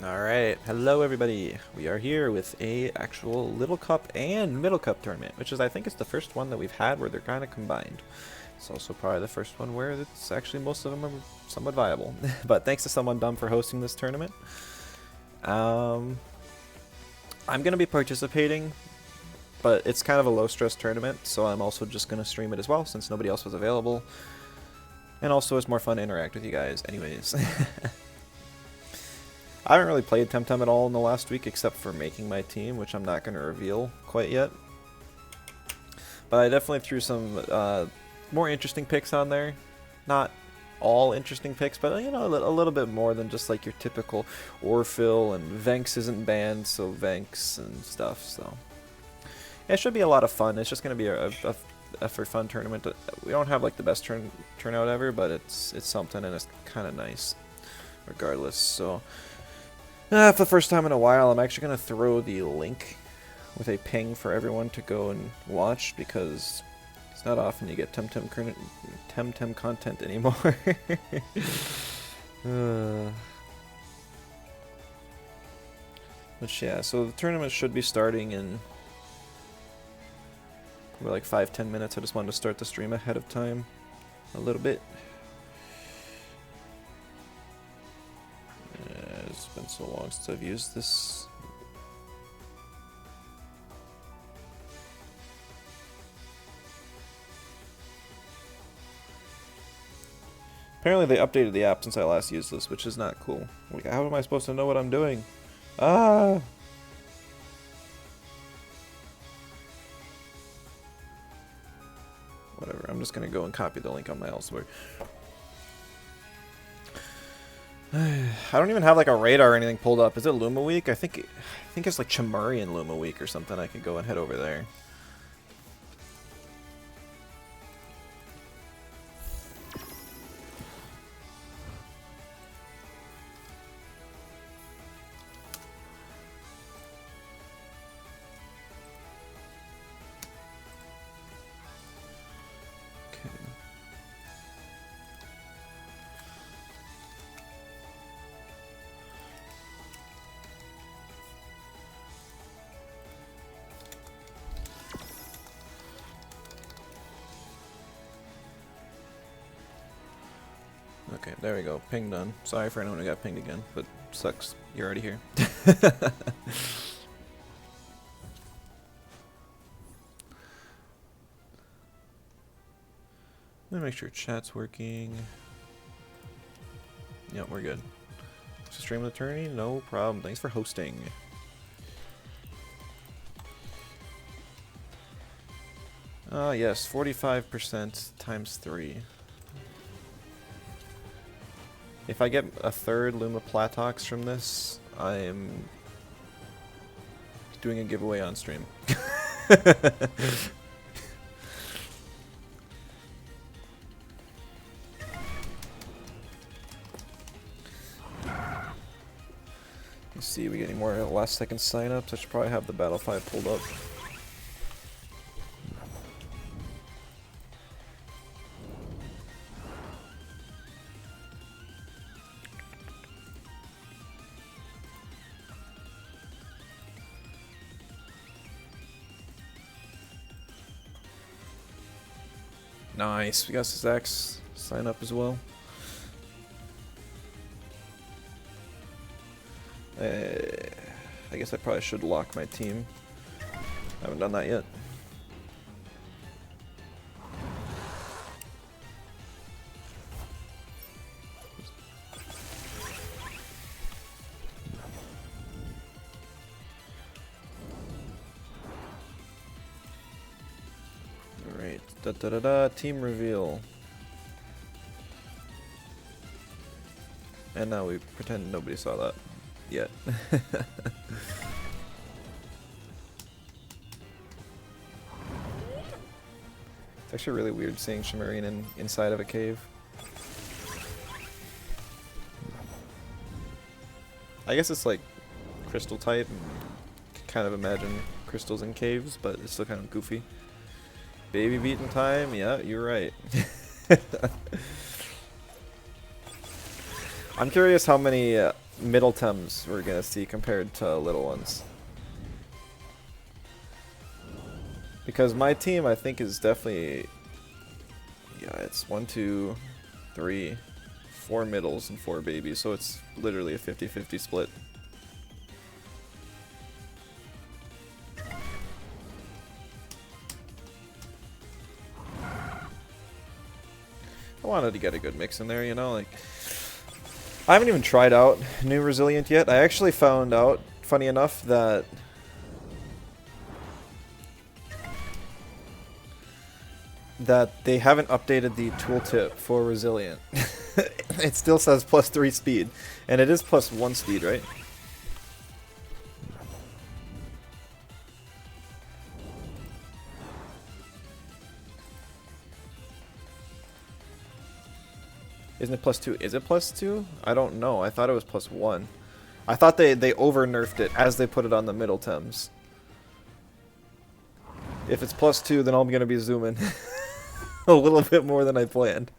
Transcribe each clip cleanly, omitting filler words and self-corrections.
Alright, hello everybody. We are here with a actual Little Cup and Middle Cup tournament, which is I think it's the first one that we've had where they're kind of combined. It's also probably the first one where it's actually most of them are somewhat viable. But thanks to someone dumb for hosting this tournament. I'm going to be participating, but it's kind of a low stress tournament, so I'm also just going to stream it as well since nobody else was available. And also it's more fun to interact with you guys anyways. I haven't really played Temtem at all in the last week except for making my team, which I'm not going to reveal quite yet. But I definitely threw some more interesting picks on there. Not all interesting picks, but you know, a little bit more than just like your typical Orphill, and Venks isn't banned, so Venks and stuff. So yeah, it should be a lot of fun. It's just going to be a for fun tournament. We don't have like the best turnout ever, but it's something and it's kind of nice regardless. So for the first time in a while, I'm actually going to throw the link with a ping for everyone to go and watch, because it's not often you get Temtem content anymore. But yeah, so the tournament should be starting in probably like 5-10 minutes. I just wanted to start the stream ahead of time a little bit. It's been so long since I've used this. Apparently they updated the app since I last used this, which is not cool. Like, how am I supposed to know what I'm doing? Ah! Whatever, I'm just gonna go and copy the link on my elsewhere. I don't even have like a radar or anything pulled up. Is it Luma Week? I think it's like Chamurian Luma Week or something. I could go and head over there. Okay, there we go. Ping done. Sorry for anyone who got pinged again, but sucks. You're already here. Let me make sure chat's working. Yep, we're good. So stream the tourney? No problem. Thanks for hosting. Yes, 45% times 3. If I get a third Luma Platox from this, I am doing a giveaway on stream. Let's see, we get any more last second signups? I should probably have the Battle 5 pulled up. Nice, we got Zach's sign up as well. I guess I probably should lock my team. I haven't done that yet. Alright, team reveal. And now we pretend nobody saw that yet. It's actually really weird seeing Chamurian inside of a cave. I guess it's like crystal type. Kind of imagine crystals in caves, but it's still kind of goofy. Baby beating time? Yeah, you're right. I'm curious how many middle Tems we're gonna see compared to little ones. Because my team, I think, is definitely... Yeah, it's 1, 2, 3, 4 middles and 4 babies, so it's literally a 50-50 split. I wanted to get a good mix in there, you know, like... I haven't even tried out New Resilient yet. I actually found out, funny enough, that... they haven't updated the tooltip for Resilient. It still says +3 speed, and it is +1 speed, right? Isn't it +2? Is it +2? I don't know. I thought it was +1. I thought they over-nerfed it as they put it on the middle Tems. If it's +2, then I'm going to be zooming a little bit more than I planned.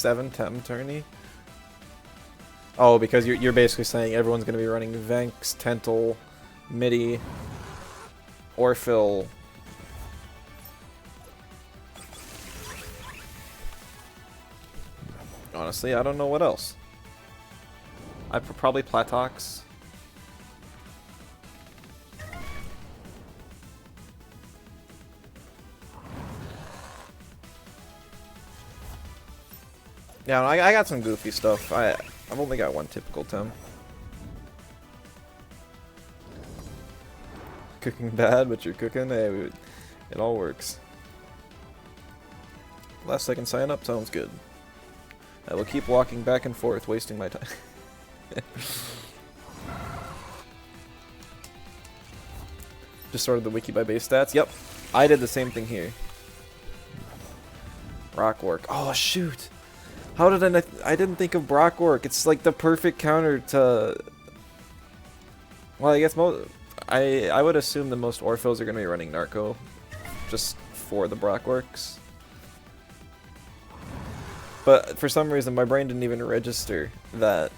Tem tourney? Oh, because you're basically saying everyone's going to be running Venx, Tental, Midi, Orphil. Honestly, I don't know what else. Probably Platox. Yeah, I got some goofy stuff. I've only got one typical Tem. Cooking bad, but you're cooking. Hey, it all works. Last second sign up sounds good. I will keep walking back and forth, wasting my time. Just sorted the wiki by base stats. Yep, I did the same thing here. Brockwork. Oh shoot! How did I didn't think of Brockwork. It's like the perfect counter to. Well, I guess I would assume that most Orphils are going to be running Narco, just for the Brockworks. But for some reason, my brain didn't even register that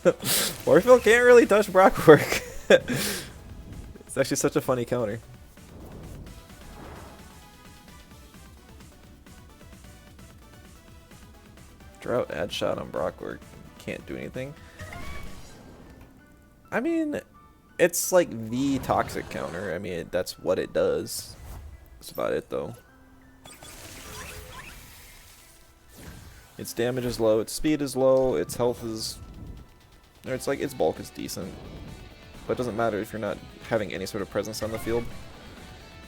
Orphil can't really touch Brockwork. It's actually such a funny counter. Drought add shot on Brockwork. Can't do anything. I mean, it's like the toxic counter. I mean, that's what it does. That's about it, though. Its damage is low, its speed is low, its health is... Or it's like, its bulk is decent. But it doesn't matter if you're not having any sort of presence on the field.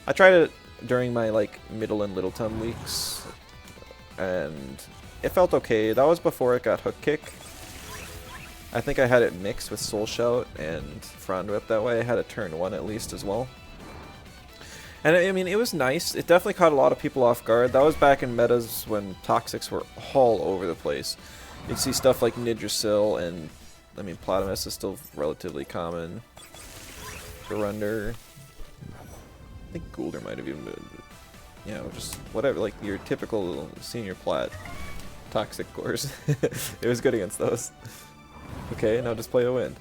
I tried it during my, like, middle and little Tem weeks. And it felt okay. That was before it got Hook Kick. I think I had it mixed with Soul Shout and Frond Whip that way. I had a turn 1 at least as well. And I mean, it was nice. It definitely caught a lot of people off guard. That was back in metas when Toxics were all over the place. You'd see stuff like Nidrasil and, I mean, Platamus is still relatively common. Garunder. I think Goulder might have even been, you know, just whatever, like your typical senior plat Toxic cores. It was good against those. Okay, now just play a wind.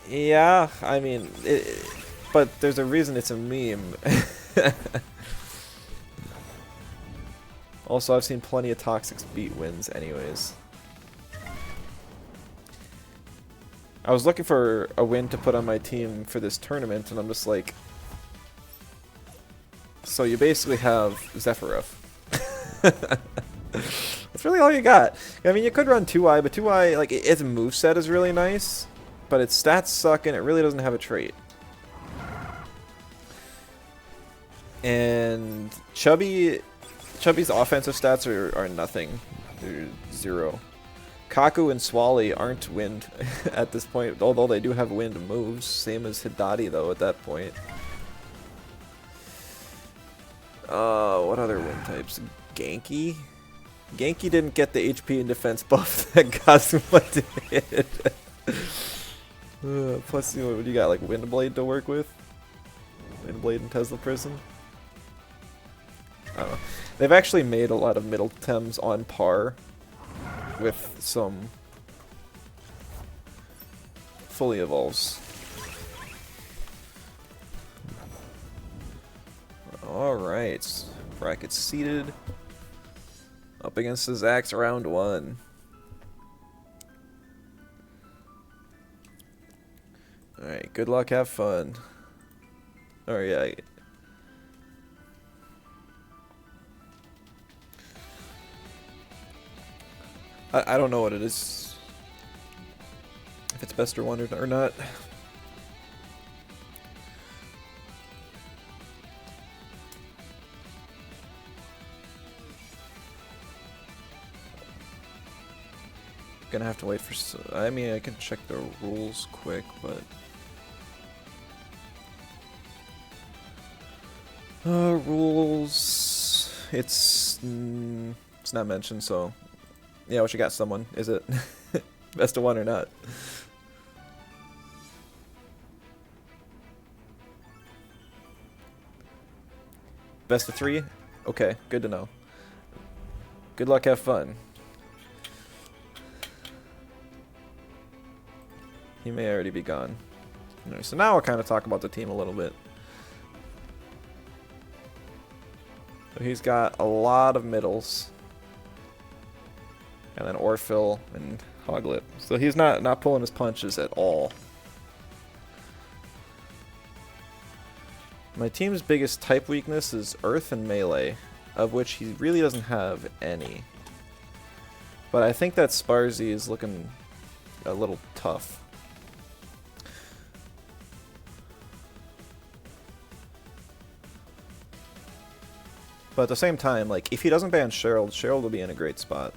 Yeah, I mean, but there's a reason it's a meme. Also, I've seen plenty of Toxics beat wins anyways. I was looking for a win to put on my team for this tournament, and I'm just like... So you basically have Zephyruff. That's really all you got. I mean, you could run 2i, but 2i, like, its moveset is really nice, but its stats suck, and it really doesn't have a trait. And Chubby's offensive stats are nothing. They're 0. Kaku and Swally aren't wind at this point, although they do have wind moves. Same as Hidati, though, at that point. What other wind types? Genki? Genki didn't get the HP and defense buff that Kazuma did. Plus, you know, what you got, like Windblade to work with? Windblade and Tesla Prison? I don't know. They've actually made a lot of middle Tems on par with some fully evolves. Alright. Bracket seated. Up against the Zax round 1. Alright, good luck, have fun. Oh yeah. I don't know what it is. If it's best or one or not. Gonna have to wait for. I mean, I can check the rules quick, but. Rules. It's not mentioned, so. Yeah, what you got, someone? Is it best of one or not? Best of 3? Okay, good to know. Good luck, have fun. He may already be gone. Anyway, so now we'll kind of talk about the team a little bit. So he's got a lot of middles. And then Orphill and Hoglet. So he's not pulling his punches at all. My team's biggest type weakness is Earth and Melee, of which he really doesn't have any. But I think that Sparzy is looking a little tough. But at the same time, like, if he doesn't ban Cheryl will be in a great spot.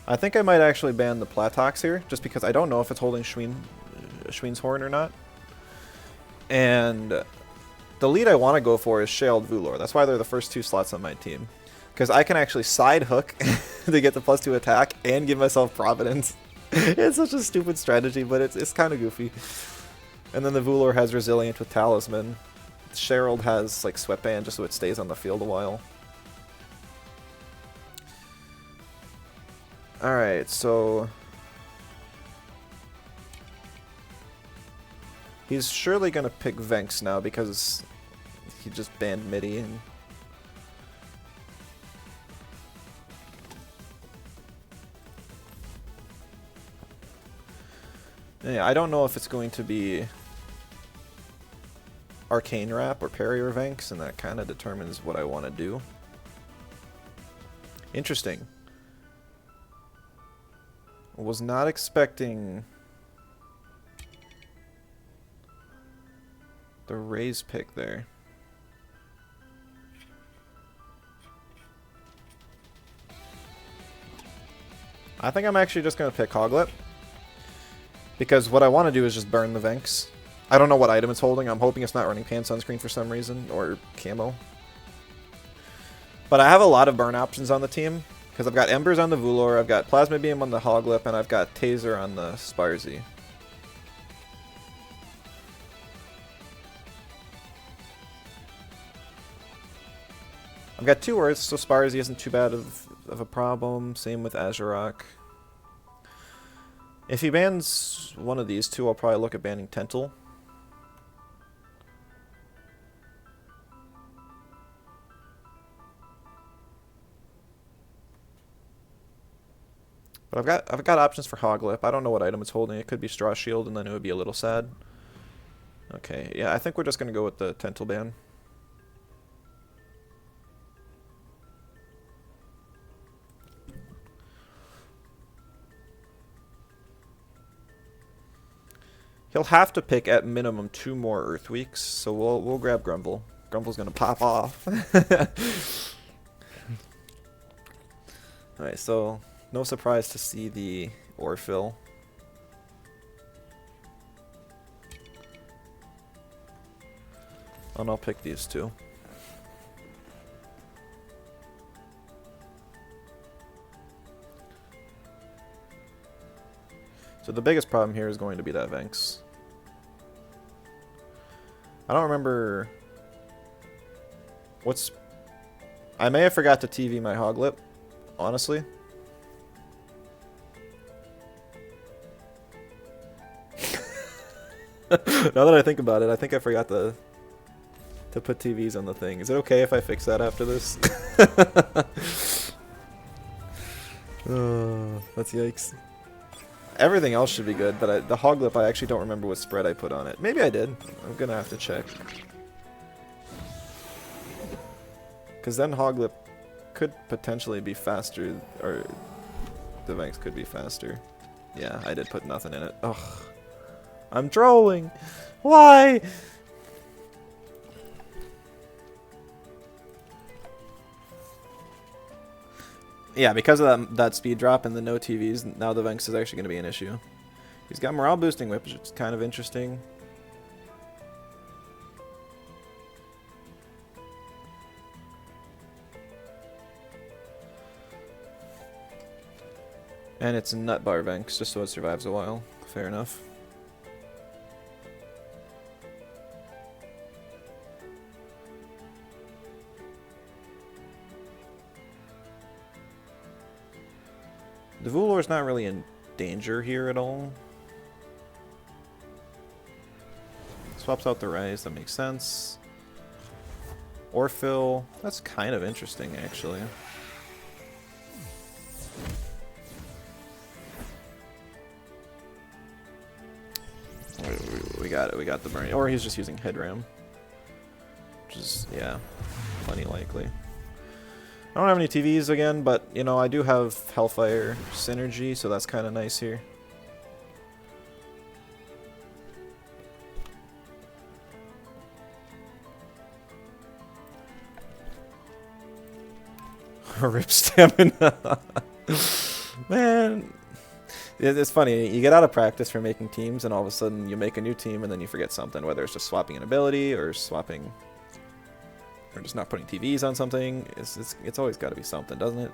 I think I might actually ban the Platox here, just because I don't know if it's holding Schween's Horn or not. And the lead I want to go for is Shelled Vulor. That's why they're the first 2 slots on my team. Because I can actually side hook to get the +2 attack and give myself Providence. It's such a stupid strategy, but it's kind of goofy. And then the Vulor has Resilient with Talisman. Cheryl has like Sweatband just so it stays on the field a while. Alright, so he's surely gonna pick Venks now because he just banned Midi and yeah, I don't know if it's going to be Arcane Wrap or Parry or Venks, and that kind of determines what I want to do. Interesting. Was not expecting the Raze pick there. I think I'm actually just going to pick Hoglet. Because what I want to do is just burn the Venks. I don't know what item it's holding. I'm hoping it's not running Pan Sunscreen for some reason, or Camo. But I have a lot of burn options on the team. Because I've got Embers on the Vulor, I've got Plasma Beam on the Hoglip, and I've got Taser on the Sparzy. I've got 2 Earths, so Sparzy isn't too bad of a problem. Same with Azurok. If he bans one of these 2, I'll probably look at banning Tental. But I've got options for Hoglip. I don't know what item it's holding. It could be Straw Shield, and then it would be a little sad. Okay, yeah, I think we're just gonna go with the Tental ban. He'll have to pick at minimum 2 more Earth Weeks, so we'll grab Grumble. Grumble's gonna pop off. Alright, so no surprise to see the Orphill. And I'll pick these 2. So the biggest problem here is going to be that Venks. I don't remember what's... I may have forgot to TV my Hoglip, honestly. Now that I think about it, I think I forgot to put TVs on the thing. Is it okay if I fix that after this? That's yikes. Everything else should be good, but the Hoglip, I actually don't remember what spread I put on it. Maybe I did. I'm gonna have to check. Because then Hoglip could potentially be faster, or the Venks could be faster. Yeah, I did put nothing in it. Ugh. I'm trolling! Why? Yeah, because of that speed drop and the no TVs, now the Venks is actually going to be an issue. He's got morale boosting whip, which is kind of interesting. And it's nut bar Venks, just so it survives a while. Fair enough. The Vulor's not really in danger here at all. Swaps out the Rise, that makes sense. Orphill, that's kind of interesting actually. We got it, we got the burn. Or he's just using Headram. Which is, yeah, plenty likely. I don't have any TVs again, but, you know, I do have Hellfire Synergy, so that's kind of nice here. Rip stamina. Man. It's funny, you get out of practice for making teams, and all of a sudden you make a new team, and then you forget something, whether it's just swapping an ability, or swapping... or just not putting TVs on something. It's always got to be something, doesn't it?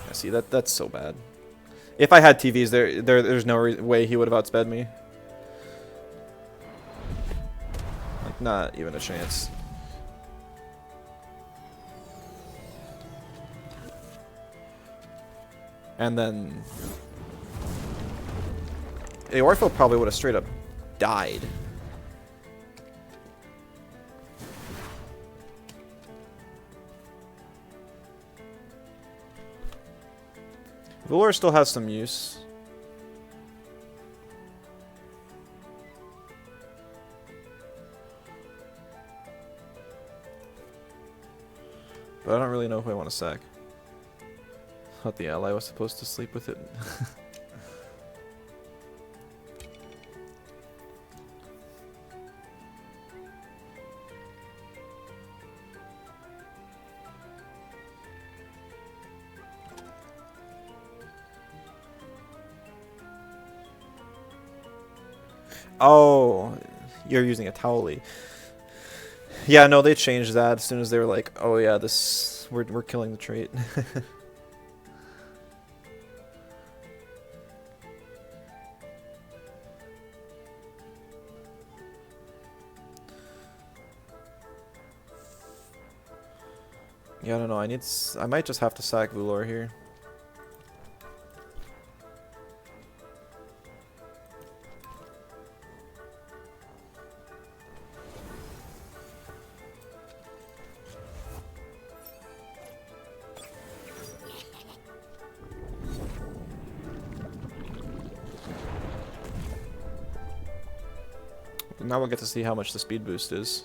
Yeah, see, that's so bad. If I had TVs, there's no way he would have outsped me. Like, not even a chance. And then... Orphill probably would have straight up died. Vulor still has some use. But I don't really know who I want to sack. Thought the ally was supposed to sleep with it. Oh, you're using a Towley. Yeah, no, they changed that as soon as they were like, oh yeah, we're killing the trait. Yeah, I don't know. I might just have to sack Vulor here. Now we'll get to see how much the speed boost is.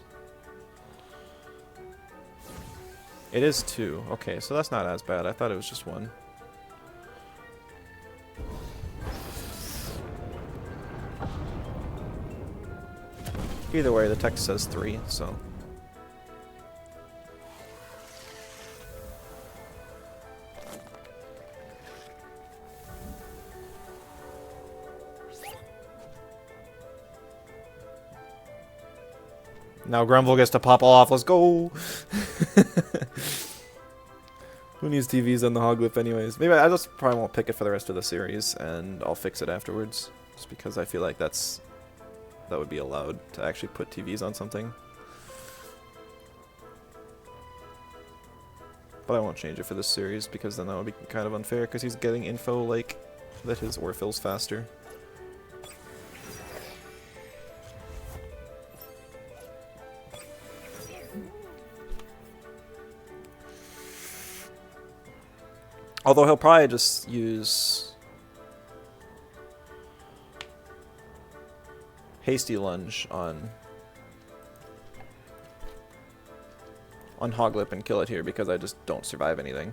It is 2. Okay, so that's not as bad. I thought it was just 1. Either way, the text says 3, so... Now Grumble gets to pop off. Let's go. Who needs TVs on the Hoglip anyways? Maybe I just probably won't pick it for the rest of the series, and I'll fix it afterwards. Just because I feel like that would be allowed to actually put TVs on something. But I won't change it for this series, because then that would be kind of unfair, because he's getting info like that his Orphil's faster. Although he'll probably just use Hasty Lunge on Hoglip and kill it here because I just don't survive anything.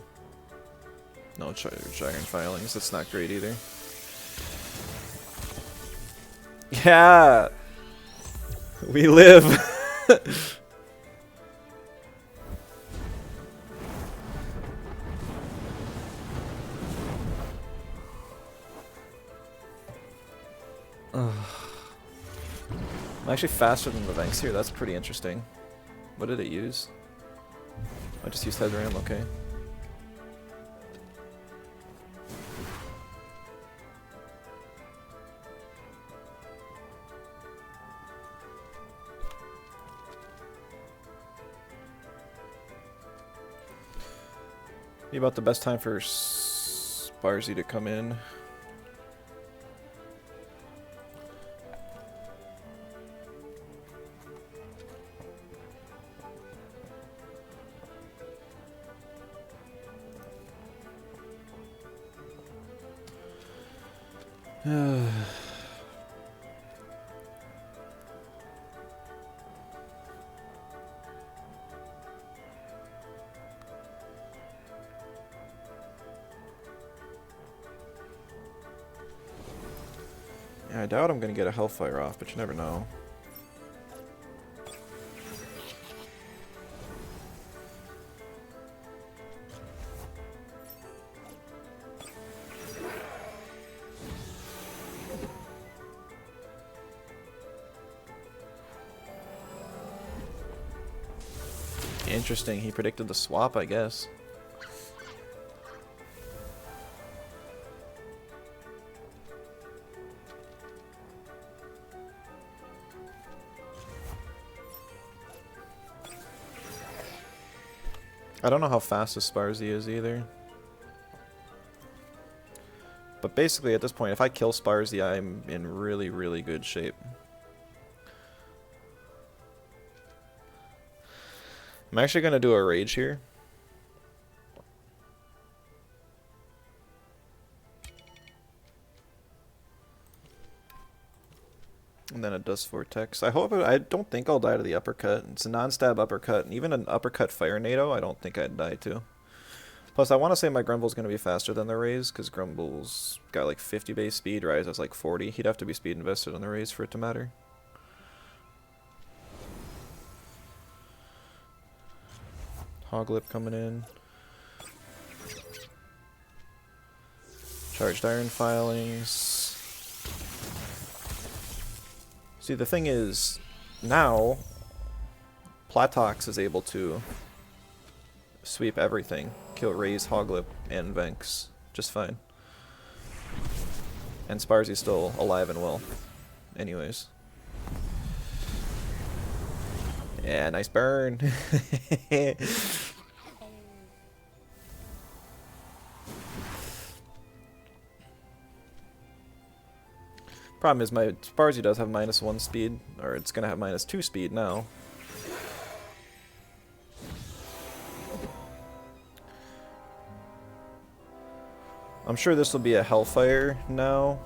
No Giant Filings, that's not great either. Yeah! We live! I'm actually faster than the Vanks here, that's pretty interesting. What did it use? I just used Head Ram, okay. Be about the best time for Sparzy to come in. Yeah, I doubt I'm gonna get a Hellfire off, but you never know. Interesting, he predicted the swap, I guess. I don't know how fast this Sparzy is either. But basically at this point, if I kill Sparzy, I'm in really, really good shape. I'm actually going to do a Rage here. And then a Dust Vortex. I don't think I'll die to the uppercut. It's a non-stab uppercut, and even an uppercut Fire Nado, I don't think I'd die to. Plus, I want to say my Grumble's going to be faster than the Raise, because Grumble's got like 50 base speed, Rise has like 40. He'd have to be speed invested on the Raise for it to matter. Hoglip coming in. Charged Iron Filings. See, the thing is, now, Platox is able to sweep everything. Kill Raise, Hoglip, and Venks just fine. And Sparzy's still alive and well. Anyways. Yeah, nice burn. Problem is, my Sparzy does have -1 speed, or it's gonna have -2 speed now. I'm sure this will be a Hellfire now.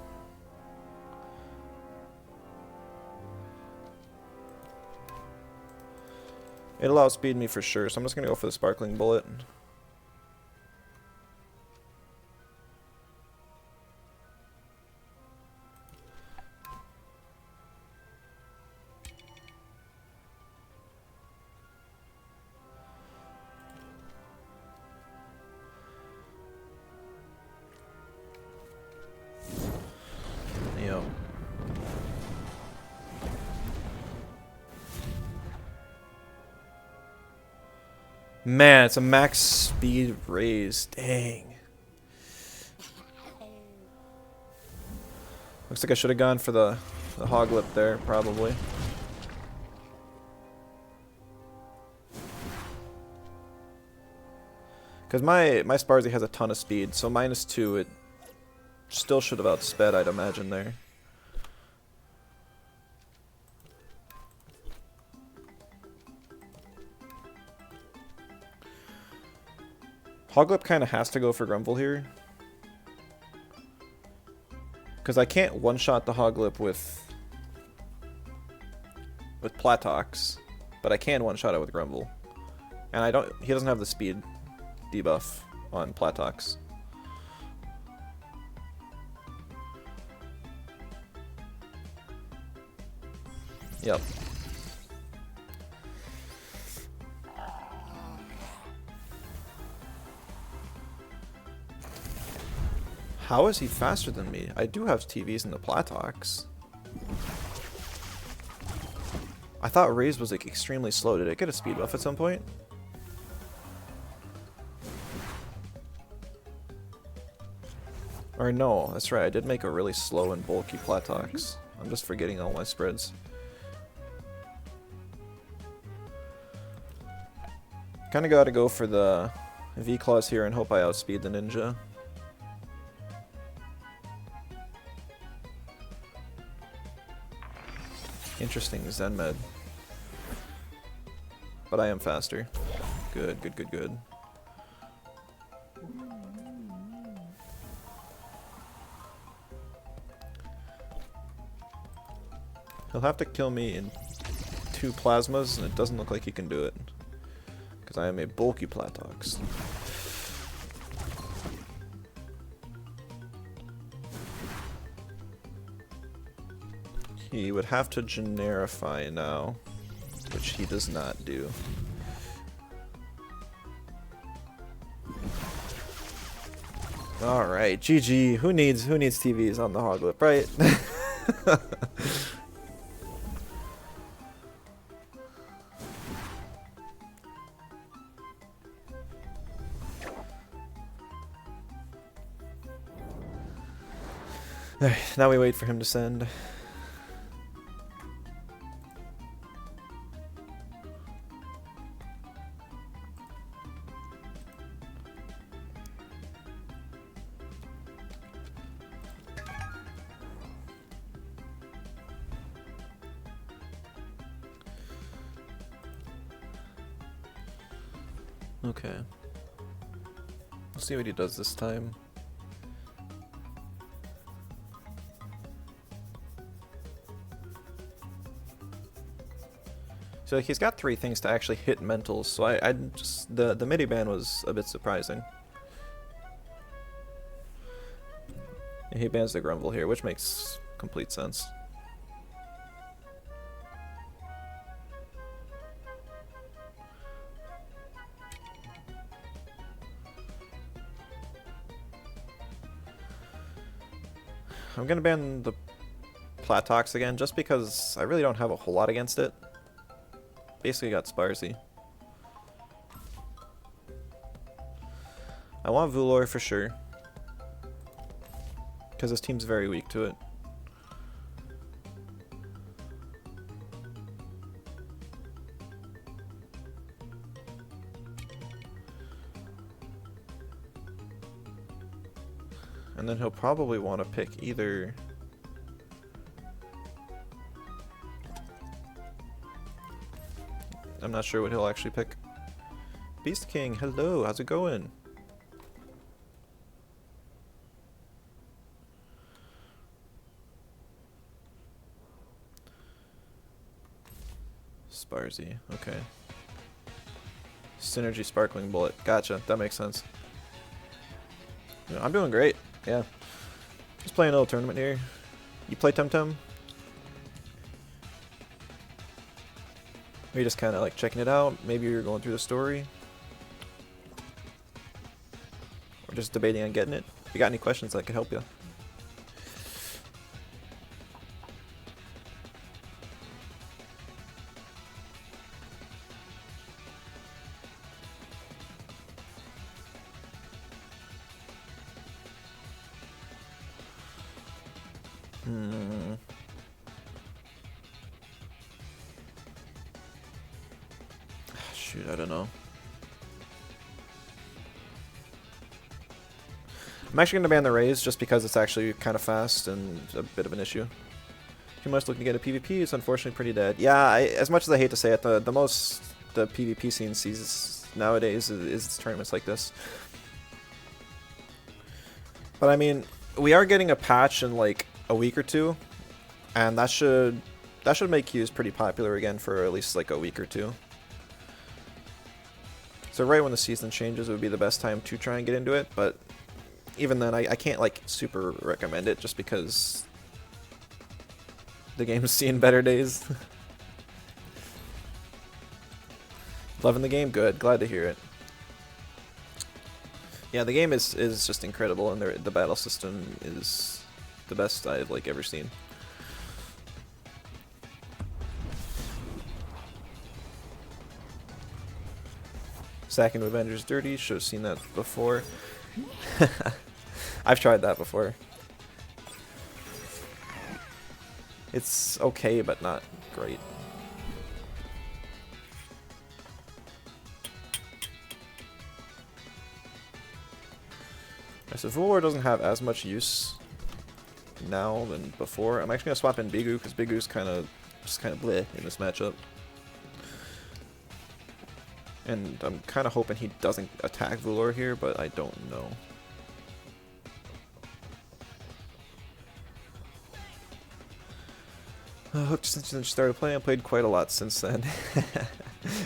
It'll outspeed me for sure, so I'm just gonna go for the Sparkling Bullet. Man, it's a max speed raise. Dang. Looks like I should have gone for the hog lip there, probably. Because my Sparzy has a ton of speed, so -2, it still should have outsped, I'd imagine, there. Hoglip kind of has to go for Grumble here. Because I can't one-shot the Hoglip with Platox, but I can one-shot it with Grumble. And he doesn't have the speed debuff on Platox. Yep. How is he faster than me? I do have TVs in the Platox. I thought Raze was like extremely slow. Did it get a speed buff at some point? Or no, that's right, I did make a really slow and bulky Platox. I'm just forgetting all my spreads. Kinda gotta go for the V-Claws here and hope I outspeed the ninja. Interesting Zen med. But I am faster. Good, good, good, good. He'll have to kill me in 2 plasmas, and it doesn't look like he can do it. Because I am a bulky Platox. He would have to generify now, which he does not do. Alright, GG. Who needs TVs on the Hoglip, right? Alright, now we wait for him to send. Okay. Let's see what he does this time. So he's got 3 things to actually hit mentals, so I just the midi ban was a bit surprising. And he bans the Grumble here, which makes complete sense. I'm gonna ban the Platox again, just because I really don't have a whole lot against it. Basically got Sparzy. I want Vulor for sure, because this team's very weak to it. And then he'll probably want to pick either... I'm not sure what he'll actually pick. Beast King, hello, how's it going? Sparzy, okay. Synergy Sparkling Bullet, gotcha, that makes sense. Yeah, I'm doing great, yeah. Just playing a little tournament here. You play Temtem? Or you just kind of like checking it out? Maybe you're going through the story? Or just debating on getting it? If you got any questions, I could help you. Hmm. Shoot, I don't know. I'm actually going to ban the Raze just because it's actually kind of fast and a bit of an issue. Too much looking to get a PvP is unfortunately pretty dead. Yeah, as much as I hate to say it, the most the PvP scene sees nowadays is tournaments like this. But I mean, we are getting a patch in like a week or two, and that should make queues pretty popular again for at least like a week or two. So right when the season changes would be the best time to try and get into it, but even then I can't like super recommend it just because the game's seen better days. Loving the game? Good. Glad to hear it. Yeah, the game is just incredible, and the battle system is the best I've like ever seen. Stacking Avengers dirty. Should have seen that before. I've tried that before. It's okay, but not great. So Vul doesn't have as much use now than before. I'm actually gonna swap in Bigu because Bigu's just kind of bleh in this matchup. And I'm kind of hoping he doesn't attack Vulor here, but I don't know. Since I started playing, I played quite a lot since then.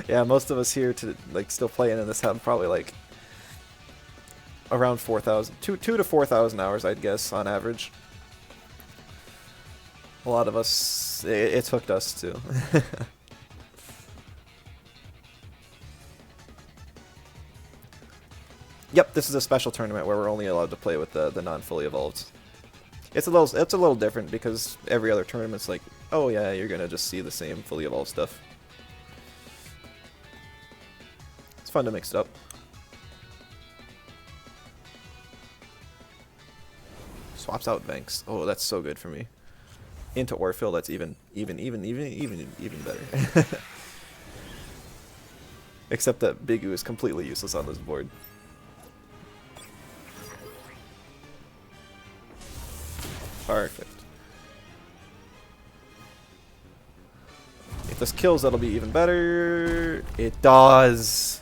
Yeah, most of us here to like still playing in this have probably like around 4,000, 2,000 to 4,000 hours, I'd guess, on average. A lot of us, it's hooked us too. Yep, this is a special tournament where we're only allowed to play with the non-fully evolved. It's a little different because every other tournament's like, oh yeah, you're gonna just see the same fully evolved stuff. It's fun to mix it up. Swaps out Banks. Oh, that's so good for me. Into Orphill, that's even better. Except that Bigu is completely useless on this board. Perfect. If this kills, that'll be even better. It does.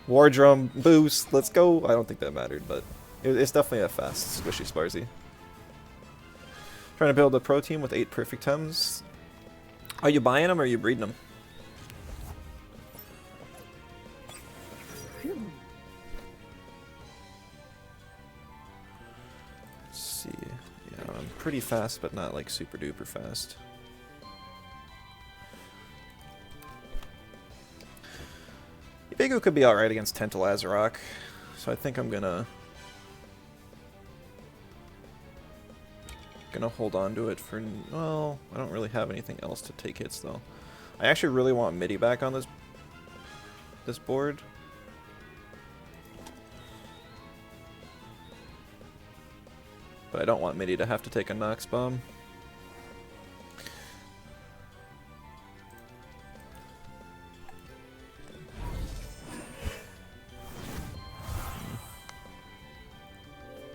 War Drum boost. Let's go. I don't think that mattered, but it's definitely a fast, squishy Sparzy. Trying to build a pro team with 8 perfect Tems. Are you buying them or are you breeding them? Let's see. Yeah, I'm pretty fast, but not like super duper fast. Bigu could be alright against Tentalazarok, so I think I'm gonna hold on to it for, well, I don't really have anything else to take hits though. I actually really want Midi back on this board. But I don't want Midi to have to take a Nox Bomb.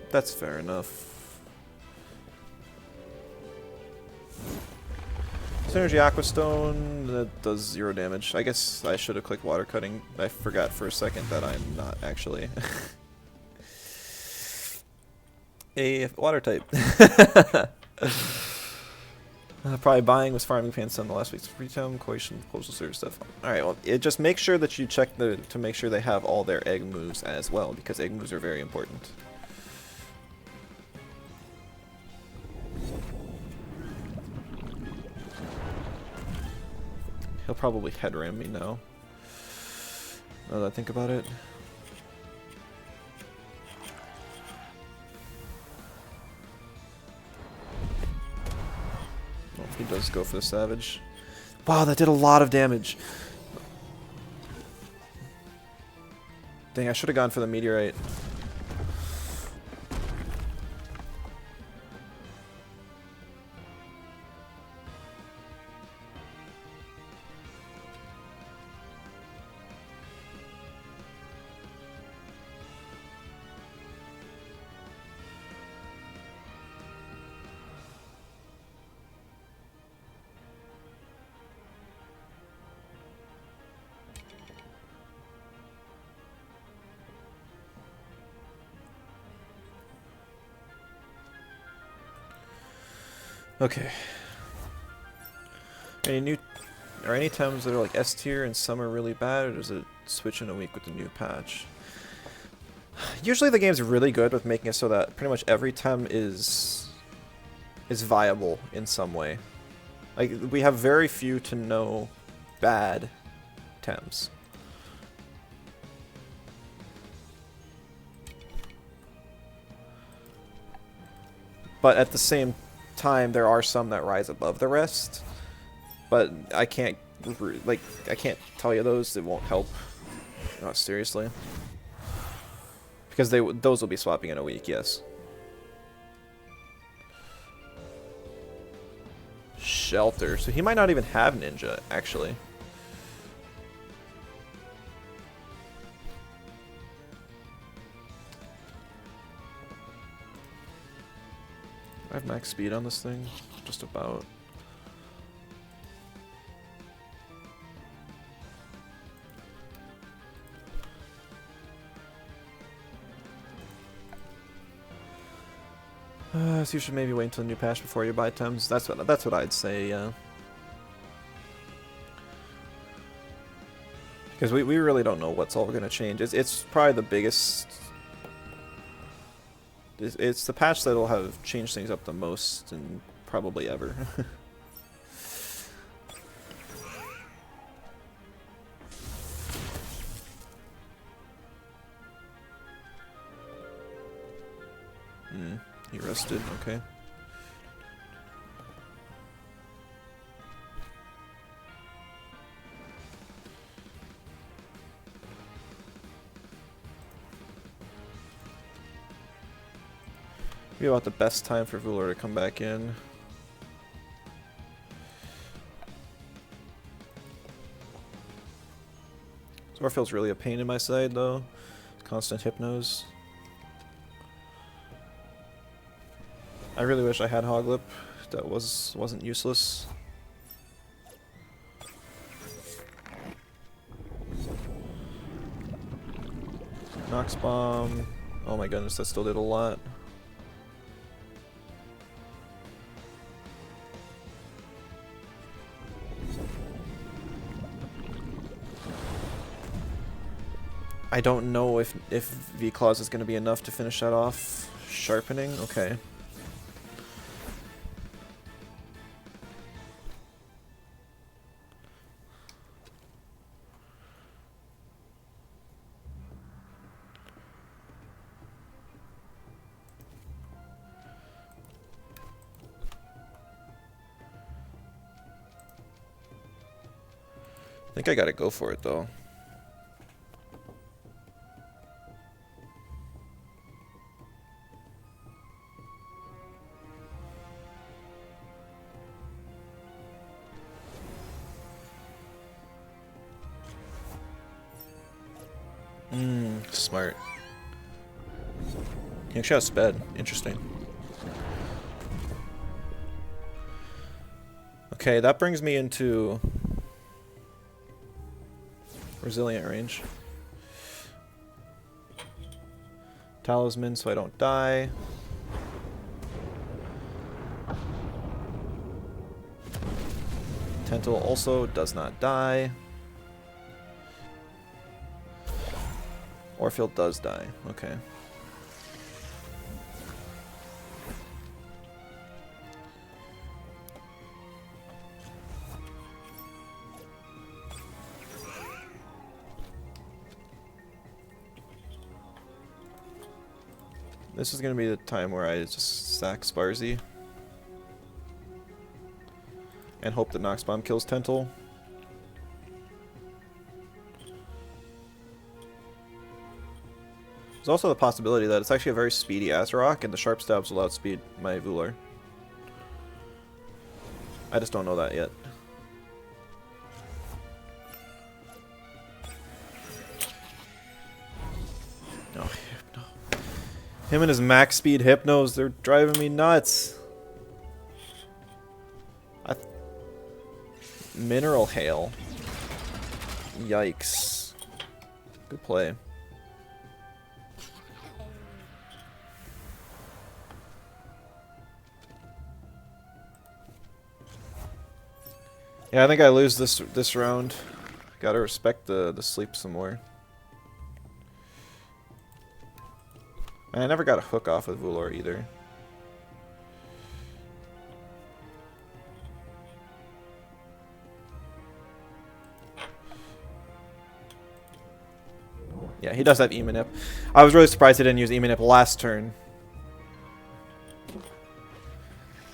That's fair enough. Synergy Aqua Stone, that does 0 damage. I guess I should have clicked Water Cutting. I forgot for a second that I'm not actually a water type. Probably buying was Farming Pants on the last week's free time, Coition, Postal Service stuff. Alright, well, just make sure that you check to make sure they have all their egg moves as well, because egg moves are very important. He'll probably head ram me now that I think about it. Well, he does go for the Savage. Wow, that did a lot of damage. Dang, I should have gone for the Meteorite. Okay. Any tems that are like S tier and some are really bad, or does it switch in a week with the new patch? Usually the game's really good with making it so that pretty much every tem is viable in some way. Like, we have very few to no bad tems. But at the same time, there are some that rise above the rest. But I can't tell you those. It won't help. No, seriously. Because those will be swapping in a week, yes. Shelter. So he might not even have ninja, actually. I have max speed on this thing. Just about. So you should maybe wait until the new patch before you buy tems. That's what I'd say, yeah. Because we really don't know what's all going to change. It's probably the biggest... It's the patch that'll have changed things up the most, and probably ever. He rested, okay. Maybe about the best time for Vular to come back in. Zorfield's really a pain in my side though. Constant hypnos. I really wish I had Hoglip. That wasn't useless. Nox Bomb. Oh my goodness, that still did a lot. I don't know if V-Claws is going to be enough to finish that off. Sharpening? Okay. I think I gotta go for it though. Smart. He actually has sped. Interesting. Okay, that brings me into resilient range. Talisman so I don't die. Tental also does not die. Orfield does die. Okay. This is going to be the time where I just sack Sparzy. And hope that Nox Bomb kills Tental. There's also the possibility that it's actually a very speedy Azarok, and the Sharp Stabs will outspeed my Vular. I just don't know that yet. No, no. Him and his max speed Hypnos, they're driving me nuts. Mineral Hail. Yikes. Good play. Yeah, I think I lose this round. Gotta respect the sleep some more. And I never got a hook off with Vulor either. Yeah, he does have Emanip. I was really surprised he didn't use Emanip last turn.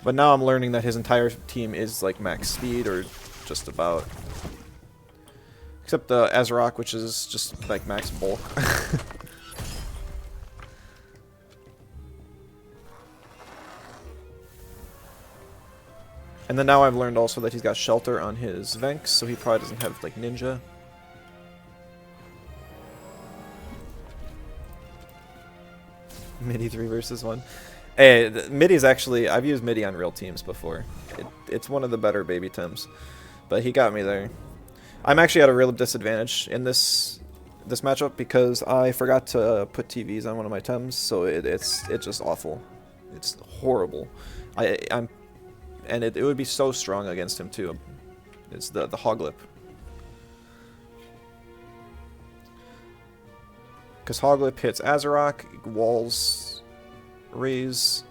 But now I'm learning that his entire team is like max speed or just about. Except the Azarok, which is just like max bulk. And then now I've learned also that he's got Shelter on his Venks, so he probably doesn't have like Ninja. Midi 3 versus 1. Hey, Midi is actually, I've used Midi on real teams before. It's one of the better baby Tems. But he got me there. I'm actually at a real disadvantage in this matchup because I forgot to put TVs on one of my Tems, so it's just awful. It's horrible. And it would be so strong against him too. It's the Hoglip. Because Hoglip hits Azarok, walls, raise,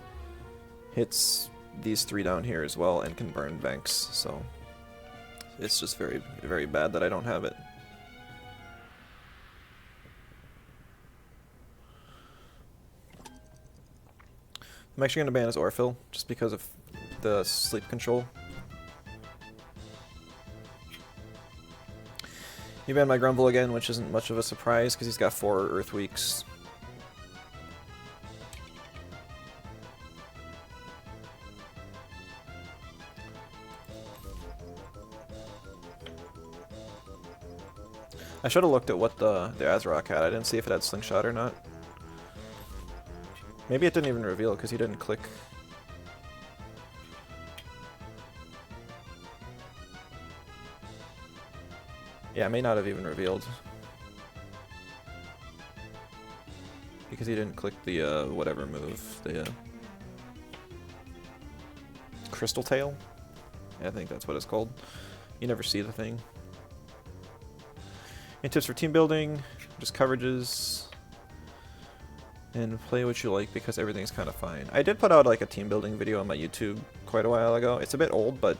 hits these 3 down here as well, and can burn Venks. So it's just very, very bad that I don't have it. I'm actually going to ban his Orphill just because of the sleep control. He banned my Grumble again, which isn't much of a surprise because he's got 4 Earth Weeks. I should have looked at what the Azarok had. I didn't see if it had Slingshot or not. Maybe it didn't even reveal because he didn't click. Yeah, it may not have even revealed. Because he didn't click the, whatever move. The, Crystal Tail? Yeah, I think that's what it's called. You never see the thing. Any tips for team building? Just coverages. And play what you like because everything's kind of fine. I did put out like a team building video on my YouTube quite a while ago. It's a bit old, but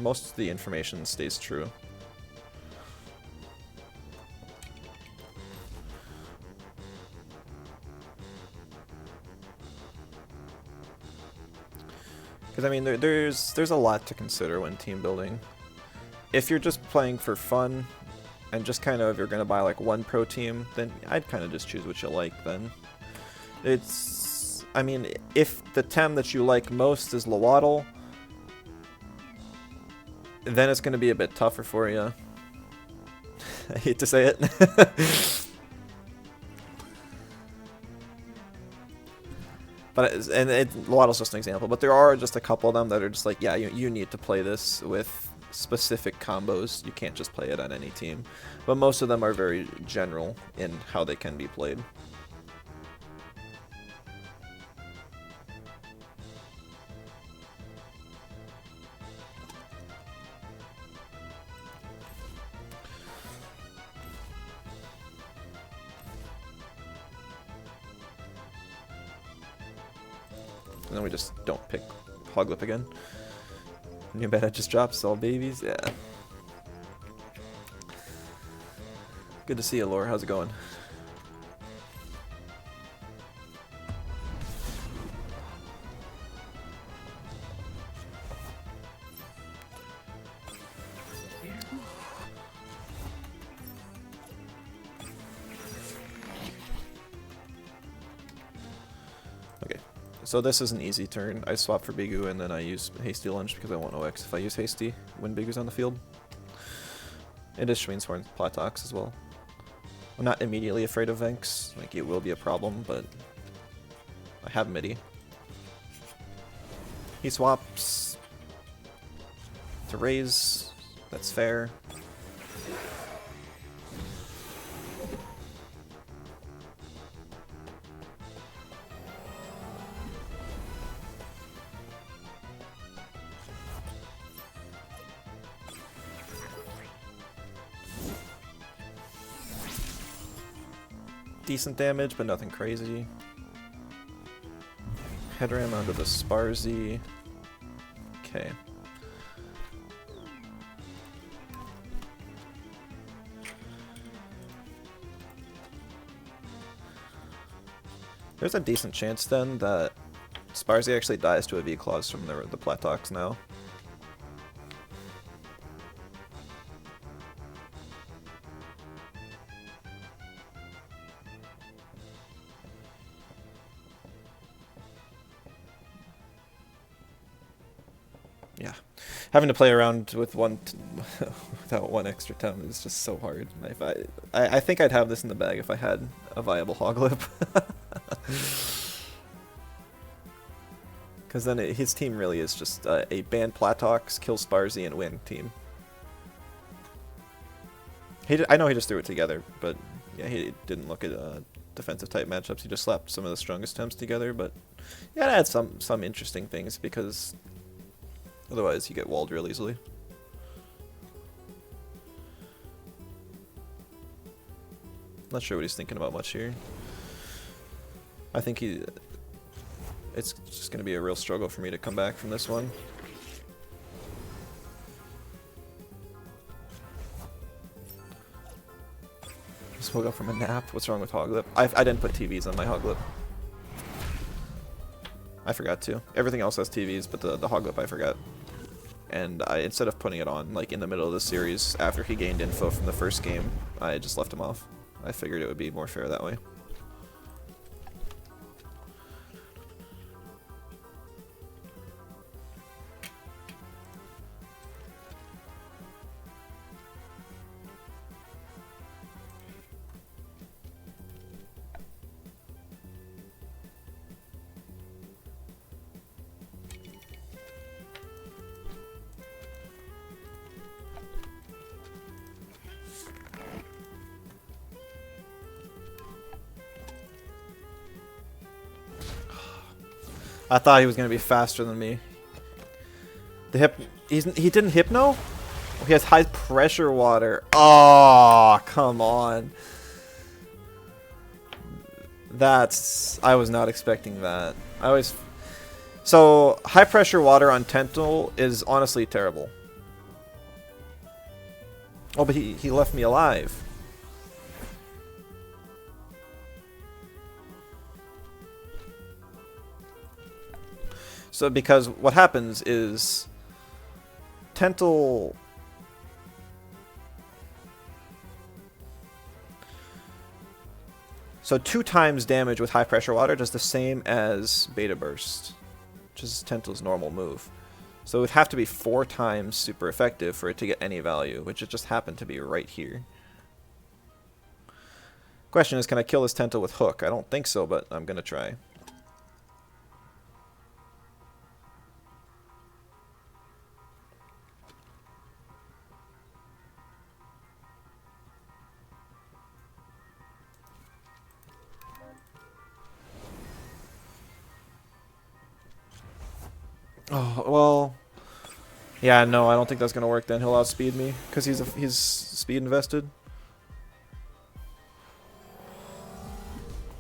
most of the information stays true. Because I mean, there's a lot to consider when team building. If you're just playing for fun, and just kind of you're gonna buy like one pro team, then I'd kind of just choose what you like. Then it's, I mean, if the Tem that you like most is Lawaddle, then it's gonna be a bit tougher for you. I hate to say it. But Lawaddle's just an example, but there are just a couple of them that are just like, yeah, you need to play this with specific combos. You can't just play it on any team. But most of them are very general in how they can be played. And then we just don't pick Hoglip again. New meta just drops all babies, yeah. Good to see you, Laura. How's it going? Okay, so this is an easy turn. I swap for Bigu and then I use Hasty Lunge because I want OX if I use Hasty when Bigu's on the field. It is Schweinshorn Platox as well. I'm not immediately afraid of Venks. Like, it will be a problem, but I have Midi. He swaps to raise. That's fair. decent damage, but nothing crazy. Headram onto the Sparzy. Okay. There's a decent chance then that Sparzy actually dies to a V-Claws from the Platox now. Yeah. Having to play around with without one extra Tem is just so hard. I think I'd have this in the bag if I had a viable Hoglip. Because then his team really is just a ban Platox, kill Sparzy, and win team. I know he just threw it together, but yeah, he didn't look at defensive type matchups. He just slapped some of the strongest Temps together, but yeah, it had some interesting things because otherwise you get walled real easily. Not sure what he's thinking about much here. I think it's just going to be a real struggle for me to come back from this one. Just woke up from a nap. What's wrong with Hoglip? I didn't put TVs on my Hoglip. I forgot to. Everything else has TVs, but the Hoglip I forgot. And instead of putting it on like in the middle of the series after he gained info from the first game, I just left him off. I figured it would be more fair that way. I thought he was going to be faster than me. He didn't Hypno? He has high pressure water. Oh, come on. I was not expecting that. So, high pressure water on Tental is honestly terrible. Oh, but he left me alive. So because what happens is Tental so 2 times damage with high pressure water does the same as Beta Burst, which is Tental's normal move. So it would have to be 4 times super effective for it to get any value, which it just happened to be right here. Question is, can I kill this Tental with Hook? I don't think so, but I'm gonna try. Oh, well, yeah, no, I don't think that's gonna work then. He'll outspeed me, because he's speed invested.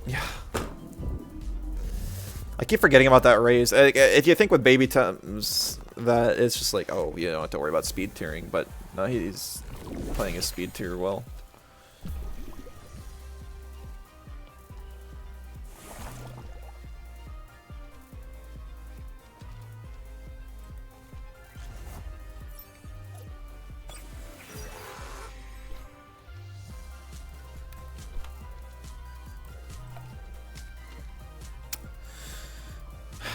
Yeah. I keep forgetting about that raise. If you think with baby Tems that it's just like, oh, you don't have to worry about speed tiering, but no, he's playing his speed tier well.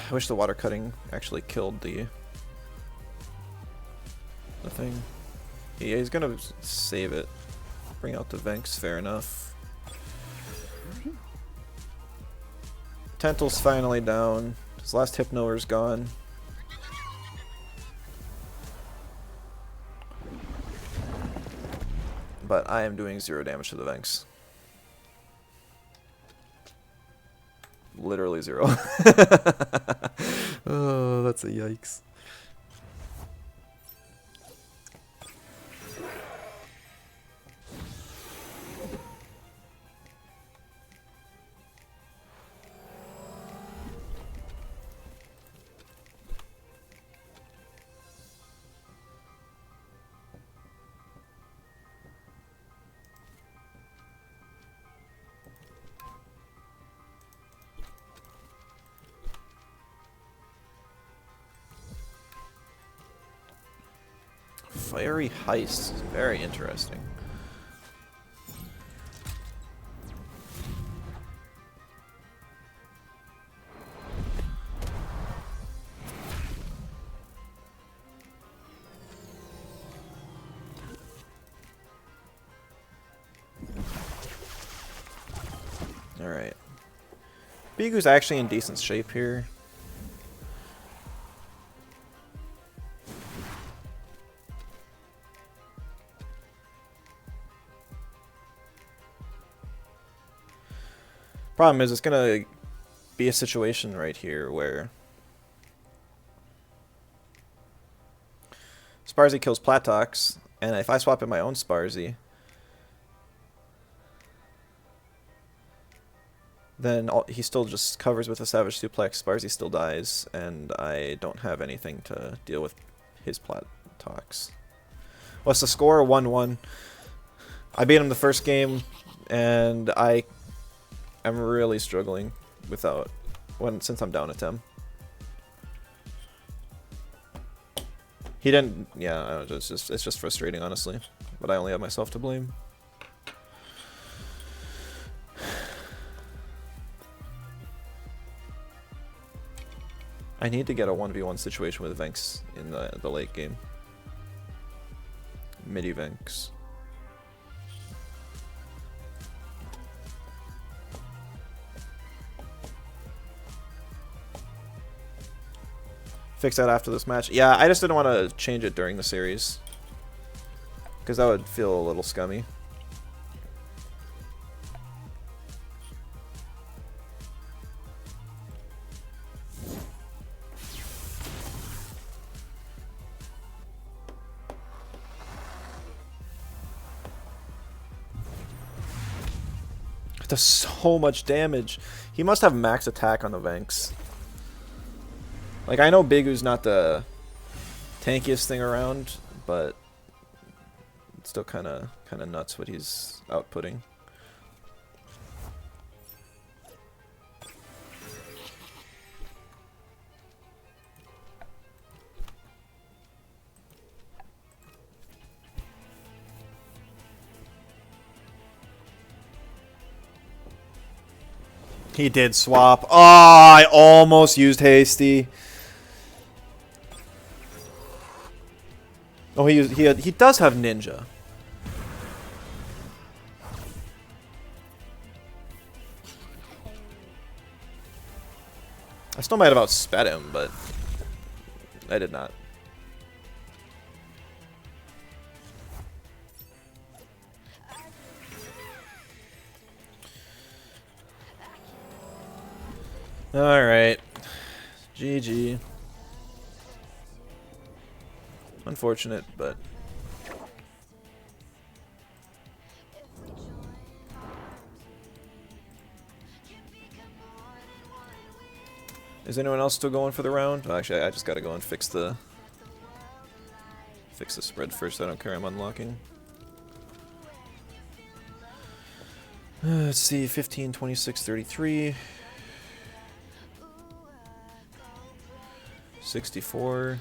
I wish the water cutting actually killed the thing. Yeah, he's gonna save it. Bring out the Venks, fair enough. Tental's finally down. His last Hypnoer's gone. But I am doing 0 damage to the Venks. Literally 0. Oh, that's a yikes. Fiery Heist. Very interesting. Alright. Bigu's actually in decent shape here. Problem is, it's gonna be a situation right here where Sparzy kills Platox, and if I swap in my own Sparzy, then he still just covers with a Savage Suplex, Sparzy still dies, and I don't have anything to deal with his Platox. What's the score? 1-1. I beat him the first game, and I'm really struggling without since I'm down a Tem. He didn't. Yeah, I don't know, it's just frustrating, honestly. But I only have myself to blame. I need to get a 1v1 situation with Venks in the late game. Midi Venks. Fix that after this match. Yeah, I just didn't want to change it during the series, because that would feel a little scummy. It does so much damage. He must have max attack on the Venks. Like, I know Bigu's not the tankiest thing around, but it's still kind of nuts what he's outputting. He did swap. Oh, I almost used Hasty. Oh, he does have Ninja. I still might have outsped him, but I did not. Alright. GG. Unfortunate, but... Is anyone else still going for the round? Oh, actually, I just gotta go and fix the spread first. I don't care, I'm unlocking. Let's see, 15, 26, 33. 64.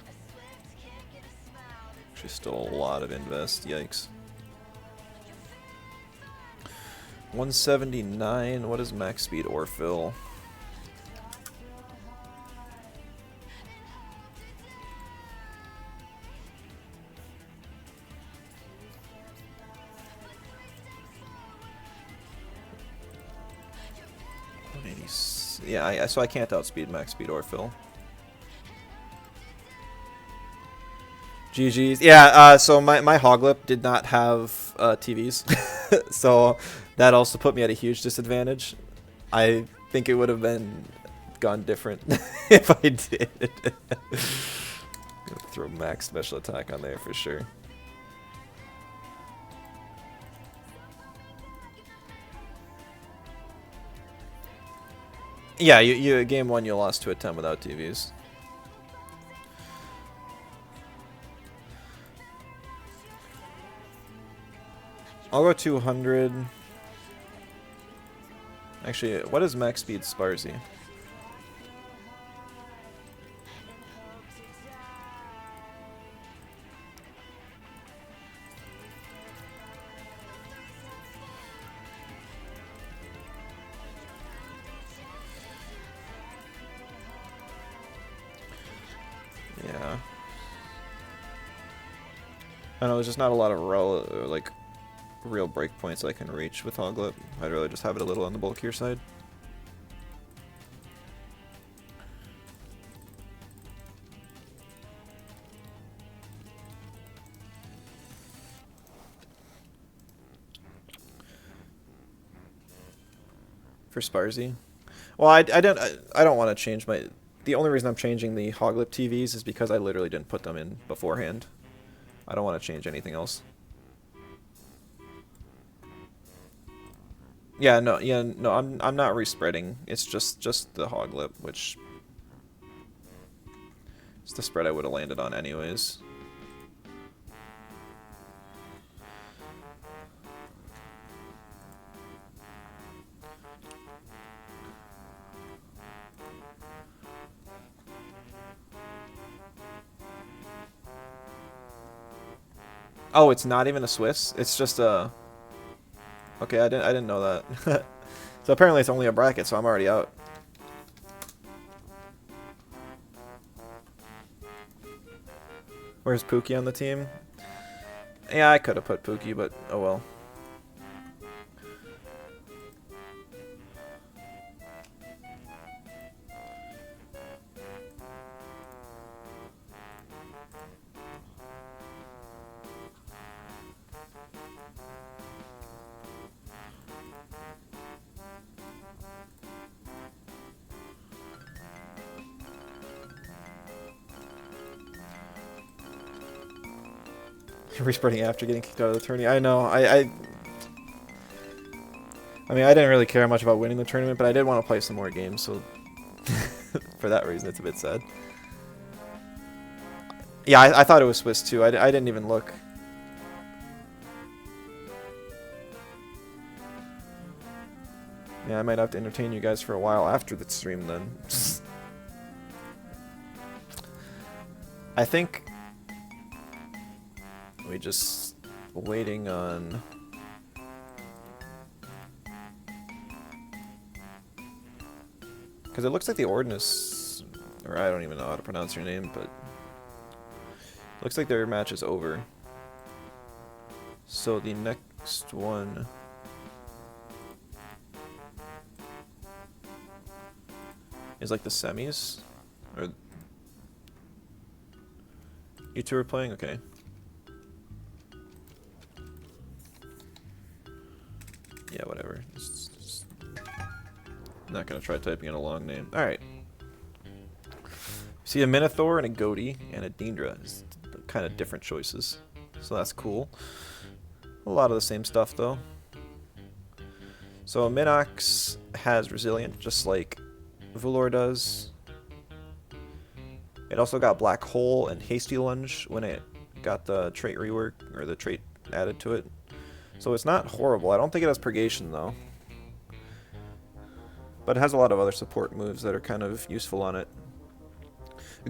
Actually, still a lot of invest. Yikes. 179. What is max speed or fill? Yeah, so I can't outspeed max speed or fill. GG's. Yeah, so my Hoglip did not have TVs, so that also put me at a huge disadvantage. I think it would have gone different if I did. Throw max special attack on there for sure. Yeah, you game 1 you lost to a 10 without TVs. I'll go 200. Actually, what is max speed Sparzy? I know there's just not a lot of real breakpoints I can reach with Hoglip. I'd rather just have it a little on the bulkier side. For Sparzy. Well, I don't want to change my... The only reason I'm changing the Hoglip TVs is because I literally didn't put them in beforehand. I don't want to change anything else. Yeah, no, I'm not respreading. It's just the Hoglip, which it's the spread I would have landed on anyways. Oh, it's not even a Swiss. It's just a... Okay, I didn't know that. So apparently it's only a bracket, so I'm already out. Where's Pookie on the team? Yeah, I could have put Pookie, but oh well. Respreading after getting kicked out of the tourney. I know. I mean, I didn't really care much about winning the tournament, but I did want to play some more games, so for that reason, it's a bit sad. Yeah, I thought it was Swiss too. I didn't even look. Yeah, I might have to entertain you guys for a while after the stream then. I think we just waiting on... Because it looks like the Ordnance, or I don't even know how to pronounce your name, but looks like their match is over. So the next one is like the semis, or you two are playing? Okay. Yeah, whatever. Not gonna try typing in a long name. Alright. See a Minotaur and a Goaty and a Deendra. It's kind of different choices. So that's cool. A lot of the same stuff though. So Minox has Resilient just like Vulor does. It also got Black Hole and Hasty Lunge when it got the trait rework, or the trait added to it. So it's not horrible. I don't think it has Purgation though. But it has a lot of other support moves that are kind of useful on it.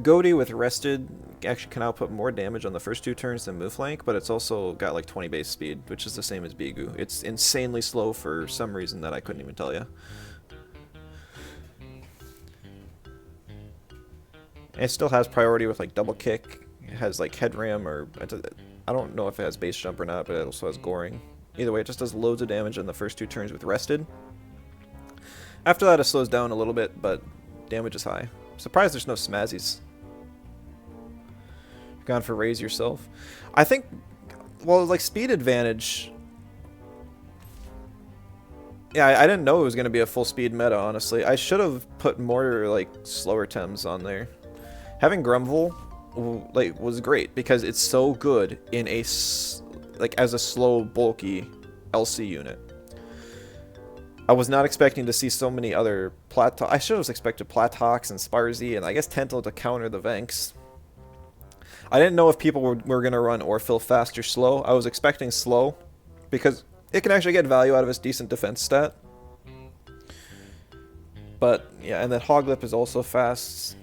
Goaty with Rested actually can output more damage on the first 2 turns than Moonflank, but it's also got like 20 base speed, which is the same as Bigu. It's insanely slow for some reason that I couldn't even tell you. It still has priority with like double kick. It has like head ram, or I don't know if it has base jump or not, but it also has goring. Either way, it just does loads of damage in the first 2 turns with Rested. After that, it slows down a little bit, but damage is high. I'm surprised there's no Smazzies. Gone for Raise Yourself. I think, well, like speed advantage. Yeah, I didn't know it was going to be a full speed meta, honestly. I should have put more like slower Tems on there. Having Grumble like was great because it's so good in a like as a slow bulky LC unit. I was not expecting to see so many other I should have expected Platox and Sparzy and I guess Tento to counter the Venks. I didn't know if people were going to run Orphil fast or slow. I was expecting slow because it can actually get value out of its decent defense stat. But yeah, and then Hoglip is also fast.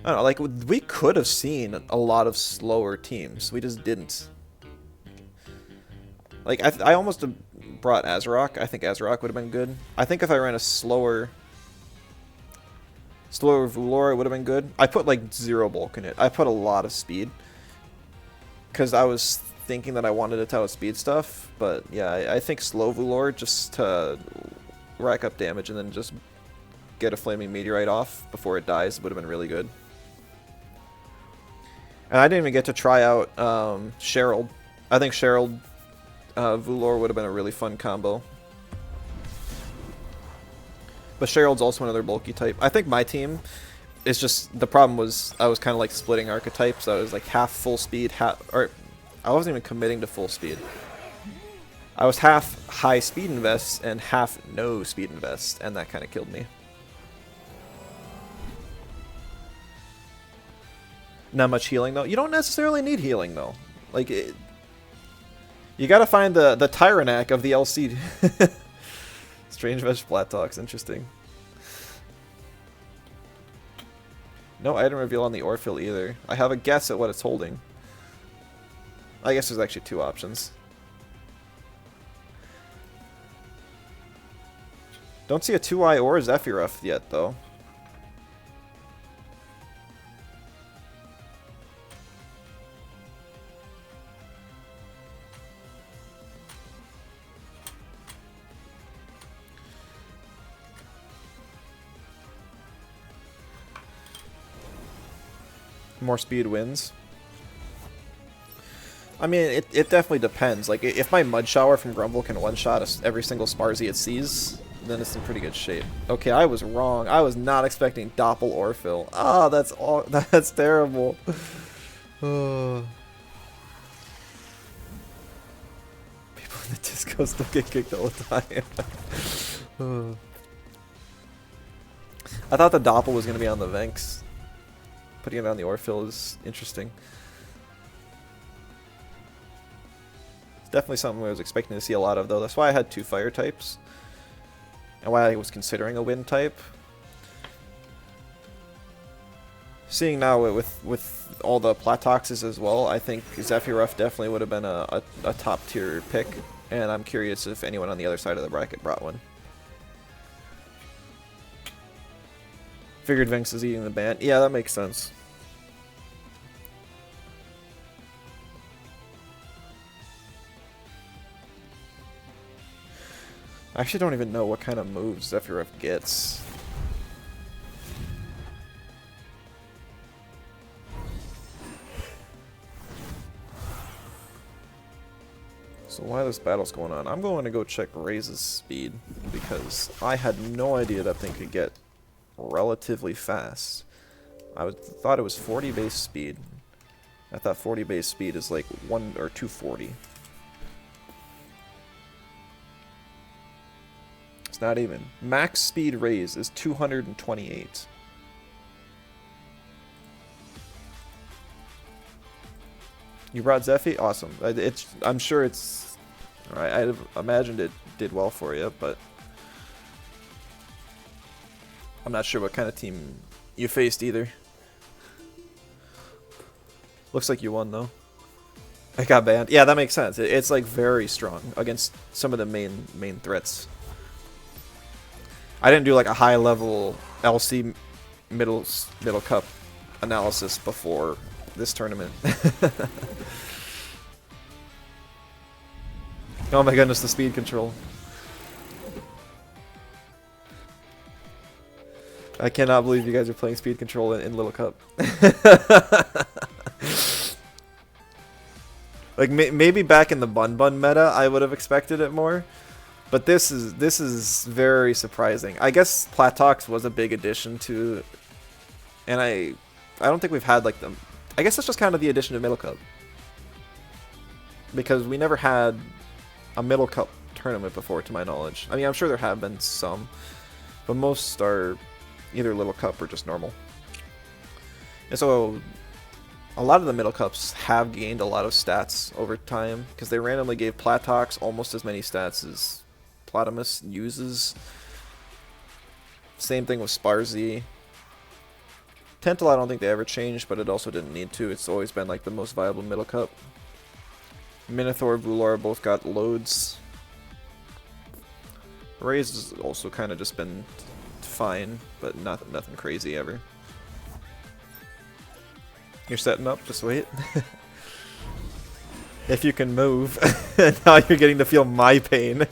I don't know, like we could have seen a lot of slower teams. We just didn't. Like I almost brought Azarok. I think Azarok would have been good. I think if I ran a slower Vulor, it would have been good. I put like 0 bulk in it. I put a lot of speed because I was thinking that I wanted to tell speed stuff, but yeah, I think slow Vulor just to rack up damage and then just get a flaming meteorite off before it dies would have been really good. And I didn't even get to try out Sherald. I think Sherald Vulor would have been a really fun combo. But Sherald's also another bulky type. I think my team is just, the problem was I was kind of like splitting archetypes. I was like half full speed, or I wasn't even committing to full speed. I was half high speed invest and half no speed invest, and that kind of killed me. Not much healing though. You don't necessarily need healing though. Like, you gotta find the Tyrannac of the LC. Strange Veg Flat Talks, interesting. No item reveal on the Orphill either. I have a guess at what it's holding. I guess there's actually two options. Don't see a 2-eye or a Zephyruff yet though. More speed wins. I mean, it definitely depends. Like, if my Mud Shower from Grumble can one-shot every single Sparzy it sees, then it's in pretty good shape. Okay, I was wrong. I was not expecting Doppel Orphill. Ah, that's terrible. People in the disco still get kicked all the time. I thought the Doppel was going to be on the Venks. Putting it on the Orphill is interesting. It's definitely something I was expecting to see a lot of, though. That's why I had two fire types. And why I was considering a wind type. Seeing now with all the Platoxes as well, I think Zephyruff definitely would have been a top tier pick. And I'm curious if anyone on the other side of the bracket brought one. Figured Vinx is eating the band. Yeah, that makes sense. I actually don't even know what kind of moves Zephyruff gets. So while this battle's going on, I'm going to go check Raise's speed, because I had no idea that thing could get relatively fast. I thought it was 40 base speed. I thought 40 base speed is like 1 or 240. It's not even. Max speed raise is 228. You brought Zephy? Awesome. I'm sure it's... I imagined it did well for you, but... I'm not sure what kind of team you faced either. Looks like you won though. I got banned. Yeah, that makes sense. It's like very strong against some of the main threats. I didn't do like a high level LC middle cup analysis before this tournament. Oh my goodness, the speed control. I cannot believe you guys are playing speed control in Little Cup. Like maybe back in the Bun meta, I would have expected it more, but this is very surprising. I guess Platox was a big addition to, and I don't think we've had like them. I guess that's just kind of the addition to Middle Cup, because we never had a Middle Cup tournament before, to my knowledge. I mean, I'm sure there have been some, but most are either Little Cup or just normal. And so a lot of the Middle Cups have gained a lot of stats over time, because they randomly gave Platox almost as many stats as Platamus uses. Same thing with Sparzy. Tental, I don't think they ever changed, but it also didn't need to. It's always been like the most viable Middle Cup. Minotaur, Vulor both got loads. Raise has also kind of just been fine, but nothing crazy ever. You're setting up? Just wait. If you can move. Now you're getting to feel my pain.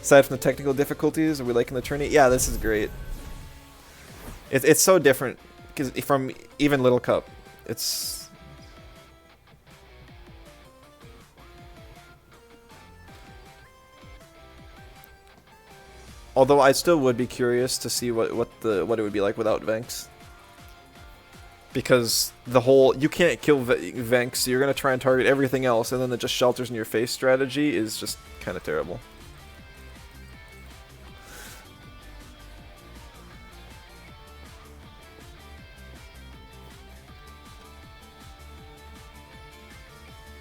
Aside from the technical difficulties, are we liking the tourney? Yeah, this is great. It's so different because from even Little Cup. It's although I still would be curious to see what it would be like without Venks. Because the whole you can't kill Venks, so you're gonna try and target everything else, and then the just shelters in your face strategy is just kind of terrible.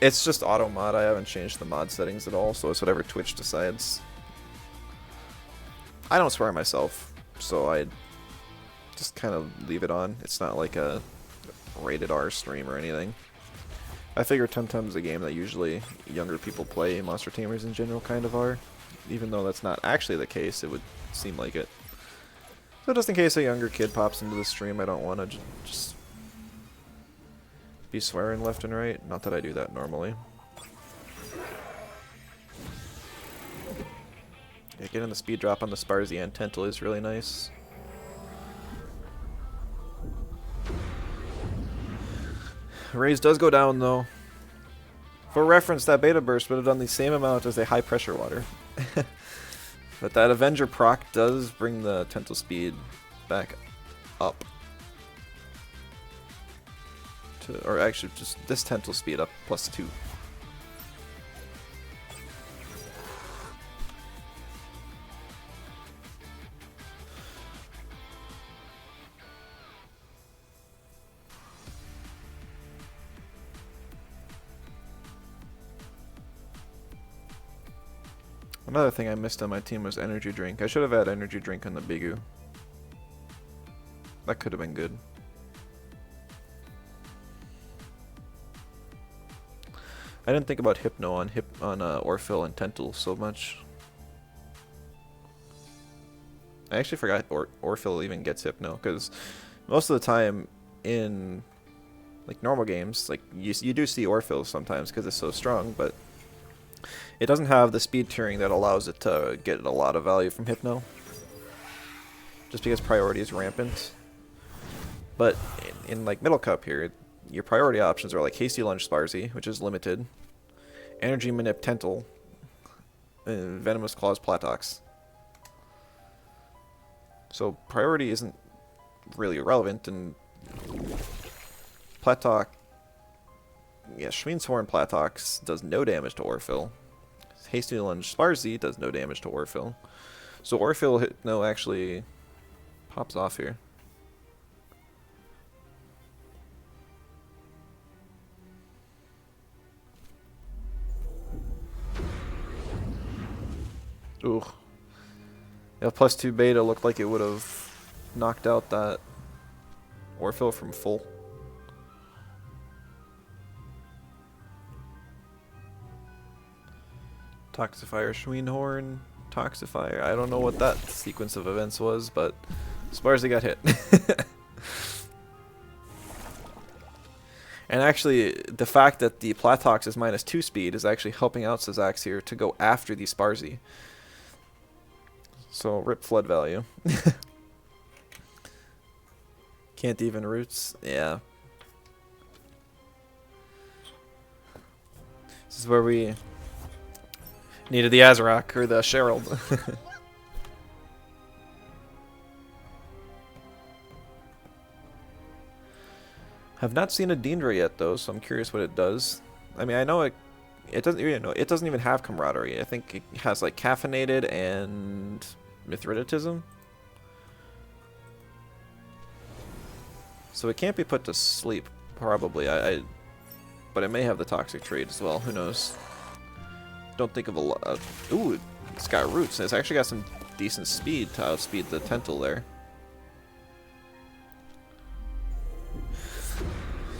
It's just auto mod. I haven't changed the mod settings at all, so it's whatever Twitch decides. I don't swear myself, so I just kind of leave it on. It's not like a rated R stream or anything. I figure Temtem's a game that usually younger people play, Monster Tamers in general kind of are. Even though that's not actually the case, it would seem like it. So just in case a younger kid pops into the stream, I don't want to just be swearing left and right. Not that I do that normally. Yeah, getting the speed drop on the Sparzy and Tental is really nice. Raise does go down though. For reference, that beta burst would have done the same amount as a high pressure water. But that Avenger proc does bring the Tental speed back up. Or actually, just this Tental speed up +2. Another thing I missed on my team was energy drink. I should have had energy drink on the Bigu. That could have been good. I didn't think about Hypno on Orphil and Tental so much. I actually forgot Orphil even gets Hypno, because most of the time in like normal games, like you do see Orphil sometimes because it's so strong, but it doesn't have the speed tiering that allows it to get a lot of value from Hypno. Just because priority is rampant. But in like Middle Cup here, your priority options are like Hasty Lunge Sparzy, which is limited, Energy Manip Tental, and Venomous Claws Platox. So priority isn't really relevant, and Platox, yeah, Schween's Horn Platox does no damage to Orphil. Hasty Lunge Sparzy does no damage to Orphil. So Orphil Hypno actually pops off here. Ooh. Yeah, +2 beta looked like it would have knocked out that Orphil from full. Toxifier, Schweenhorn, Toxifier. I don't know what that sequence of events was, but Sparzy got hit. And actually, the fact that the Platox is -2 speed is actually helping out Sazax here to go after the Sparzy. So, rip flood value. Can't even roots. Yeah. This is where we needed the Azrak or the Sherald. Have not seen a Deendra yet though, so I'm curious what it does. I mean, I know it doesn't, you know, it doesn't even have camaraderie. I think it has like caffeinated and Mithridatism. So it can't be put to sleep, probably. But it may have the toxic trait as well. Who knows? Don't think of a lot. Ooh, it's got roots. It's actually got some decent speed to outspeed the Tental there.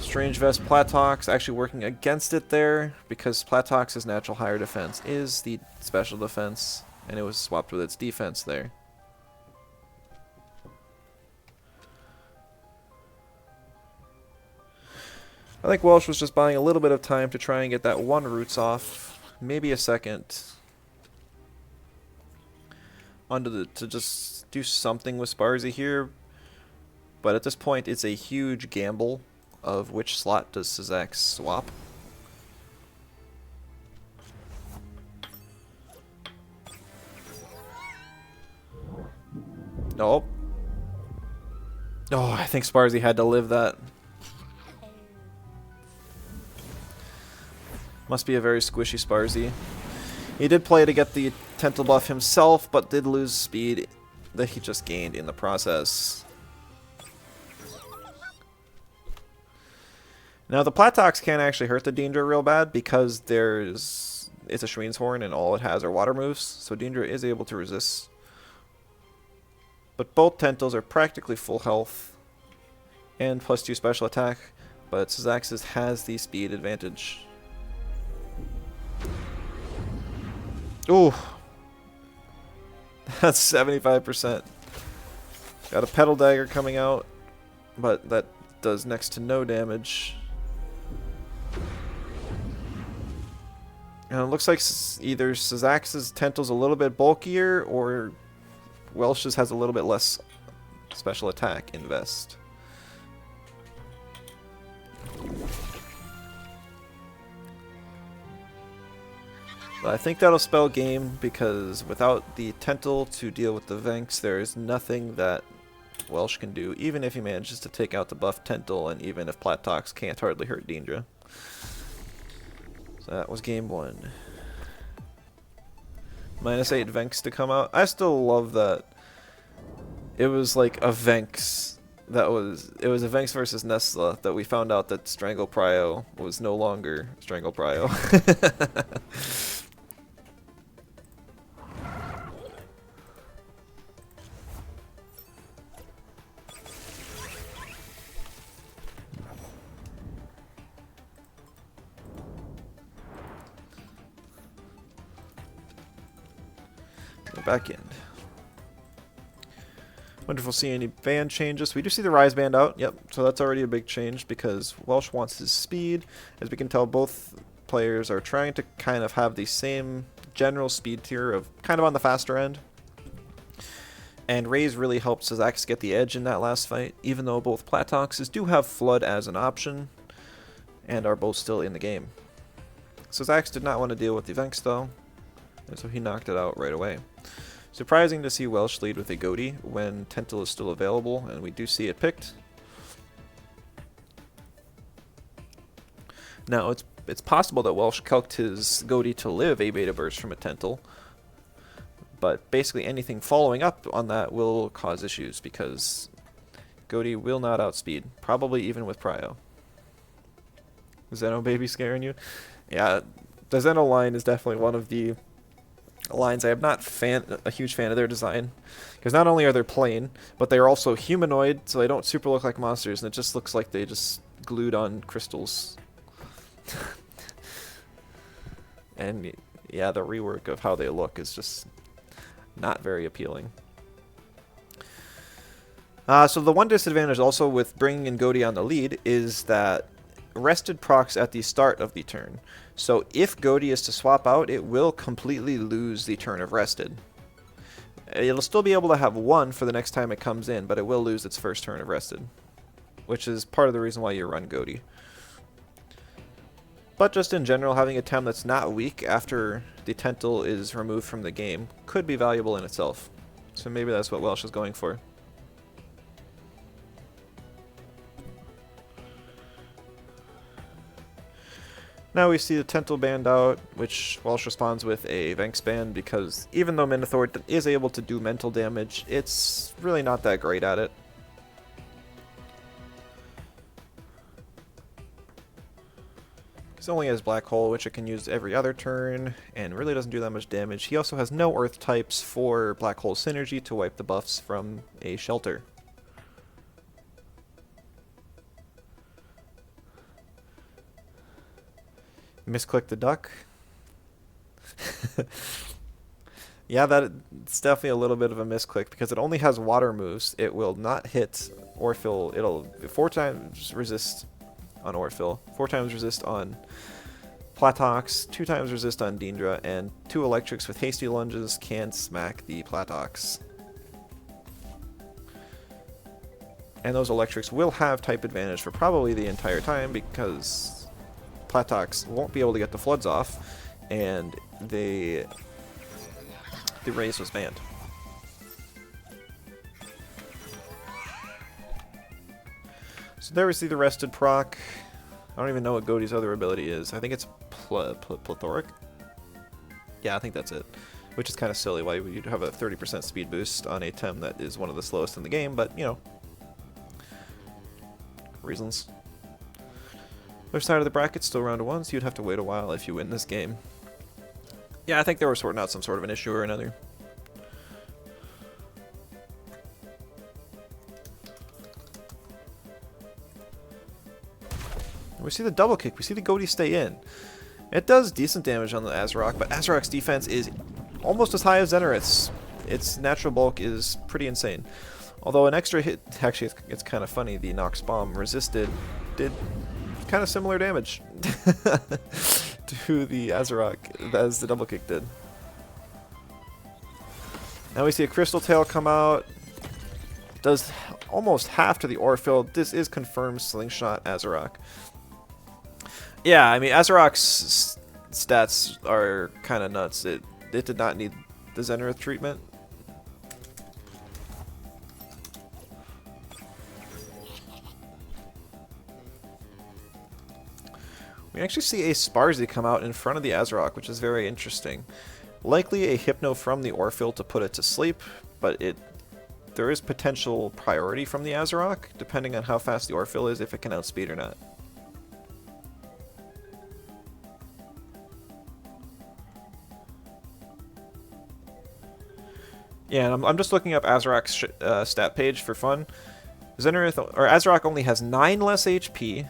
Strange Vest Platox actually working against it there, because Platox's natural higher defense is the special defense, and it was swapped with its defense there. I think Welsh was just buying a little bit of time to try and get that one roots off, maybe a second, to just do something with Sparzy here. But at this point, it's a huge gamble of which slot does Syzax swap. Nope. Oh, I think Sparzy had to live that. Must be a very squishy Sparzy. He did play to get the Tentle buff himself, but did lose speed that he just gained in the process. Now the Platox can't actually hurt the Deendra real bad because it's a Schween's Horn and all it has are water moves, so Deendra is able to resist. But both Tentles are practically full health and +2 special attack, but Syzax's has the speed advantage. Ooh, that's 75%. Got a Petal Dagger coming out, but that does next to no damage. And it looks like either Syzax's Tentle's a little bit bulkier, or Welsh's has a little bit less special attack invest. But I think that'll spell game, because without the Tentle to deal with the Venks, there is nothing that Welsh can do, even if he manages to take out the buff Tentle, and even if Platox can't hardly hurt Deendra. So that was game 1. -8 Venks to come out. I still love that. It was like a Venks it was a Venks versus Nestla that we found out that Strangle Prio was no longer Strangle Prio. Back end. Wonder if we'll see any band changes. We do see the Rise band out. Yep, so that's already a big change because Welsh wants his speed. As we can tell, both players are trying to kind of have the same general speed tier of kind of on the faster end. And Raze really helped Syzax get the edge in that last fight, even though both Platoxes do have Flood as an option and are both still in the game. Syzax did not want to deal with the Venks though, and so he knocked it out right away. Surprising to see Welsh lead with a Goatee when Tentle is still available, and we do see it picked. Now, it's possible that Welsh calced his Goatee to live a Beta Burst from a Tentle, but basically anything following up on that will cause issues, because Goatee will not outspeed, probably even with Prio. Zeno Baby scaring you? Yeah, the Zeno line is definitely one of the lines I am not a huge fan of their design, because not only are they plain, but they are also humanoid, so they don't super look like monsters, and it just looks like they just glued on crystals. And yeah, the rework of how they look is just not very appealing. So the one disadvantage also with bringing in Goatee on the lead is that rested procs at the start of the turn. So if Goatee is to swap out, it will completely lose the turn of rested. It'll still be able to have 1 for the next time it comes in, but it will lose its first turn of rested, which is part of the reason why you run Goatee. But just in general, having a Tem that's not weak after the Tentle is removed from the game could be valuable in itself. So maybe that's what Welsh is going for. Now we see the Tentle band out, which Welsh responds with a Venks band, because even though Minotaur is able to do mental damage, it's really not that great at it. He only has Black Hole, which it can use every other turn, and really doesn't do that much damage. He also has no Earth types for Black Hole Synergy to wipe the buffs from a Shelter. Misclick the duck. Yeah, that's definitely a little bit of a misclick, because it only has water moves. It will not hit or fill. It'll 4 times resist on Orphil, 4 times resist on Platox, 2 times resist on Deendra, and 2 electrics with hasty lunges can smack the Platox. And those electrics will have type advantage for probably the entire time because Platox won't be able to get the floods off, and the raise was banned. So there we see the rested proc. I don't even know what Goaty's other ability is. I think it's plethoric. Yeah, I think that's it. Which is kind of silly why you'd have a 30% speed boost on a Tem that is one of the slowest in the game, but you know. Reasons. Other side of the bracket, still round to 1, so you'd have to wait a while if you win this game. Yeah, I think they were sorting out some sort of an issue or another. We see the double kick. We see the Goaty stay in. It does decent damage on the Azarok, but Azarok's defense is almost as high as Zenith's. Its natural bulk is pretty insane. Although an extra hit, actually it's kind of funny, the Nox Bomb resisted, did kind of similar damage to the Azarok as the double kick did. Now we see a Crystal Tail come out, does almost half to the Orphil. This is confirmed Slingshot Azarok. Yeah, I mean, Azarok's stats are kind of nuts. It did not need the Zenith treatment. We actually see a Sparzy come out in front of the Azarok, which is very interesting. Likely a Hypno from the Orphil to put it to sleep, but there is potential priority from the Azarok, depending on how fast the Orphil is, if it can outspeed or not. Yeah, and I'm just looking up Azarok's stat page for fun. Azarok only has 9 less HP,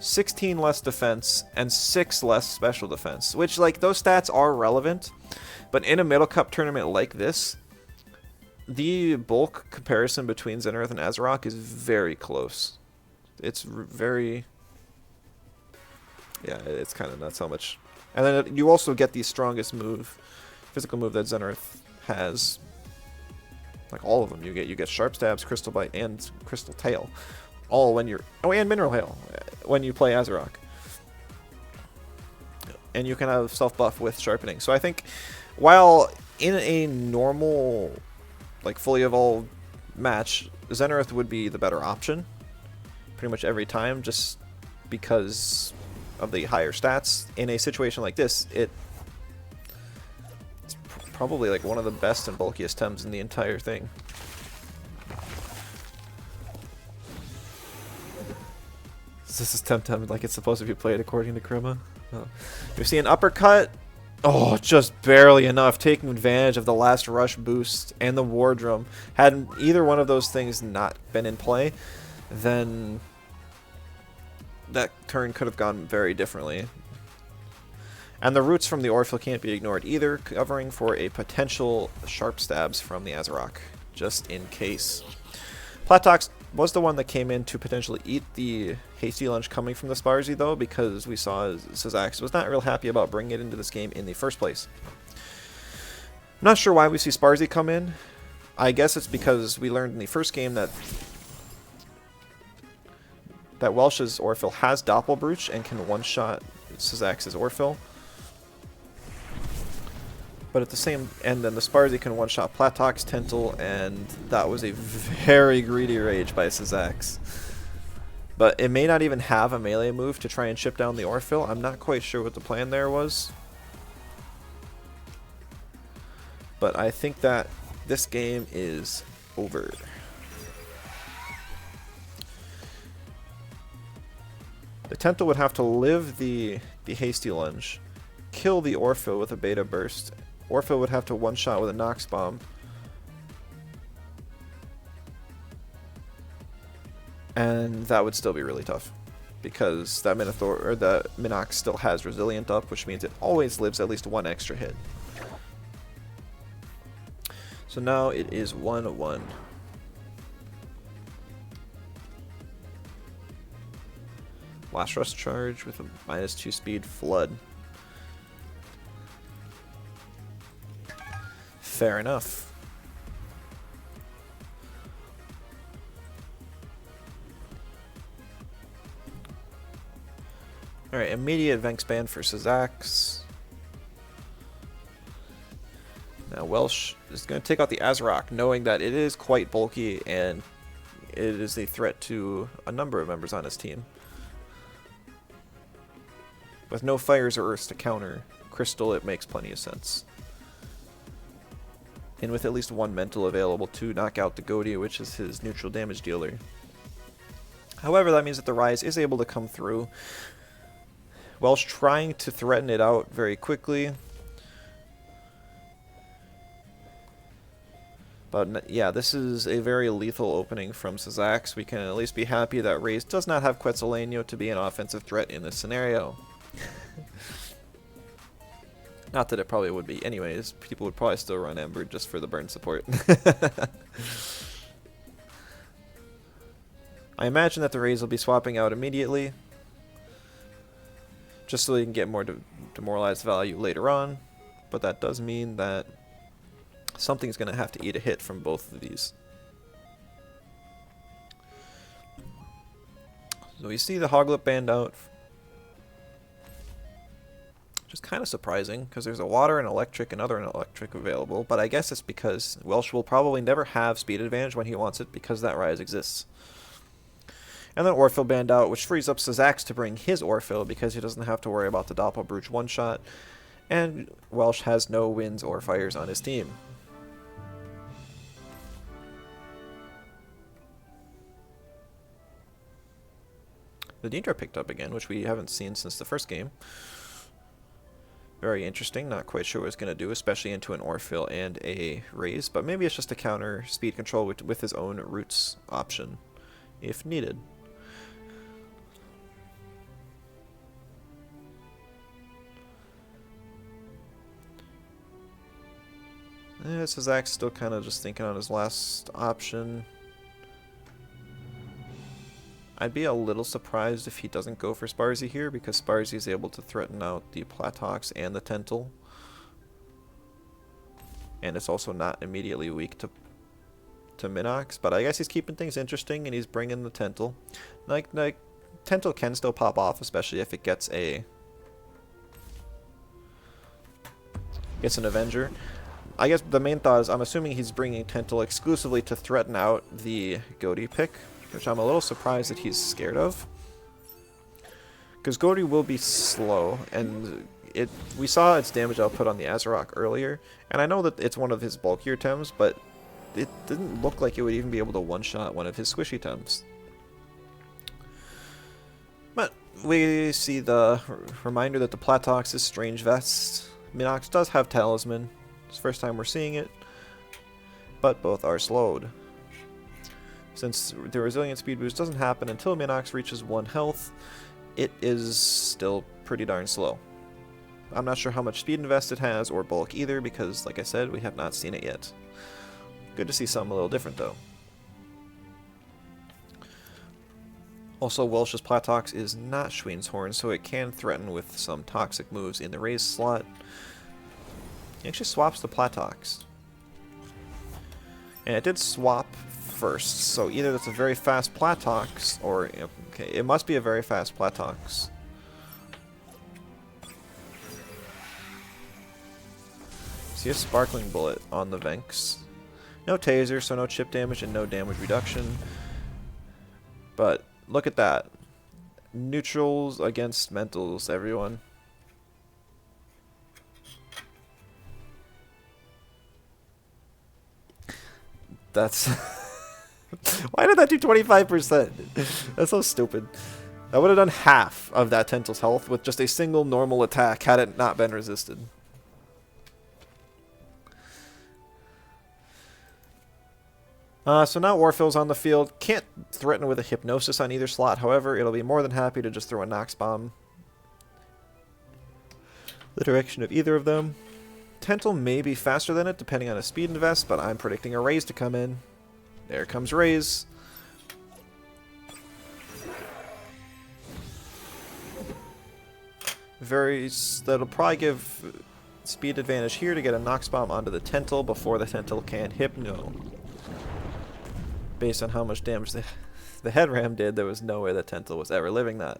16 less defense, and 6 less special defense, which, like, those stats are relevant, but in a Middle Cup tournament like this, the bulk comparison between Zenith and Azarok is very close. It's very... yeah, it's kind of nuts how much... And then you also get the strongest physical move that Zenith has. Like, all of them. You get Sharp Stabs, Crystal Bite, and Crystal Tail. All when you're... oh, and Mineral Hail when you play Azarok. And you can have self-buff with Sharpening. So I think, while in a normal, like, fully evolved match, Zenith would be the better option pretty much every time, just because of the higher stats. In a situation like this, it's probably like one of the best and bulkiest Tems in the entire thing. This is Temtem, like it's supposed to be played according to Krima. Oh. You see an uppercut. Oh, just barely enough, taking advantage of the last rush boost and the War Drum. Had either one of those things not been in play, then that turn could have gone very differently. And the roots from the Orphil can't be ignored either, covering for a potential Sharp Stabs from the Azarok, just in case. Platox was the one that came in to potentially eat the Hasty Lunge coming from the Sparzy, though, because we saw Syzax was not real happy about bringing it into this game in the first place. I'm not sure why we see Sparzy come in. I guess it's because we learned in the first game that Welsh's Orphil has Doppelbrooch and can one-shot Syzax's Orphil. But at the same end, then the Sparzy can one-shot Platox, Tental, and that was a very greedy rage by Syzax. But it may not even have a melee move to try and chip down the Orphil. I'm not quite sure what the plan there was. But I think that this game is over. The Tental would have to live the Hasty Lunge, kill the Orphil with a Beta Burst. Orphil would have to one-shot with a Nox Bomb. And that would still be really tough, because that Minotaur, or the Minox still has Resilient up, which means it always lives at least one extra hit. So now it is 1-1. Flash Rush charge with a -2 speed flood. Fair enough. Alright, immediate Venx ban for Sazax. Now Welsh is going to take out the Azarok, knowing that it is quite bulky and it is a threat to a number of members on his team. With no fires or earths to counter Crystal, it makes plenty of sense. And with at least one mental available to knock out the Goaty, which is his neutral damage dealer. However, that means that the Rise is able to come through. Welsh trying to threaten it out very quickly. But yeah, this is a very lethal opening from Sazax. We can at least be happy that Raze does not have Quetzaleno to be an offensive threat in this scenario. Not that it probably would be anyways. People would probably still run Ember just for the burn support. I imagine that the Raze will be swapping out immediately, just so they can get more demoralized value later on. But that does mean that something's going to have to eat a hit from both of these. So we see the Hoglet banned out. Which is kind of surprising, because there's a water, an electric, and other electric available. But I guess it's because Welsh will probably never have speed advantage when he wants it, because that Rise exists. And then Orphill banned out, which frees up Sazax to bring his Orphill, because he doesn't have to worry about the Doppelbrooch one-shot. And Welsh has no winds or fires on his team. The Daedra picked up again, which we haven't seen since the first game. Very interesting, not quite sure what it's going to do, especially into an Orphill and a Raze, but maybe it's just a counter speed control with his own roots option, if needed. Sazax still kind of just thinking on his last option. I'd be a little surprised if he doesn't go for Sparzy here, because Sparzy is able to threaten out the Platox and the Tental. And it's also not immediately weak to Minox, but I guess he's keeping things interesting and he's bringing the Tental. Like Tental can still pop off, especially if it gets an Avenger. I guess the main thought is I'm assuming he's bringing Tental exclusively to threaten out the Goaty pick, which I'm a little surprised that he's scared of. Because Goaty will be slow, and we saw its damage output on the Azarok earlier, and I know that it's one of his bulkier Tems, but it didn't look like it would even be able to one-shot one of his squishy Tems. But we see the reminder that the Platox is Strange Vest. Minox does have Talisman. It's the first time we're seeing it, but both are slowed. Since the resilient speed boost doesn't happen until Minox reaches 1 health, it is still pretty darn slow. I'm not sure how much speed invest it has, or bulk either, because, like I said, we have not seen it yet. Good to see something a little different, though. Also, Welsh's Platox is not Schween's Horn, so it can threaten with some toxic moves in the Raze slot. He actually swaps the Platox. And it did swap first, so either that's a very fast Platox, or okay, it must be a very fast Platox. See a Sparkling Bullet on the Venx. No taser, so no chip damage and no damage reduction. But look at that. Neutrals against mentals, everyone. That's... Why did that do 25%? That's so stupid. I would have done half of that Tental's health with just a single normal attack had it not been resisted. So now Orphill's on the field. Can't threaten with a Hypnosis on either slot. However, it'll be more than happy to just throw a Nox Bomb the direction of either of them. Tental may be faster than it, depending on a speed invest, but I'm predicting a Raze to come in. There comes Raze. that'll probably give speed advantage here to get a Nox Bomb onto the Tental before the Tental can Hypno. Based on how much damage the head ram did, there was no way the Tental was ever living that.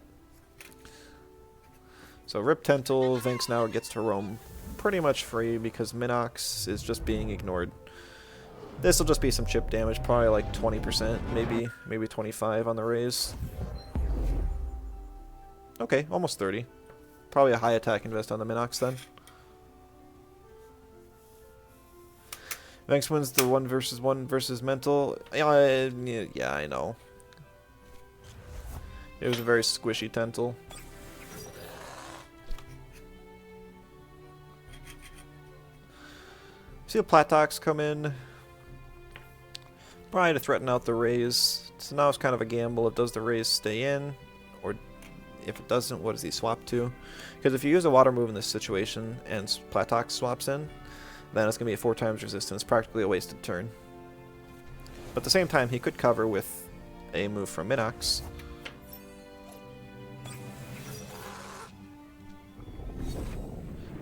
So rip Tental, Vinx now gets to roam pretty much free because Minox is just being ignored. This will just be some chip damage, probably like 20%, maybe 25 on the raise. Okay, almost 30. Probably a high attack invest on the Minox then. Vinx wins the 1 versus mental. Yeah, I know. It was a very squishy Tental. See the Platox come in. Probably to threaten out the raise. So now it's kind of a gamble of does the raise stay in, or if it doesn't, what does he swap to? Because if you use a water move in this situation and Platox swaps in, then it's going to be a 4 times resistance, practically a wasted turn. But at the same time, he could cover with a move from Minox.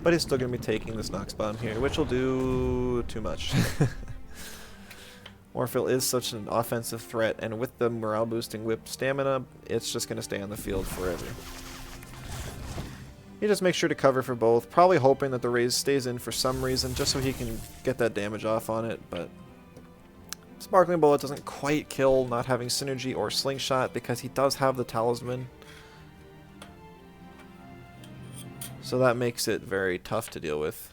But he's still going to be taking this Nox Bomb here, which will do too much. Orphle is such an offensive threat, and with the morale boosting whip stamina, it's just going to stay on the field forever. He just makes sure to cover for both, probably hoping that the raise stays in for some reason, just so he can get that damage off on it, but Sparkling Bullet doesn't quite kill not having Synergy or Slingshot because he does have the Talisman. So that makes it very tough to deal with.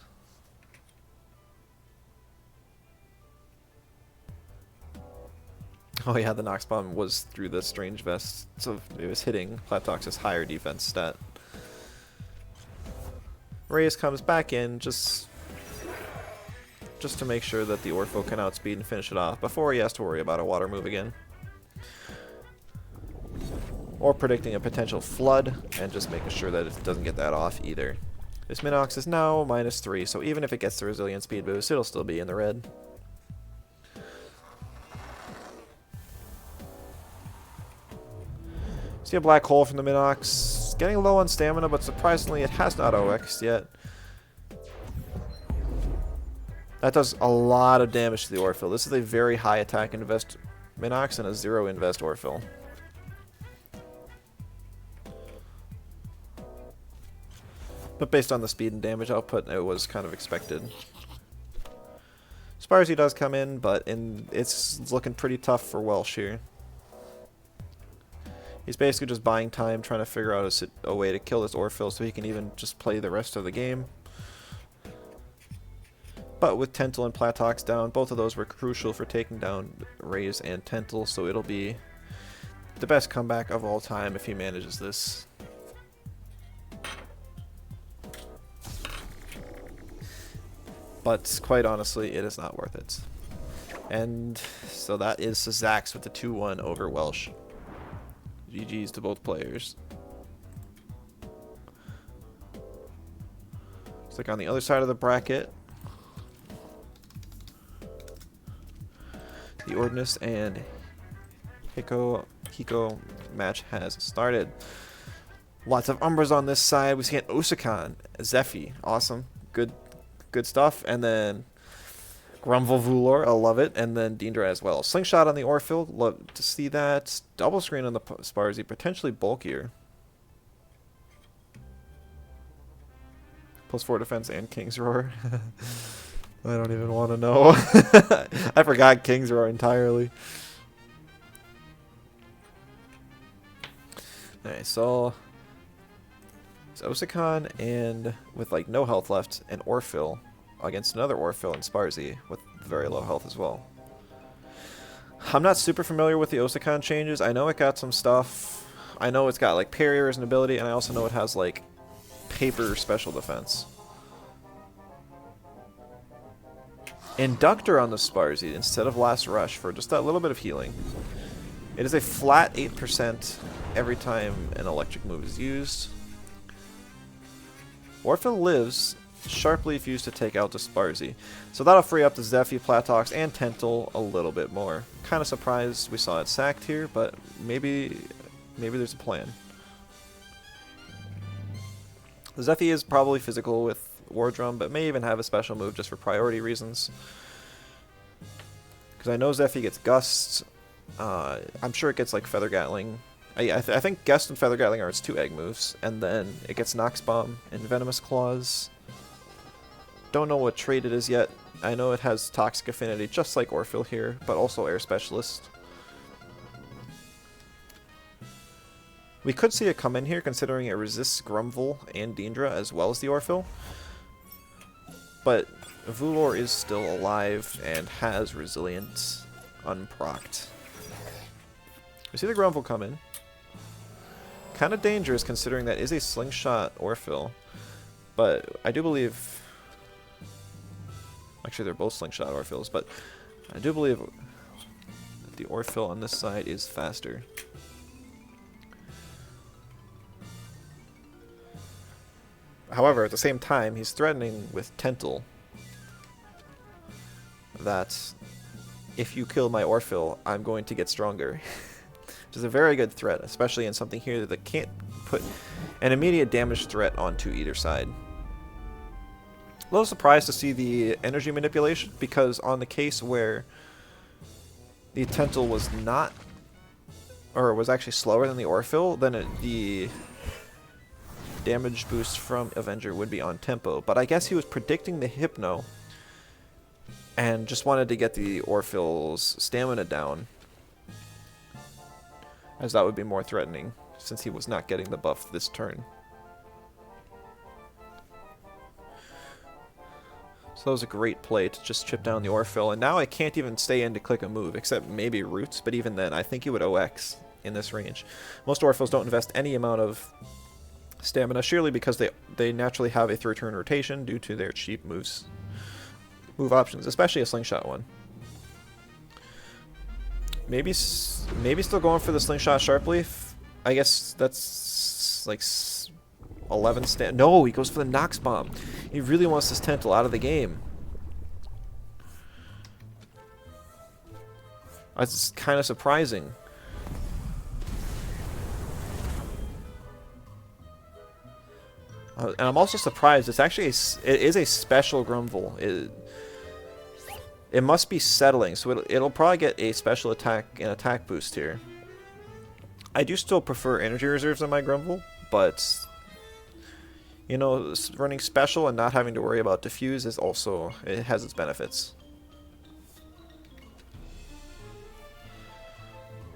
Oh yeah, the Nox Bomb was through the Strange Vest, so it was hitting Platox's higher defense stat. Reyes comes back in just to make sure that the Orpho can outspeed and finish it off before he has to worry about a water move again. Or predicting a potential flood and just making sure that it doesn't get that off either. This Minox is now -3, so even if it gets the Resilient Speed boost, it'll still be in the red. See a black hole from the Minox. Getting low on stamina, but surprisingly it has not OX'd yet. That does a lot of damage to the Orphle. This is a very high attack invest Minox and a 0 invest Orphle. But based on the speed and damage output, it was kind of expected. Sparzy does come in, but it's looking pretty tough for Welsh here. He's basically just buying time, trying to figure out a way to kill this Orphle so he can even just play the rest of the game. But with Tental and Platox down, both of those were crucial for taking down Raze and Tental, so it'll be the best comeback of all time if he manages this. But quite honestly, it is not worth it. And so that is Zax with the 2-1 over Welsh. GG's to both players. It's like on the other side of the bracket, the Ordnance and Hiko match has started. Lots of Umbras on this side. We see an Osakan, Zephy, awesome, good stuff, and then Grumvalvulor, I love it, and then Deendra as well. Slingshot on the Orphle, love to see that. Double screen on the Sparzy, potentially bulkier. +4 defense and King's Roar. I don't even want to know. I forgot King's Roar entirely. Alright, so it's Osakan and with like no health left, and Orphle against another Orphle and Sparzy with very low health as well. I'm not super familiar with the Osakan changes. I know it got some stuff. I know it's got like parrier as an ability, and I also know it has like paper special defense. Inductor on the Sparzy instead of Last Rush for just that little bit of healing. It is a flat 8% every time an electric move is used. Orphle lives sharply if used to take out the Sparzy. So that'll free up the Zephy, Platox, and Tental a little bit more. Kind of surprised we saw it sacked here, but maybe there's a plan. Zephy is probably physical with War Drum, but may even have a special move just for priority reasons. Because I know Zephy gets Gust. I'm sure it gets like Feather Gatling. I think Gust and Feather Gatling are its 2 egg moves, and then it gets Nox Bomb and Venomous Claws. Don't know what trait it is yet. I know it has Toxic Affinity, just like Orphle here, but also Air Specialist. We could see it come in here, considering it resists Grumble and Deendra as well as the Orphle. But Vulor is still alive and has Resilience unprocced. We see the Grumble come in. Kind of dangerous considering that is a Slingshot Orphle. But I do believe... Actually, they're both Slingshot Orphles, but I do believe that the Orphle on this side is faster. However, at the same time, he's threatening with Tental that if you kill my Orphle, I'm going to get stronger. Which is a very good threat, especially in something here that can't put an immediate damage threat onto either side. A little surprised to see the energy manipulation, because on the case where the Tental was not, or was actually slower than the Orphle, then the damage boost from Avenger would be on tempo. But I guess he was predicting the Hypno and just wanted to get the Orphle's stamina down, as that would be more threatening since he was not getting the buff this turn. So that was a great play to just chip down the Orphle, and now I can't even stay in to click a move, except maybe Roots, but even then I think he would OX in this range. Most Orphles don't invest any amount of stamina, surely because they naturally have a 3rd turn rotation due to their cheap move options, especially a Slingshot one. Maybe still going for the Slingshot Sharpleaf. I guess that's like 11 stamina. No, he goes for the Nox Bomb. He really wants this Tental out of the game. That's kind of surprising. And I'm also surprised. It's actually it is a special Grumble. It must be settling, so it'll probably get a special attack and attack boost here. I do still prefer energy reserves on my Grumble, but you know, running special and not having to worry about diffuse is also, it has its benefits.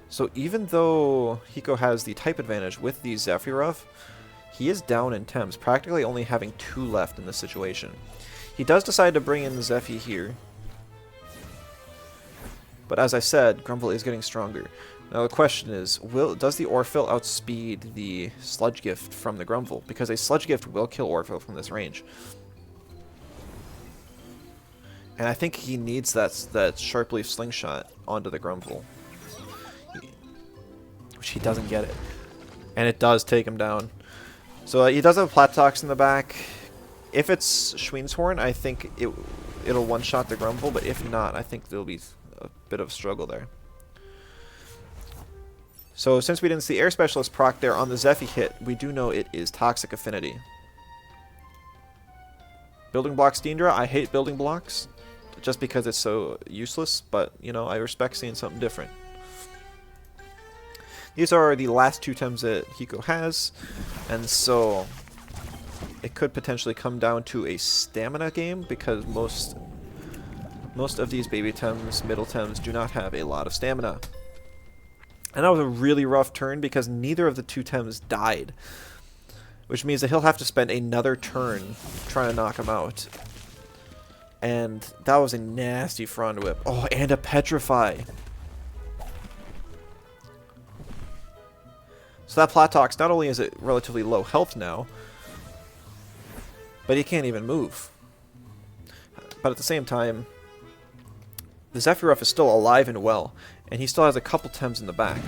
So even though Hiko has the type advantage with the Zephyroth, he is down in Tems, practically only having 2 left in this situation. He does decide to bring in the Zephy here. But as I said, Grumble is getting stronger. Now the question is, does the Orphle outspeed the Sludge Gift from the Grumble? Because a Sludge Gift will kill Orphle from this range. And I think he needs that Sharpleaf Slingshot onto the Grumble. Which he doesn't get it. And it does take him down. So he does have Platox in the back. If it's Schween's Horn, I think it'll one-shot the Grumble, but if not, I think there'll be a bit of a struggle there. So since we didn't see Air Specialist proc there on the Zephy hit, we do know it is Toxic Affinity. Building Blocks Deendra, I hate Building Blocks, just because it's so useless, but, you know, I respect seeing something different. These are the last 2 Tems that Hiko has, and so it could potentially come down to a stamina game, because most of these baby Tems, middle Tems, do not have a lot of stamina. And that was a really rough turn because neither of the 2 Tems died, which means that he'll have to spend another turn trying to knock him out. And that was a nasty front whip. Oh, and a Petrify. So that Platox, not only is it relatively low health now, but he can't even move. But at the same time, the Zephyroth is still alive and well, and he still has a couple Tems in the back.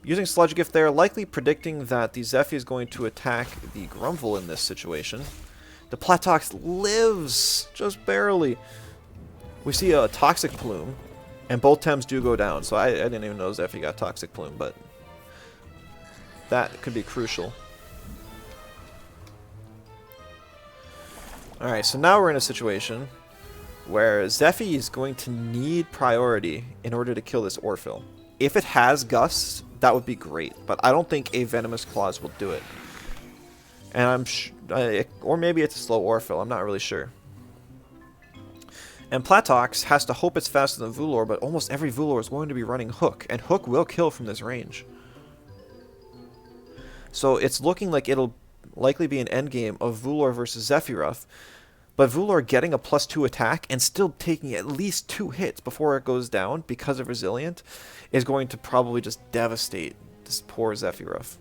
Using Sludge Gift there, likely predicting that the Zephy is going to attack the Grumble in this situation. The Platox lives, just barely. We see a Toxic Plume, and both Tems do go down, so I didn't even know Zephy got Toxic Plume, but that could be crucial. Alright, so now we're in a situation where Zephy is going to need priority in order to kill this Orphle. If it has Gust, that would be great, but I don't think a Venomous Claws will do it. And or maybe it's a slow Orphle, I'm not really sure. And Platox has to hope it's faster than Vulor, but almost every Vulor is going to be running Hook, and Hook will kill from this range. So it's looking like it'll likely be an endgame of Vulor versus Zephyruff, but Vulor getting a +2 attack and still taking at least 2 hits before it goes down because of Resilient is going to probably just devastate this poor Zephyruff.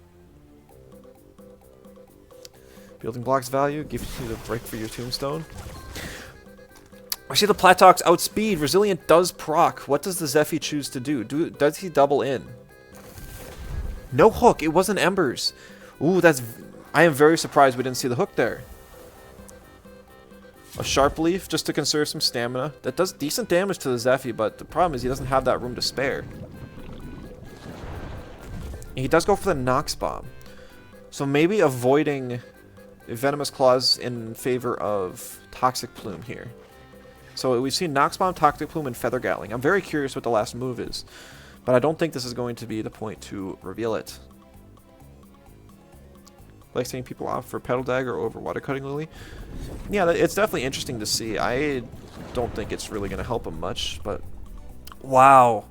Building blocks value gives you the break for your tombstone. I see the Platox outspeed. Resilient does proc. What does the Zephy choose to do? Does he double in? No hook. It wasn't Embers. Ooh, I am very surprised we didn't see the hook there. A Sharp Leaf just to conserve some stamina. That does decent damage to the Zephy, but the problem is he doesn't have that room to spare. He does go for the Nox Bomb. So maybe avoiding Venomous Claws in favor of Toxic Plume here. So we've seen Nox Bomb, Toxic Plume, and Feather Gatling. I'm very curious what the last move is, but I don't think this is going to be the point to reveal it. Like setting people off for Petal Dagger over Water Cutting Lily. Yeah, it's definitely interesting to see. I don't think it's really going to help him much, but wow.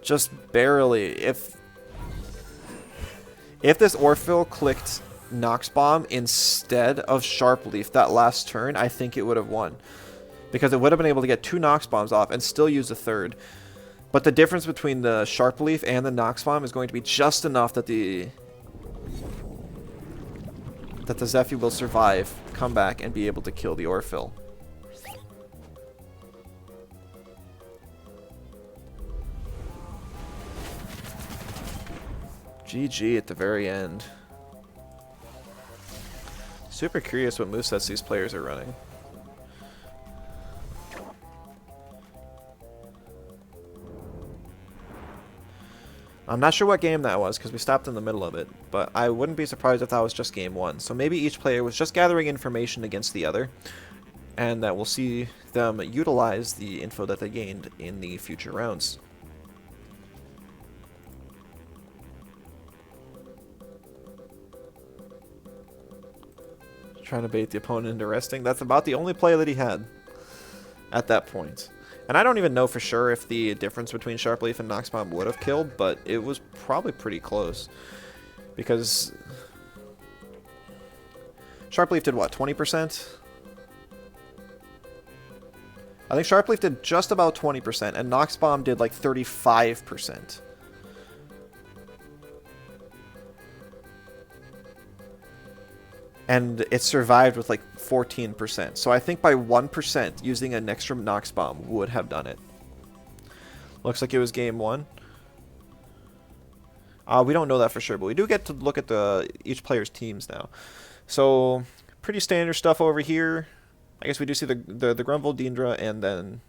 Just barely. If this Orphle clicked Nox Bomb instead of Sharp Leaf that last turn, I think it would have won. Because it would have been able to get 2 Nox Bombs off and still use a third. But the difference between the Sharp Leaf and the Nox Bomb is going to be just enough that the Zephy will survive, come back, and be able to kill the Orphle. GG at the very end. Super curious what movesets these players are running. I'm not sure what game that was because we stopped in the middle of it, but I wouldn't be surprised if that was just game 1. So maybe each player was just gathering information against the other, and that we'll see them utilize the info that they gained in the future rounds. Trying to bait the opponent into resting. That's about the only play that he had at that point. And I don't even know for sure if the difference between Sharp Leaf and Nox Bomb would have killed, but it was probably pretty close. Because Sharp Leaf did what, 20%? I think Sharp Leaf did just about 20%, and Nox Bomb did like 35%. And it survived with like 14%. So I think by 1% using an extra Nox Bomb would have done it. Looks like it was game 1. We don't know that for sure, but we do get to look at each player's teams now. So pretty standard stuff over here. I guess we do see the Grumble, Deendra, and then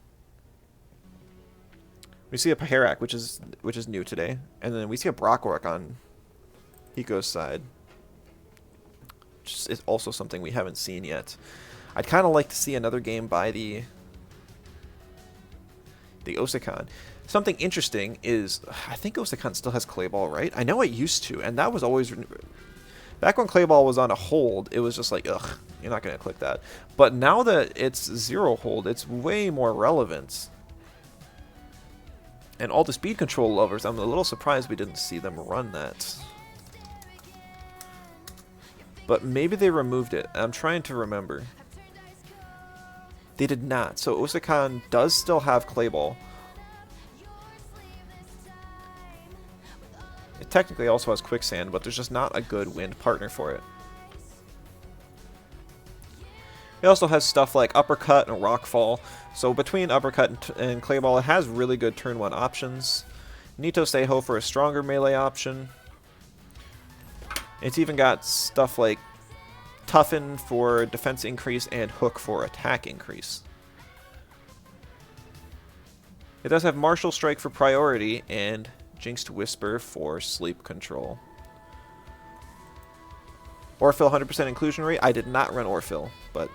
we see a Paharak, which is new today, and then we see a Brockwork on Hiko's side. Is also something we haven't seen yet. I'd kind of like to see another game by the Osakan. Something interesting is, I think Osakan still has Clayball, right? I know it used to, and that was always... Back when Clayball was on a hold, it was just like, ugh, you're not going to click that. But now that it's 0 hold, it's way more relevant. And all the speed control lovers, I'm a little surprised we didn't see them run that. But maybe they removed it. I'm trying to remember. They did not. So Osakan does still have Clayball. It technically also has Quicksand, but there's just not a good wind partner for it. It also has stuff like Uppercut and Rockfall. So between Uppercut and Clayball, it has really good turn 1 options. Nito Seiho for a stronger melee option. It's even got stuff like Toughen for defense increase and Hook for attack increase. It does have Martial Strike for priority and Jinxed Whisper for sleep control. Orphill 100% inclusion rate. I did not run Orphill, but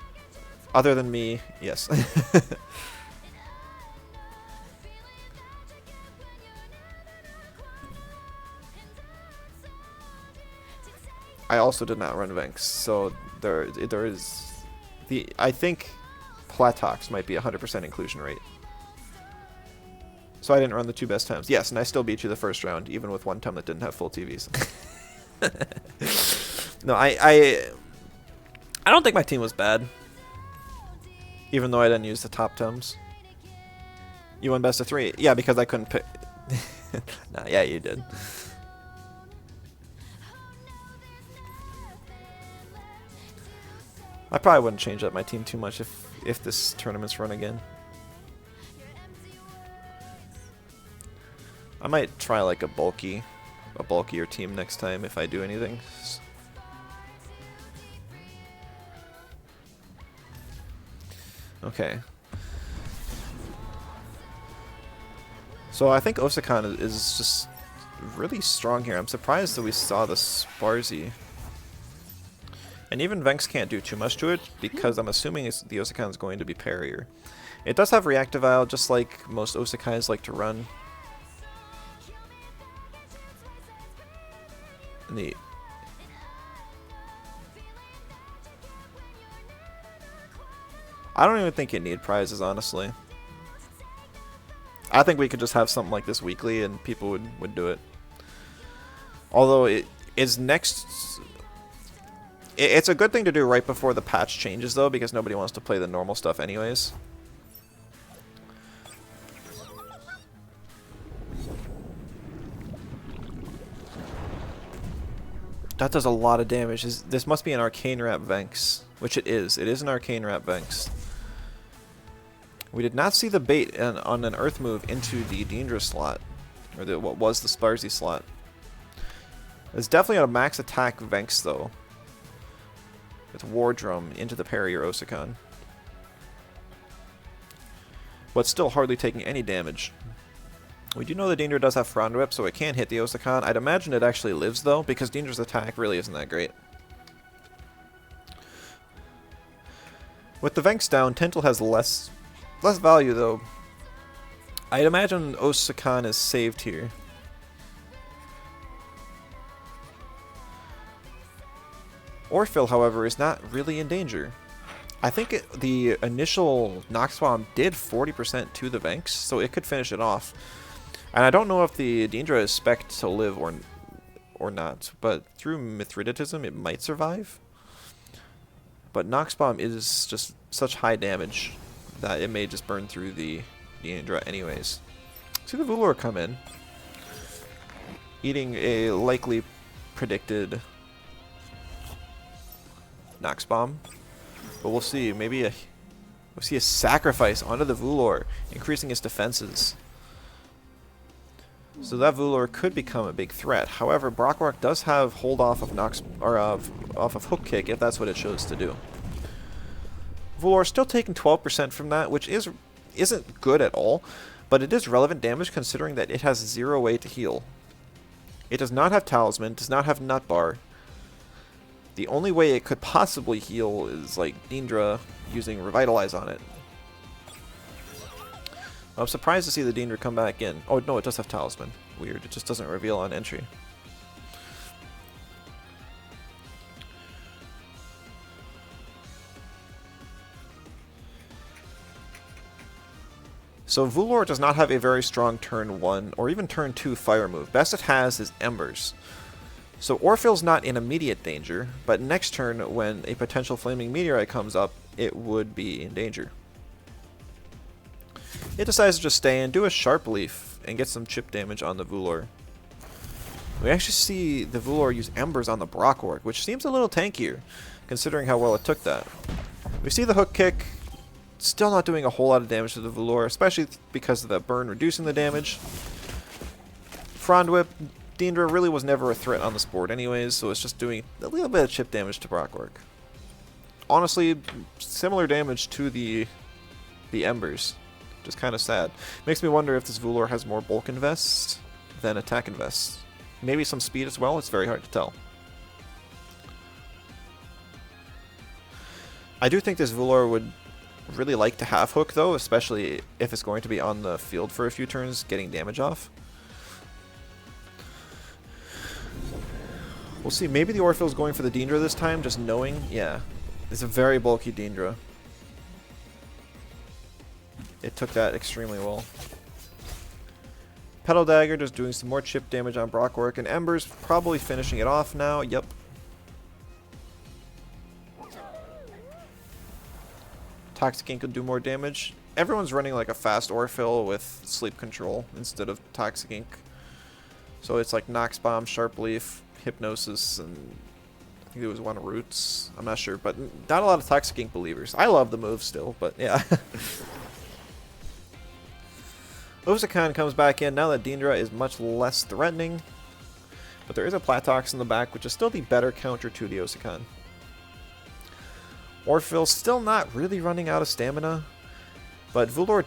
other than me, yes. I also did not run Venks, so there is I think Platox might be 100% inclusion rate. So I didn't run the 2 best times. Yes, and I still beat you the first round, even with one time that didn't have full TVs. No, I don't think my team was bad, even though I didn't use the top tems. You won best of 3. Yeah, because I couldn't pick. Nah, yeah, you did. I probably wouldn't change up my team too much if this tournament's run again. I might try like a bulkier team next time if I do anything. Okay. So I think Osakan is just really strong here. I'm surprised that we saw the Sparzy. And even Venks can't do too much to it, because I'm assuming the Osakan is going to be parrier. It does have Reactivile, just like most Osakais like to run. And I don't even think you need prizes, honestly. I think we could just have something like this weekly and people would do it. Although it is next... It's a good thing to do right before the patch changes, though, because nobody wants to play the normal stuff anyways. That does a lot of damage. This must be an Arcane Wrap Venks, which it is. It is an Arcane Wrap Venks. We did not see the bait on an Earth move into the Deendra slot, or what was the Sparzy slot. It's definitely a max attack Venks, though. With War Drum into the parry or Osakan. But still hardly taking any damage. We do know the Deendra does have Frond Whip, so it can hit the Osakan. I'd imagine it actually lives, though, because Deendra's attack really isn't that great. With the Venks down, Tintle has less value, though. I'd imagine Osakan is saved here. Orphill, however, is not really in danger. I think the initial Nox Bomb did 40% to the Venks, so it could finish it off. And I don't know if the Deendra is spec'd to live or not, but through Mithridatism it might survive. But Nox Bomb is just such high damage that it may just burn through the Deendra anyways. See the Vulor come in, eating a likely predicted Nox Bomb. But we'll see. Maybe we'll see a sacrifice onto the Vulor, increasing its defenses. So that Vulor could become a big threat. However, Brockrock does have hold off of off of Hook Kick if that's what it chose to do. Vulor still taking 12% from that, which isn't good at all, but it is relevant damage considering that it has 0 way to heal. It does not have Talisman, does not have Nut Bar. The only way it could possibly heal is like Deendra using Revitalize on it. I'm surprised to see the Deendra come back in. Oh no, it does have Talisman. Weird, it just doesn't reveal on entry. So Vulor does not have a very strong turn 1 or even turn 2 fire move. Best it has is Embers. So Orphill's not in immediate danger, but next turn when a potential Flaming Meteorite comes up, it would be in danger. It decides to just stay and do a Sharp Leaf and get some chip damage on the Vulor. We actually see the Vulor use Embers on the Brockwork, which seems a little tankier, considering how well it took that. We see the Hook Kick, still not doing a whole lot of damage to the Vulor, especially because of that burn reducing the damage. Frond Whip, Deendra really was never a threat on this board anyways, so it's just doing a little bit of chip damage to Brockwork. Honestly, similar damage to the Embers. Just kind of sad. Makes me wonder if this Vulor has more bulk invest than attack invest. Maybe some speed as well, it's very hard to tell. I do think this Vulor would really like to half hook though, especially if it's going to be on the field for a few turns, getting damage off. We'll see. Maybe the Orphil's going for the Deendra this time, just knowing. Yeah, it's a very bulky Deendra. It took that extremely well. Petal Dagger just doing some more chip damage on Brockwork, and Ember's probably finishing it off now. Yep. Toxic Ink will do more damage. Everyone's running like a fast Orphil with Sleep Control instead of Toxic Ink. So it's like Nox Bomb, Sharp Leaf, Hypnosis, and I think there was one Roots. I'm not sure, but not a lot of Toxic Ink believers. I love the move still, but yeah. Osakan comes back in now that Deendra is much less threatening. But there is a Platox in the back, which is still the better counter to the Osakan. Orphil still not really running out of stamina, but Vulor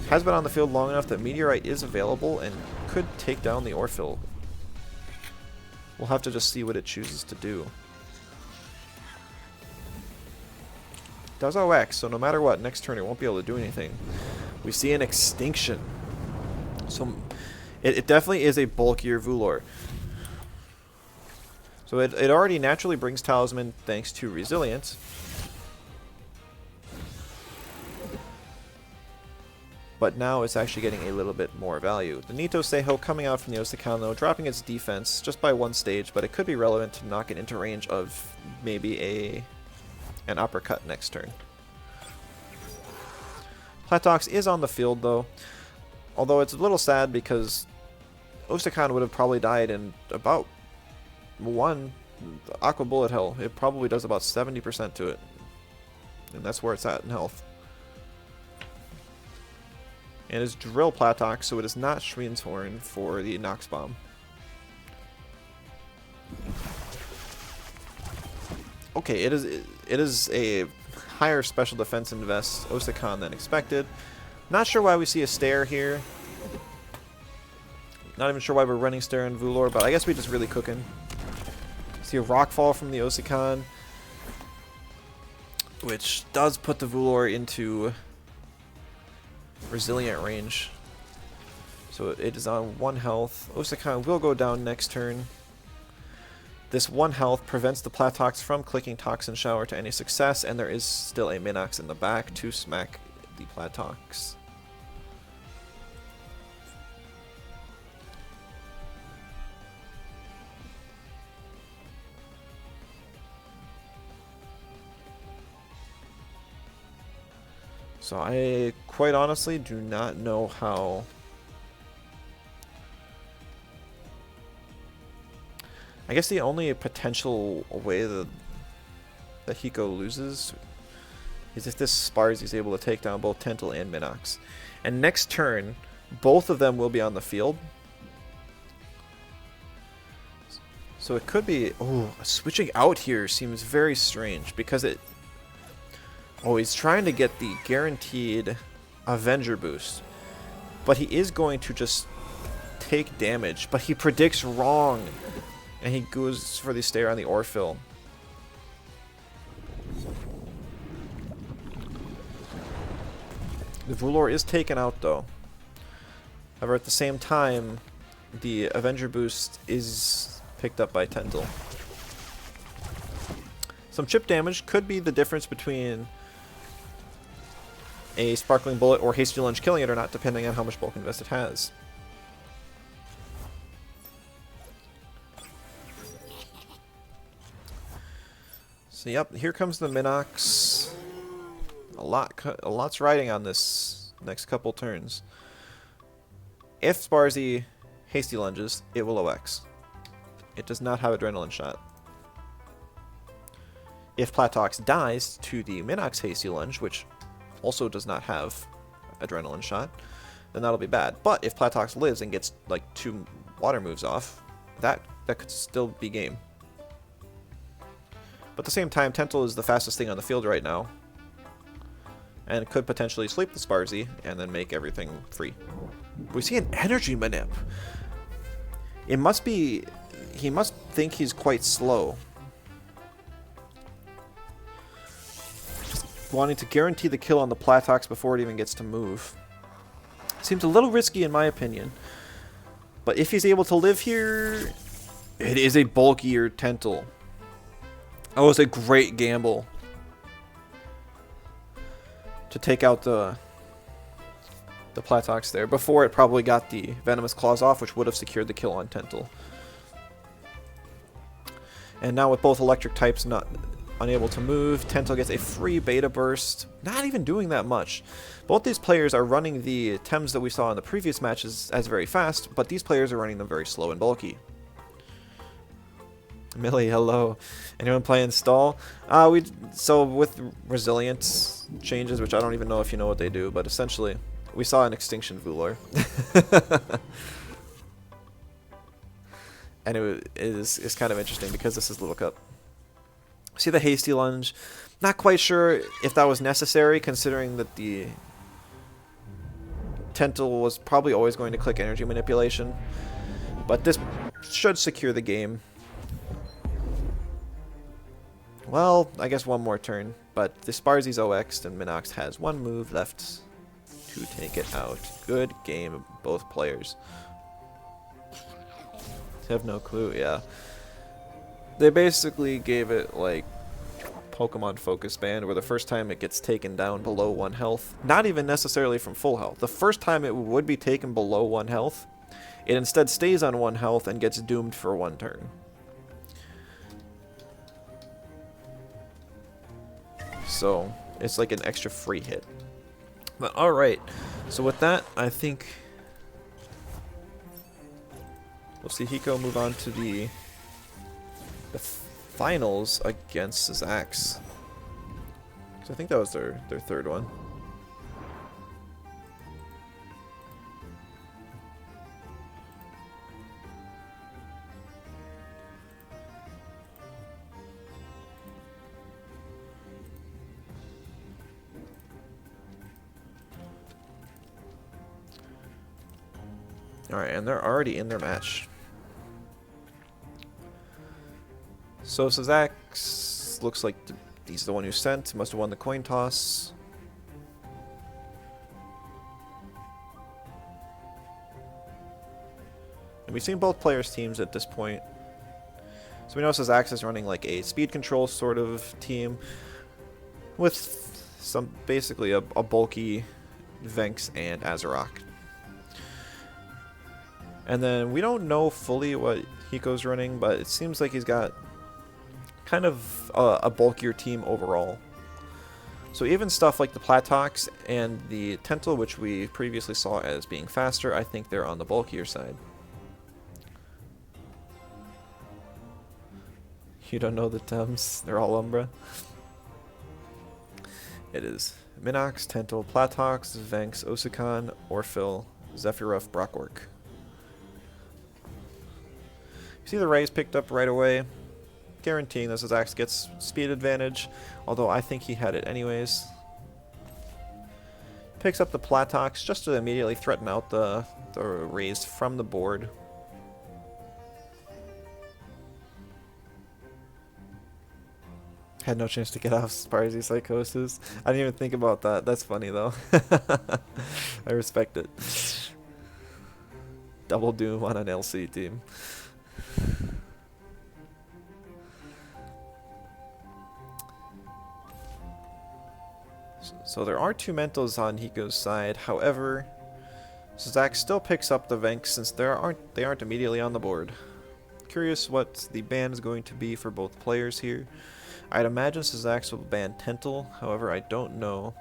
has been on the field long enough that Meteorite is available and could take down the Orphil. We'll have to just see what it chooses to do. It does OX, so no matter what, next turn it won't be able to do anything. We see an Extinction. So it definitely is a bulkier Vulor. So it already naturally brings Talisman thanks to Resilience. But now it's actually getting a little bit more value. The Nito Seiho coming out from the Osakan though, dropping its defense just by one stage, but it could be relevant to knock it into range of maybe an uppercut next turn. Platox is on the field though, although it's a little sad because Osakan would have probably died in about Aqua Bullet Hell. It probably does about 70% to it, and that's where it's at in health. And it's Drill Platox, so it is not Shrien's Horn for the Nox Bomb. Okay, it is a higher special defense invest Osakan than expected. Not sure why we see a Stare here. Not even sure why we're running Stare in Vulor, but I guess we're just really cooking. See a Rockfall from the Osakan, which does put the Vulor into resilient range. So it is on 1 health. Osakan will go down next turn. This 1 health prevents the Platox from clicking Toxin Shower to any success, and there is still a Minox in the back to smack the Platox. So I quite honestly do not know how. I guess the only potential way that Hiko loses is if this Sparz is able to take down both Tental and Minox. And next turn, both of them will be on the field. So it could be... Oh, switching out here seems very strange because it... Oh, he's trying to get the guaranteed Avenger boost. But he is going to just take damage. But he predicts wrong. And he goes for the Stare on the Orphil. The Vulor is taken out though. However, at the same time, the Avenger boost is picked up by Tental. Some chip damage could be the difference between a Sparkling Bullet or Hasty Lunge killing it or not, depending on how much bulk invest it has. So yep, here comes the Minox. A lot's riding on this next couple turns. If Sparzy Hasty Lunges, it will OX. It does not have Adrenaline Shot. If Platox dies to the Minox Hasty Lunge, which also does not have Adrenaline Shot, then that'll be bad. But if Platox lives and gets like 2 water moves off, that could still be game. But at the same time, Tental is the fastest thing on the field right now, and could potentially sleep the Sparzy and then make everything free. We see an Energy Manip. It must be... He must think he's quite slow. wanting to guarantee the kill on the Platox before it even gets to move. Seems a little risky in my opinion. But if he's able to live here, it is a bulkier Tentel. That was a great gamble to take out the Platox there before it probably got the Venomous Claws off, which would have secured the kill on Tentel. And now with both electric types not unable to move, Tentel gets a free beta burst, not even doing that much. Both these players are running the tems that we saw in the previous matches as very fast, but these players are running them very slow and bulky. Millie, hello. Anyone playing Stall? So with resilience changes, which I don't even know if you know what they do, but essentially we saw an Extinction Vulor. And it is kind of interesting because this is Little Cup. See the Hasty Lunge? Not quite sure if that was necessary, considering that the Tentel was probably always going to click Energy Manipulation. But this should secure the game. Well, I guess one more turn. But the Sparzy's OX'd and Minox has one move left to take it out. Good game, both players. Have no clue, yeah. They basically gave it like Pokemon Focus Band, where the first time it gets taken down below 1 health, not even necessarily from full health. The first time it would be taken below 1 health, it instead stays on 1 health and gets doomed for 1 turn. So it's like an extra free hit. But alright, so with that, I think we'll see Hiko move on to the finals against Zax. So I think that was their third one. Alright, and they're already in their match. So Zax looks like he's the one who sent. Must have won the coin toss. And we've seen both players' teams at this point. So we know Zax is running like a speed control sort of team with some basically a bulky Venx and Azerok. And then we don't know fully what Hiko's running, but it seems like he's got kind of a bulkier team overall. So even stuff like the Platox and the Tentel, which we previously saw as being faster, I think they're on the bulkier side. You don't know the tems? They're all Umbra. It is Minox, Tentel, Platox, Venx, Osukan, Orphil, Zephyruff, Brockwork. You see the Rays picked up right away, guaranteeing that Zax gets speed advantage, although I think he had it anyways. Picks up the Platox just to immediately threaten out the Rays from the board. Had no chance to get off Sparzy Psychosis. I didn't even think about that. That's funny though. I respect it. Double Doom on an LC team. So there are 2 Mentals on Hiko's side. However, Zax still picks up the Venx since they aren't immediately on the board. Curious what the ban is going to be for both players here. I'd imagine Zax will ban Tentel. However, I don't know.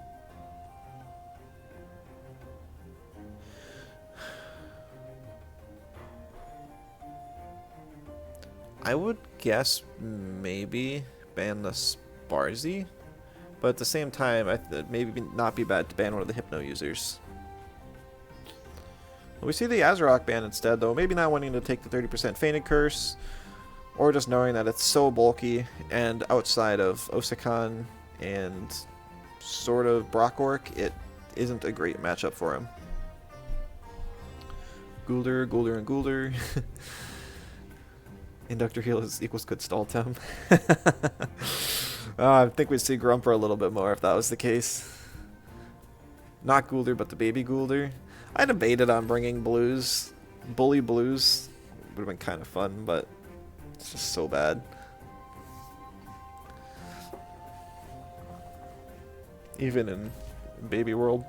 I would guess maybe ban the Sparzy, but at the same time, maybe not be bad to ban one of the Hypno users. Well, we see the Azerok ban instead, though. Maybe not wanting to take the 30% Fainted Curse, or just knowing that it's so bulky, and outside of Osukan and sort of Brockwork, it isn't a great matchup for him. Gulder, Gulder, and Gulder. Inductor heal equals good stall tem. I think we'd see Grumper a little bit more if that was the case. Not Goulder, but the baby Goulder. I debated on bringing Blues. Bully Blues would have been kind of fun, but it's just so bad. Even in Baby World.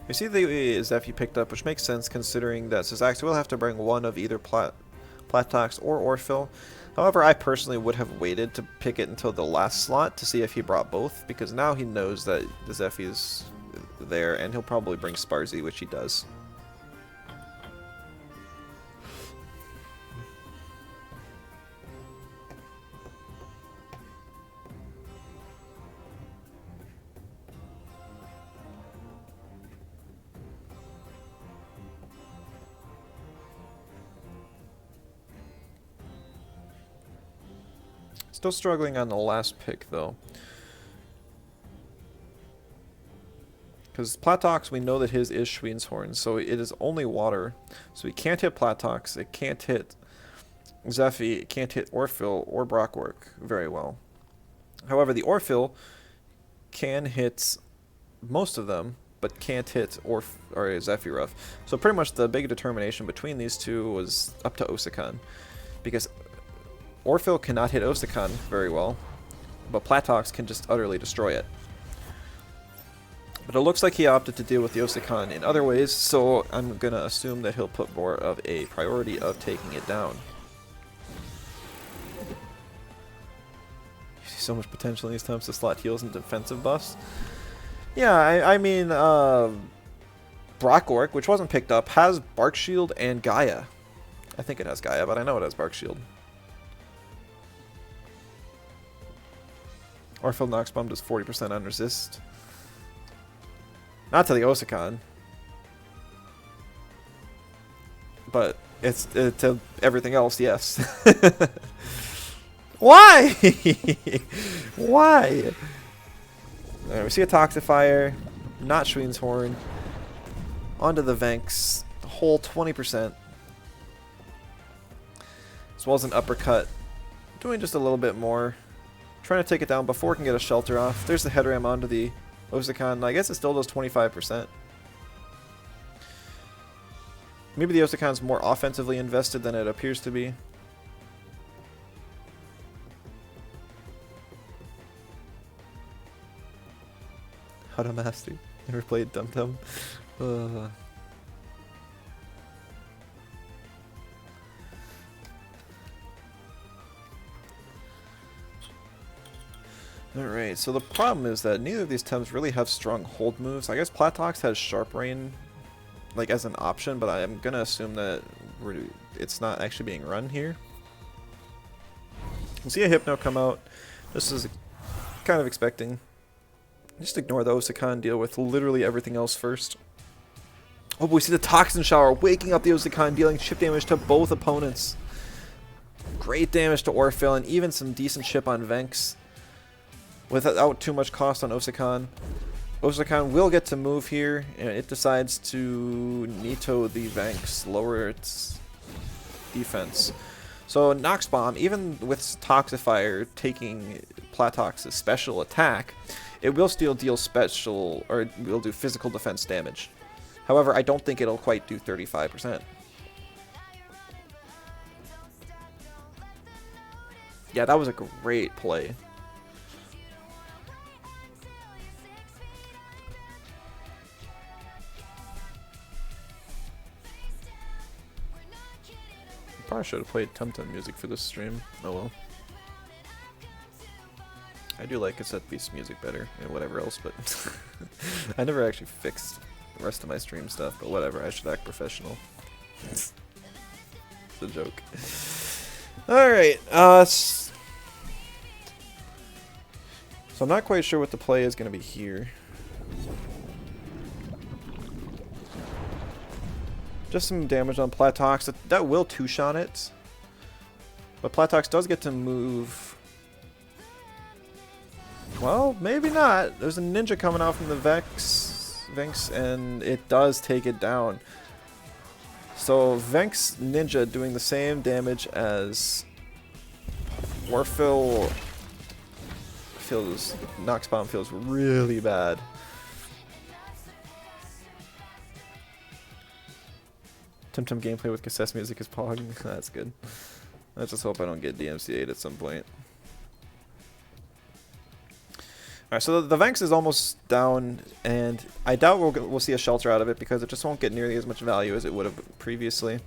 You see the Zephy picked up, which makes sense considering that Syzax will have to bring one of either Platox or Orphle. However, I personally would have waited to pick it until the last slot to see if he brought both, because now he knows that the Zephy is there, and he'll probably bring Sparzy, which he does. Still struggling on the last pick, though. Because Platox, we know that his is Schweinshorn, so it is only water. So he can't hit Platox, it can't hit Zephy, it can't hit Orphle or Brockwork very well. However, the Orphle can hit most of them, but can't hit Zephyruff. So pretty much the big determination between these two was up to Osakan. Because Orphle cannot hit Osakan very well, but Platox can just utterly destroy it. But it looks like he opted to deal with the Osakan in other ways, so I'm going to assume that he'll put more of a priority of taking it down. You see so much potential in these times to slot heals and defensive buffs. Yeah, I mean, Brockwork, which wasn't picked up, has Bark Shield and Gaia. I think it has Gaia, but I know it has Bark Shield. Orphle Nox Bomb does 40% on resist. Not to the Osakan. But it's to everything else, yes. Why? Why? Alright, we see a Toxifier. Not Schweinshorn. Onto the Venks. The whole 20%. As well as an uppercut. Doing just a little bit more. Trying to take it down before it can get a shelter off. There's the head ram onto the Osakan. I guess it still does 25%. Maybe the Osakan's more offensively invested than it appears to be. How to master. Never played Temtem. Alright, so the problem is that neither of these Tems really have strong hold moves. I guess Platox has Sharp Rain like as an option, but I'm going to assume that it's not actually being run here. We'll see a Hypno come out. This is kind of expecting. Just ignore the Osakan, deal with literally everything else first. Oh, but we see the Toxin Shower waking up the Osakan, dealing chip damage to both opponents. Great damage to Orphle, and even some decent chip on Venks. Without too much cost on Osakan. Osakan will get to move here, and it decides to Nito the Venks, lower its defense. So Nox Bomb, even with Toxifier taking Platox's special attack, it will still deal special, or it will do physical defense damage. However, I don't think it'll quite do 35%. Yeah, that was a great play. Probably should have played Temtem music for this stream. Oh well. I do like cassette piece music better and whatever else, but I never actually fixed the rest of my stream stuff, but whatever, I should act professional. It's a joke. Alright, so I'm not quite sure what the play is going to be here. Just some damage on Platox. That will two-shot it. But Platox does get to move. Well, maybe not. There's a ninja coming out from the Venks, and it does take it down. So Venks Ninja doing the same damage as Orphle feels... Nox Bomb feels really bad. Temtem gameplay with cassette music is pog. That's good. I just hope I don't get DMCA'd at some point. Alright, so the Vex is almost down, and I doubt we'll see a shelter out of it because it just won't get nearly as much value as it would have previously.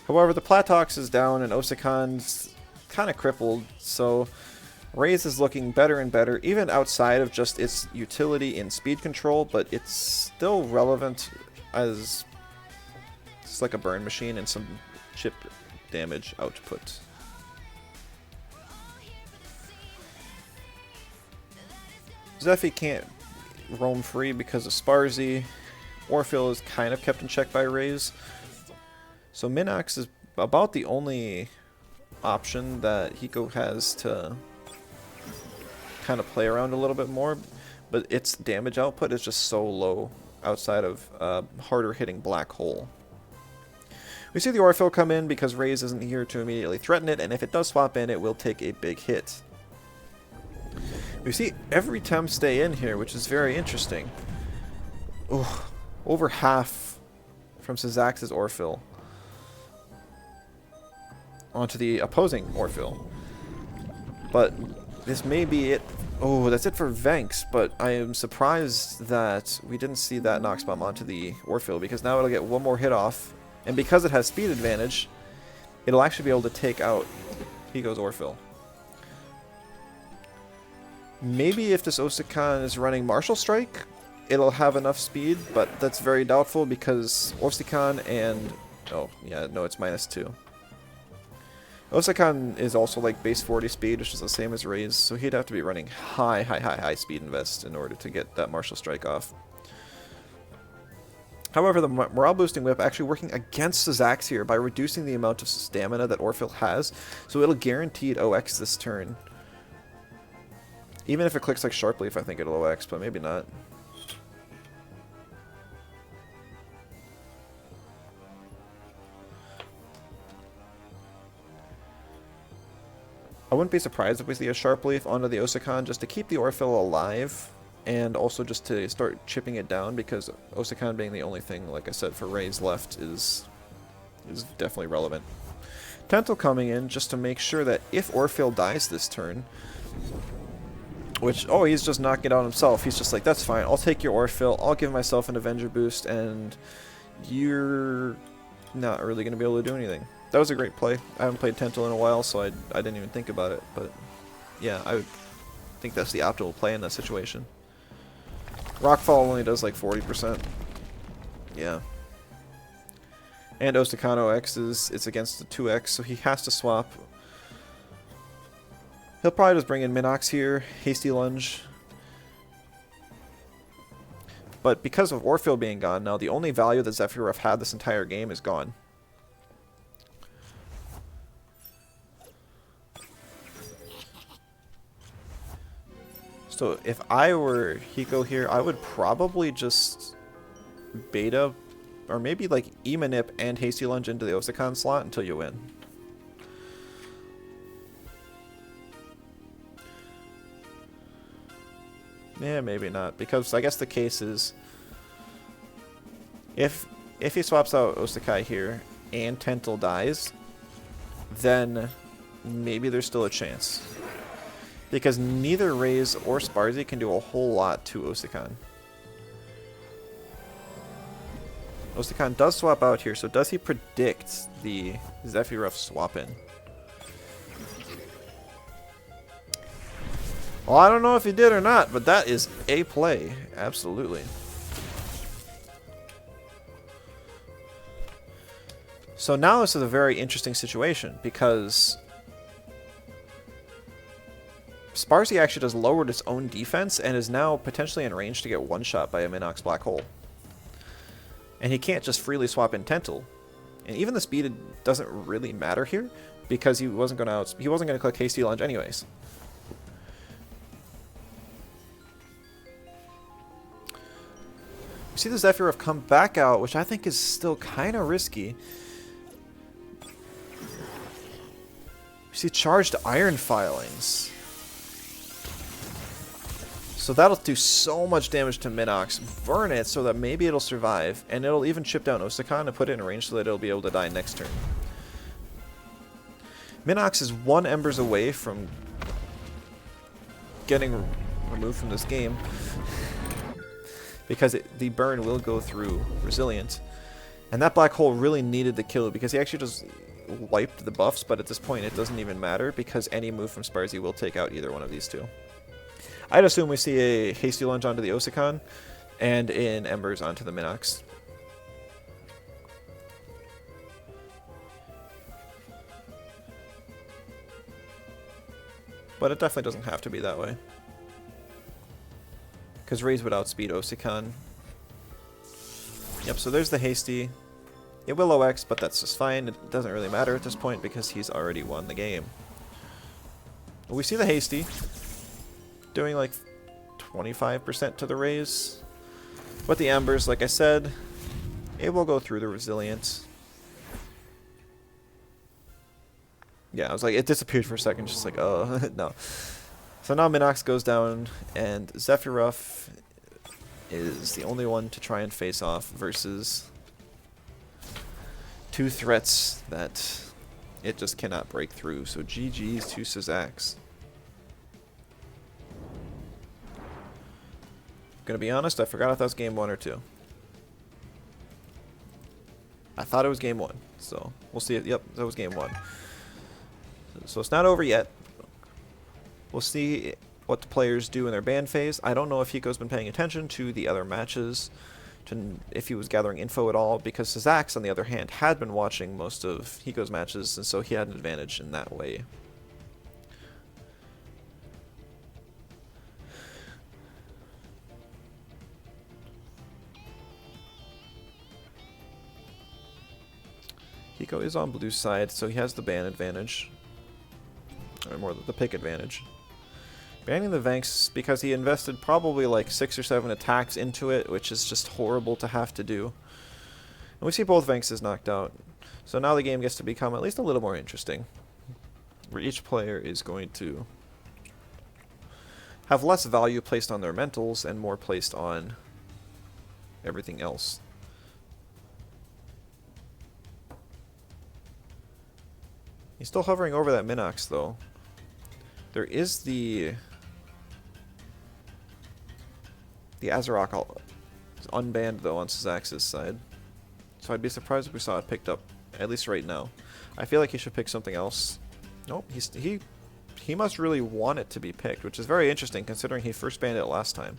However, the Platox is down and Osakon's kind of crippled, so Raze is looking better and better, even outside of just its utility in speed control, but it's still relevant as it's like a burn machine and some chip damage output. Zephy can't roam free because of Sparzy. Orphil is kind of kept in check by Raze. So Minox is about the only option that Hiko has to kind of play around a little bit more, but its damage output is just so low outside of harder hitting Black Hole. We see the Orphil come in because Raze isn't here to immediately threaten it, and if it does swap in, it will take a big hit. We see every Tem stay in here, which is very interesting. Ooh, over half from Syzax's Orphil onto the opposing Orphil. But this may be it. Oh, that's it for Venks, but I am surprised that we didn't see that Nox Bomb onto the Orphil, because now it'll get one more hit off, and because it has speed advantage, it'll actually be able to take out Hiko's Orphil. Maybe if this Osakon is running Martial Strike, it'll have enough speed, but that's very doubtful because Osakon and... Oh, yeah, no, it's -2. Osakon is also like base 40 speed, which is the same as Raze, so he'd have to be running high speed invest in order to get that Martial Strike off. However, the morale boosting whip actually working against Syzax here by reducing the amount of stamina that Orphil has, so it'll guaranteed OX this turn. Even if it clicks like Sharp Leaf, I think it'll OX, but maybe not. I wouldn't be surprised if we see a Sharp Leaf onto the Osakon just to keep the Orphil alive, and also just to start chipping it down, because Osakon being the only thing, like I said, for Raze left is definitely relevant. Tentel coming in just to make sure that if Orphil dies this turn, which, oh, he's just knocking it out himself. He's just like, that's fine. I'll take your Orphil. I'll give myself an Avenger boost, and you're not really going to be able to do anything. That was a great play. I haven't played Tentel in a while, so I didn't even think about it. But, yeah, I would think that's the optimal play in that situation. Rockfall only does like 40%. Yeah. And Osakano X it's against the 2X, so he has to swap. He'll probably just bring in Minox here, Hasty Lunge. But because of Orphil being gone now, the only value that Zephyroth had this entire game is gone. So if I were Hiko here, I would probably just beta, or maybe like E-Manip and Hasty Lunge into the Osakon slot until you win. Yeah, maybe not, because I guess the case is if he swaps out Osakai here and Tentel dies, then maybe there's still a chance. Because neither Raze or Sparzy can do a whole lot to Osakon. Osakon does swap out here, so does he predict the Zephyroth swap in? Well, I don't know if he did or not, but that is a play. Absolutely. So now this is a very interesting situation, because Sparzy actually just lowered its own defense and is now potentially in range to get one-shot by a Minox Black Hole. And he can't just freely swap in Tentel. And even the speed doesn't really matter here, because he wasn't going to click Hasty Lunge anyways. We see the Zephyroth come back out, which I think is still kind of risky. We see charged iron filings. So that'll do so much damage to Minox. Burn it so that maybe it'll survive, and it'll even chip down Osakan and put it in range so that it'll be able to die next turn. Minox is 1 embers away from getting removed from this game because the burn will go through Resilient. And that black hole really needed the kill because he actually just wiped the buffs, but at this point it doesn't even matter because any move from Sparzy will take out either one of these two. I'd assume we see a hasty lunge onto the Osakan and in embers onto the Minox. But it definitely doesn't have to be that way. Because Raze would outspeed Osakan. Yep, so there's the hasty. It will OX, but that's just fine. It doesn't really matter at this point because he's already won the game. We see the hasty doing like 25% to the Raze. But the embers, like I said, it will go through the Resilience. Yeah, I was like, it disappeared for a second, just like, oh, no. So now Minox goes down, and Zephyruff is the only one to try and face off versus 2 threats that it just cannot break through. So GG's to Syzax. Gonna be honest, I forgot if that was game 1 or 2. I thought it was game 1, so we'll see it. Yep, that was game 1. So it's not over yet. We'll see what the players do in their ban phase. I don't know if Hiko's been paying attention to the other matches, if he was gathering info at all, because Syzax, on the other hand, had been watching most of Hiko's matches, and so he had an advantage in that way. Hiko is on Blue's side, so he has the ban advantage. Or more the pick advantage. Banning the Venks because he invested probably like 6 or 7 attacks into it, which is just horrible to have to do. And we see both Venks is knocked out. So now the game gets to become at least a little more interesting. Where each player is going to have less value placed on their mentals and more placed on everything else. He's still hovering over that Minox though. There is the Azarok unbanned though on Syzax's side. So I'd be surprised if we saw it picked up, at least right now. I feel like he should pick something else. Nope, he must really want it to be picked, which is very interesting considering he first banned it last time.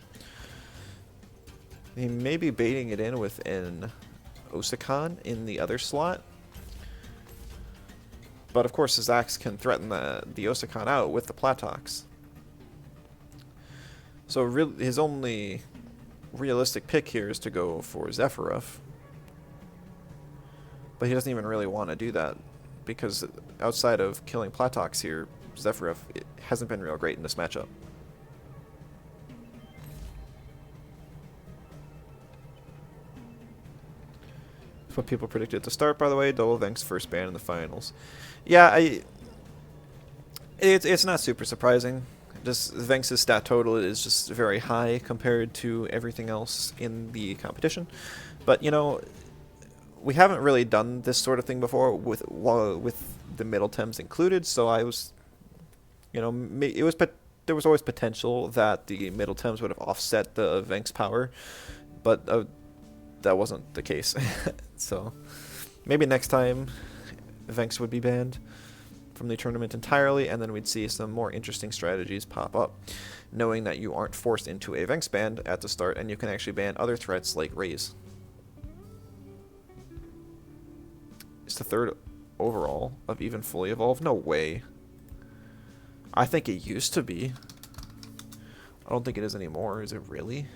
He may be baiting it in with an Osakan in the other slot. But of course, Syzax can threaten the Osakan out with the Platox. So his only realistic pick here is to go for Zephyruff. But he doesn't even really want to do that, because outside of killing Platox here, Zephyruff hasn't been real great in this matchup. That's what people predicted at the start, by the way. Double Venk's first ban in the finals. Yeah, it's not super surprising. Just Venks' stat total is just very high compared to everything else in the competition. But you know, we haven't really done this sort of thing before with the middle Tems included. So I was, you know, there was always potential that the middle Tems would have offset the Venks power, but that wasn't the case. So maybe next time Venks would be banned from the tournament entirely, and then we'd see some more interesting strategies pop up, knowing that you aren't forced into a Venks ban at the start, and you can actually ban other threats like Raze. It's the 3rd overall of even fully evolved? No way. I think it used to be. I don't think it is anymore. Is it really?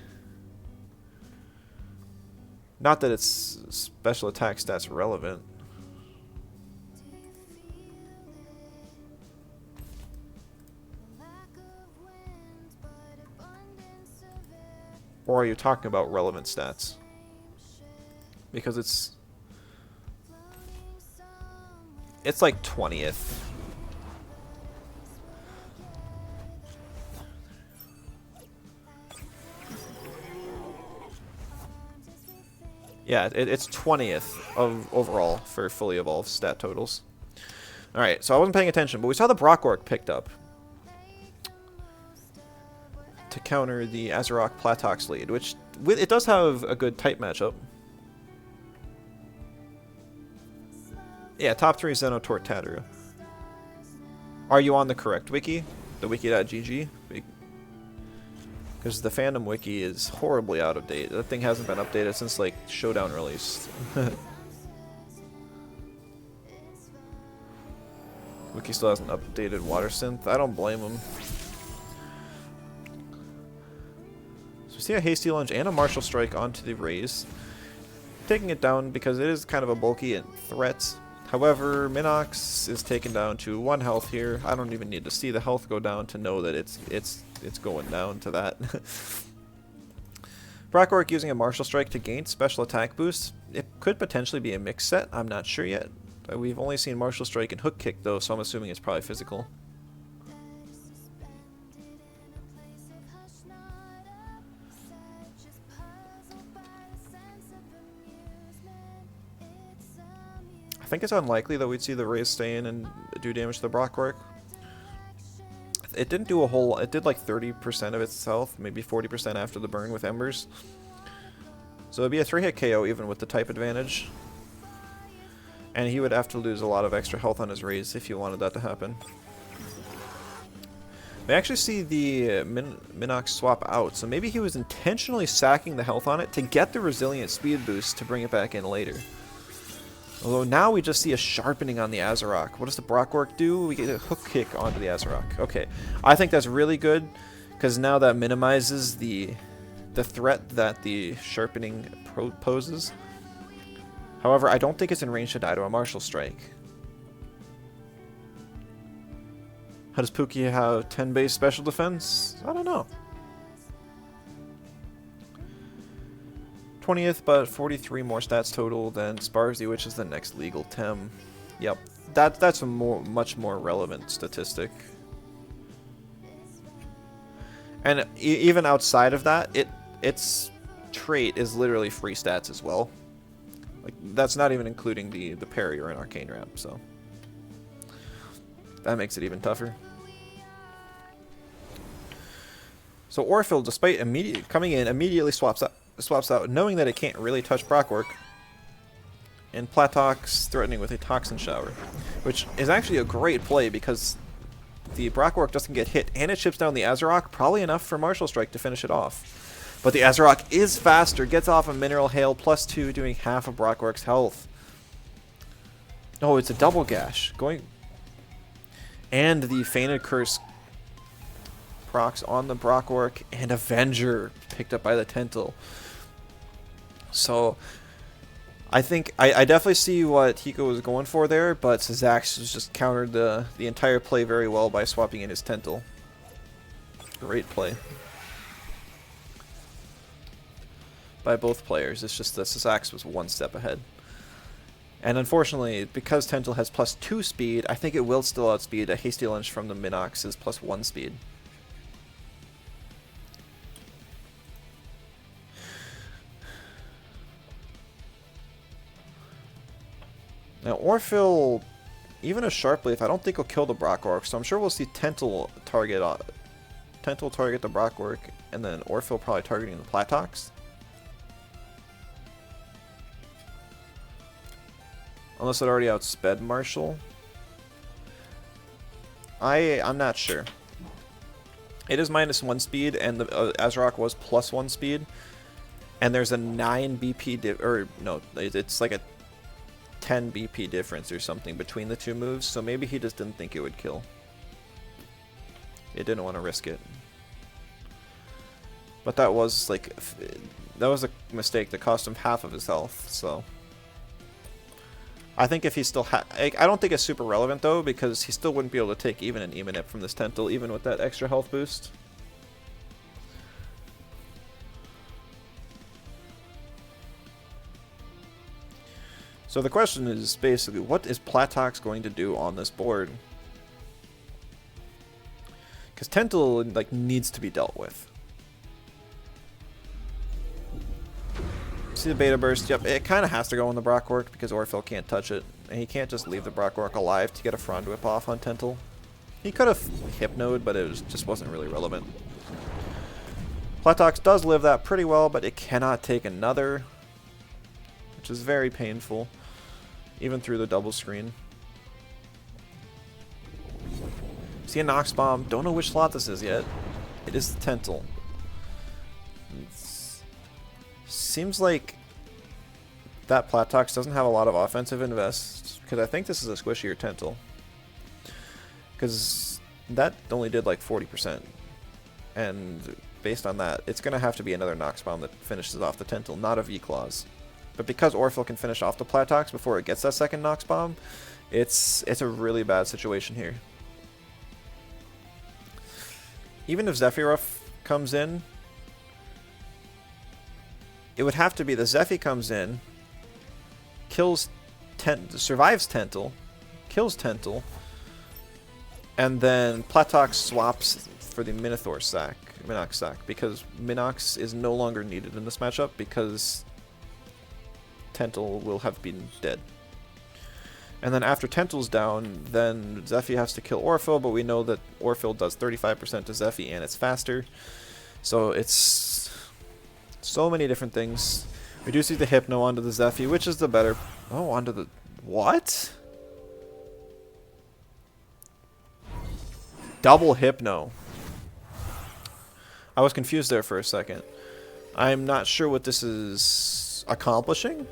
Not that its special attack stats relevant. Or are you talking about relevant stats? Because it's like 20th. Yeah, it's 20th of overall for fully evolved stat totals. Alright, so I wasn't paying attention, but we saw the Brockwork picked up to counter the Azerok Platox lead, which it does have a good type matchup. Yeah, top 3 Xeno Tortadra. Are you on the correct wiki? The wiki.gg? Because the fandom wiki is horribly out of date. That thing hasn't been updated since, like, Showdown release. Wiki still hasn't updated Water Synth. I don't blame him. So we see a Hasty Lunge and a Martial Strike onto the Raze. Taking it down because it is kind of a bulky threat. However, Minox is taken down to 1 health here. I don't even need to see the health go down to know that it's going down to that. Brockwork using a Martial Strike to gain special attack boost. It could potentially be a mix set. I'm not sure yet. We've only seen Martial Strike and Hook Kick though, so I'm assuming it's probably physical. I think it's unlikely that we'd see the Raze stay in and do damage to the Brockwork. It didn't do a whole... It did like 30% of its health, maybe 40% after the burn with Embers. So it'd be a 3-hit KO even with the type advantage. And he would have to lose a lot of extra health on his Raze if you wanted that to happen. We actually see the Minox swap out, so maybe he was intentionally sacking the health on it to get the resilient speed boost to bring it back in later. Although now we just see a sharpening on the Azerok. What does the Brockwork do? We get a Hook Kick onto the Azerok. Okay, I think that's really good, because now that minimizes the threat that the sharpening poses. However, I don't think it's in range to die to a Martial Strike. How does Pookie have 10 base special defense? I don't know. 20th, but 43 more stats total than Sparsy, which is the next legal Tem. Yep, that's a much more relevant statistic. And even outside of that, its trait is literally free stats as well. Like, that's not even including the parry or an arcane ramp, so that makes it even tougher. So Orphle, despite coming in, immediately swaps out, knowing that it can't really touch Brockwork, and Platox threatening with a Toxin Shower, which is actually a great play because the Brockwork doesn't get hit, and it chips down the Azerok, probably enough for Martial Strike to finish it off. But the Azerok is faster, gets off a Mineral Hail +2, doing half of Brockwork's health. Oh, it's a double gash. And the Fainted Curse procs on the Brockwork, and Avenger picked up by the Tentil. So I think I definitely see what Hiko was going for there, but Zax has just countered the entire play very well by swapping in his Tentil. Great play by both players. It's just that Zax was one step ahead. And unfortunately, because Tentil has +2 speed, I think it will still outspeed a Hasty Lunge from the Minox's +1 speed. Now Orphle, even a Sharp Leaf, I don't think will kill the Brockwork, so I'm sure we'll see Tentil target the Brockwork, and then Orphle probably targeting the Platox. Unless it already outsped Martial. I'm not sure. It is -1 speed, and the Azerok was +1 speed. And there's a 9 BP it's like a 10 BP difference or something between the two moves, so maybe he just didn't think it would kill. It didn't want to risk it. But that was a mistake that cost him half of his health, so I think if he still I don't think it's super relevant though, because he still wouldn't be able to take even an Emanip from this Tentil, even with that extra health boost. So the question is basically, what is Platox going to do on this board? Because Tentil needs to be dealt with. See the beta burst? Yep, it kind of has to go on the Brockwork because Orphel can't touch it. And he can't just leave the Brockwork alive to get a Frond Whip off on Tentel. He could have Hypnoed, but it just wasn't really relevant. Platox does live that pretty well, but it cannot take another, which is very painful, even through the double screen. See a Nox Bomb. Don't know which slot this is yet. It is the Tentel. Seems like that Platox doesn't have a lot of offensive invest, because I think this is a squishier Tentel. Because that only did like 40%. And based on that, it's going to have to be another Nox Bomb that finishes off the Tentel, not a V-Claws. But because Orphel can finish off the Platox before it gets that second Nox Bomb, it's a really bad situation here. Even if Zephyruff comes in, it would have to be the Zephy comes in, survives Tentel, kills Tentel, and then Platox swaps for the Minox sack, because Minox is no longer needed in this matchup because Tentel will have been dead. And then after Tentel's down, then Zephy has to kill Orphel, but we know that Orphel does 35% to Zephy and it's faster. So it's so many different things. We do see the Hypno onto the Zephy, which is the better... Oh, onto the... What? Double Hypno. I was confused there for a second. I'm not sure what this is accomplishing.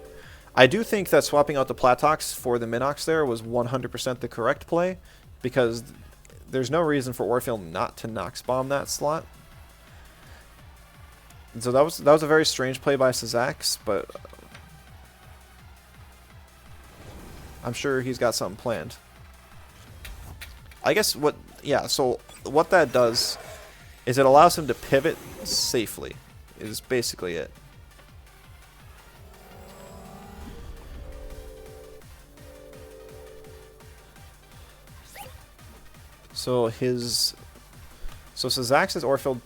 I do think that swapping out the Platox for the Minox there was 100% the correct play, because there's no reason for Orphel not to Nox Bomb that slot. And so that was a very strange play by Sazax, but I'm sure he's got something planned. I guess so what that does is it allows him to pivot safely, is basically it. So Sazax's Orphel,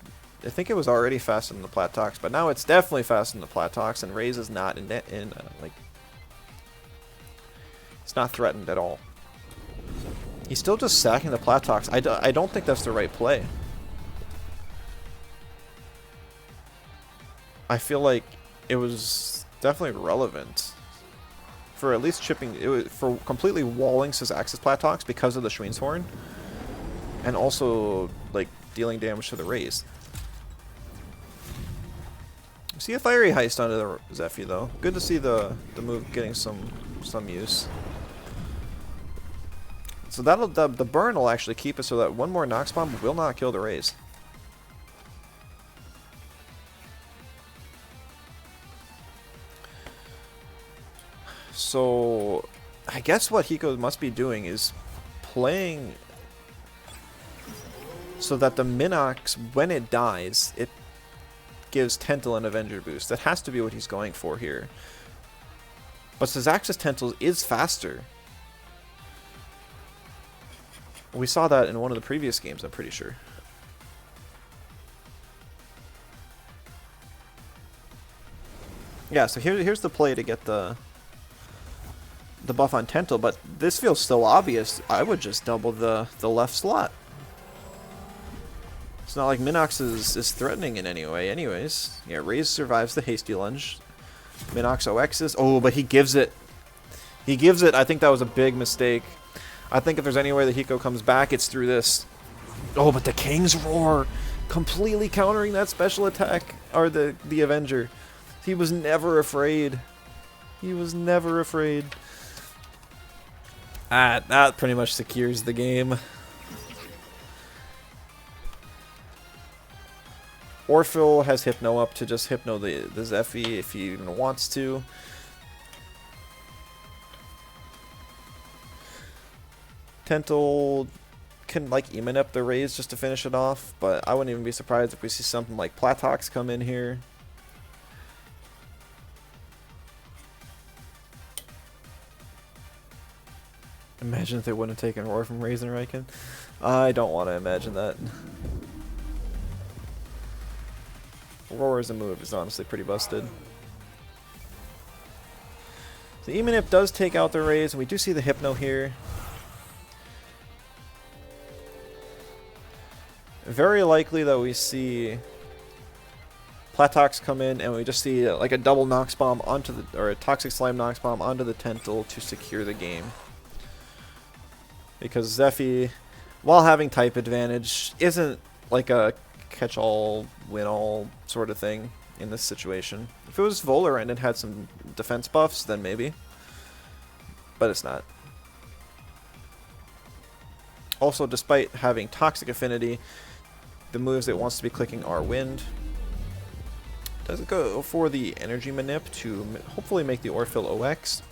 I think it was already faster than the Platox, but now it's definitely faster than the Platox, and Raze is not like, it's not threatened at all. He's still just sacking the Platox. I don't think that's the right play. I feel like it was definitely relevant for at least chipping, for completely walling Sazax's Platox because of the Schween's Horn. And also, like, dealing damage to the Raze. See a Fiery Heist onto the Zephy, though. Good to see the move getting some use. So the burn will actually keep it so that one more Nox Bomb will not kill the Raze. So, I guess what Hiko must be doing is playing so that the Minox, when it dies, it gives Tentel an Avenger boost. That has to be what he's going for here. But Sazax's Tentel is faster. We saw that in one of the previous games, I'm pretty sure. Yeah, so here's the play to get the buff on Tentel, but this feels so obvious, I would just double the left slot. It's not like Minox is threatening in any way anyways. Yeah, Raze survives the hasty lunge. Minox OXs. Oh, but he gives it. He gives it. I think that was a big mistake. I think if there's any way that Hiko comes back, it's through this. Oh, but the King's Roar completely countering that special attack, or the Avenger. He was never afraid. He was never afraid. That pretty much secures the game. Orphel has Hypno up to just Hypno the Zephy if he even wants to. Tentel can like Eman up the Raze just to finish it off, but I wouldn't even be surprised if we see something like Platox come in here. Imagine if they wouldn't have taken Roar from Raze and Raiken. I don't want to imagine that. Roar as a move is honestly pretty busted. The E-Manip does take out the Raise, and we do see the Hypno here. Very likely that we see Platox come in, and we just see like a double Nox Bomb onto the, or a Toxic Slime Nox Bomb onto the Tental to secure the game. Because Zephy, while having type advantage, isn't like a catch-all, win-all sort of thing in this situation. If it was Volar and it had some defense buffs, then maybe. But it's not. Also, despite having Toxic Affinity, the moves it wants to be clicking are Wind. Does it go for the Energy Manip to hopefully make the Orphle OX?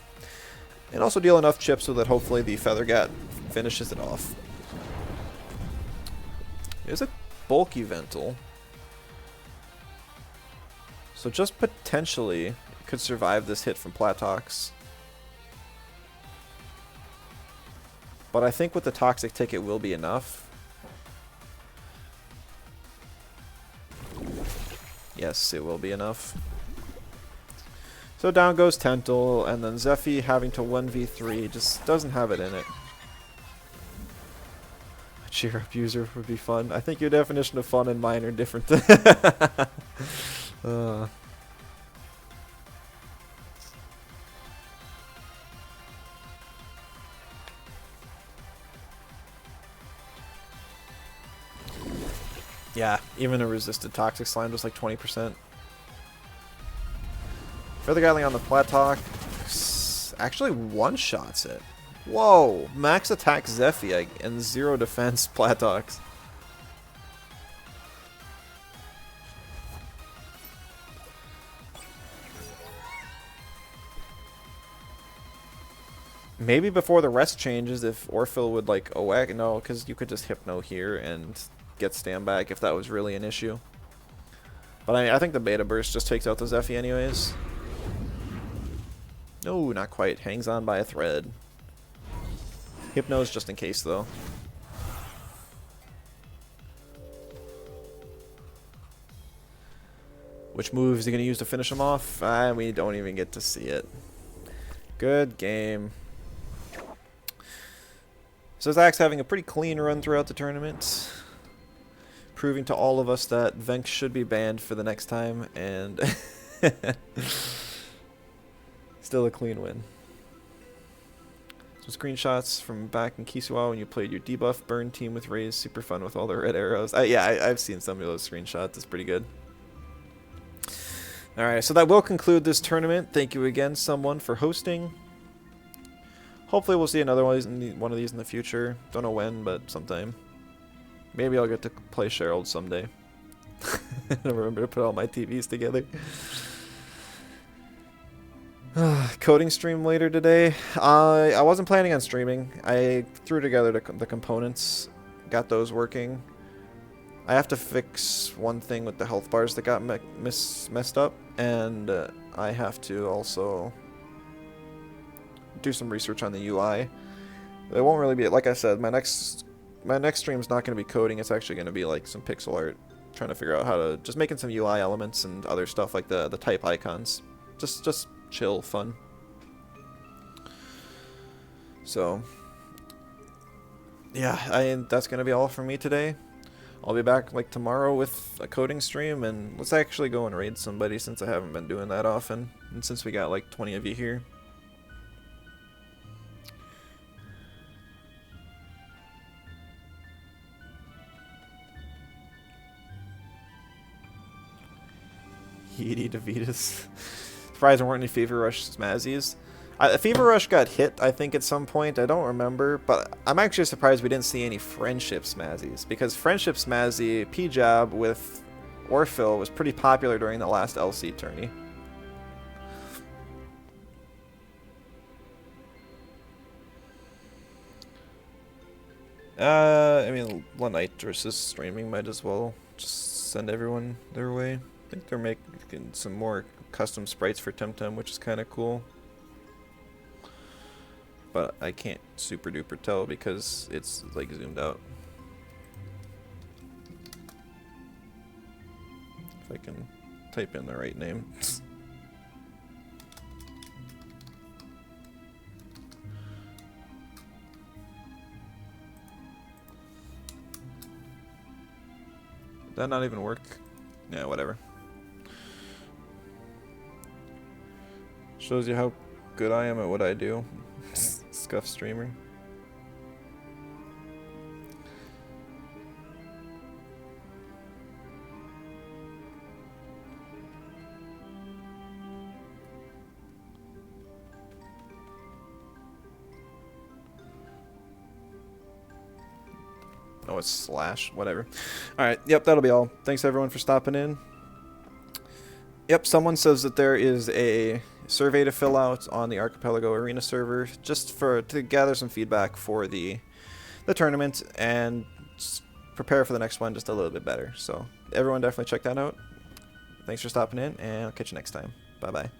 And also deal enough chips so that hopefully the Feathergat finishes it off. There's a bulky Vental. So just potentially it could survive this hit from Platox. But I think with the Toxic Tick it will be enough. Yes, it will be enough. So down goes Tental, and then Zephy having to 1v3 just doesn't have it in it. A cheer up user would be fun. I think your definition of fun and mine are different. Yeah, even a resisted Toxic Slime was like 20%. Further Gatling on the Platox actually one-shots it. Whoa! Max attack Zephy and 0 defense Platox. Maybe before the rest changes, if Orphle would like OX, no, because you could just Hypno here and get stand back if that was really an issue. But I think the Beta Burst just takes out the Zephy anyways. No, not quite. Hangs on by a thread. Hypno's just in case, though. Which move is he going to use to finish him off? We don't even get to see it. Good game. So Zach's having a pretty clean run throughout the tournament. Proving to all of us that Venk should be banned for the next time, and still a clean win. Some screenshots from back in Kisuwa when you played your debuff burn team with Raze. Super fun with all the red arrows. I've seen some of those screenshots. It's pretty good. Alright, so that will conclude this tournament. Thank you again, someone, for hosting. Hopefully we'll see another one of these in the future. Don't know when, but sometime. Maybe I'll get to play Sherald someday. I don't remember to put all my TVs together. Coding stream later today. I wasn't planning on streaming. I threw together the components, got those working. I have to fix one thing with the health bars that got messed up, and I have to also do some research on the UI. It won't really be, like I said, my next stream is not going to be coding. It's actually going to be like some pixel art, trying to figure out how to just making some UI elements and other stuff like the type icons. Just chill, fun. So yeah, that's going to be all for me today. I'll be back like tomorrow with a coding stream, and let's actually go and raid somebody since I haven't been doing that often, and since we got like 20 of you here. Edie DeVitas. Surprised there weren't any Fever Rush Smazies. Fever Rush got hit, I think, at some point. I don't remember, but I'm actually surprised we didn't see any Friendship Smazies, because Friendship Smazzy P-Jab with Orphle was pretty popular during the last LC tourney. I mean, Lenitrus is streaming, might as well just send everyone their way. I think they're making some more custom sprites for Temtem, which is kind of cool. But I can't super duper tell because it's like zoomed out. If I can type in the right name. Did that not even work? Yeah, whatever. Shows you how good I am at what I do. Scuff streamer. Oh, it's slash. Whatever. Alright, yep, that'll be all. Thanks everyone for stopping in. Yep, someone says that there is a survey to fill out on the Archipelago Arena server just to gather some feedback for the tournament and prepare for the next one just a little bit better. So everyone definitely check that out. Thanks for stopping in, and I'll catch you next time. Bye-bye.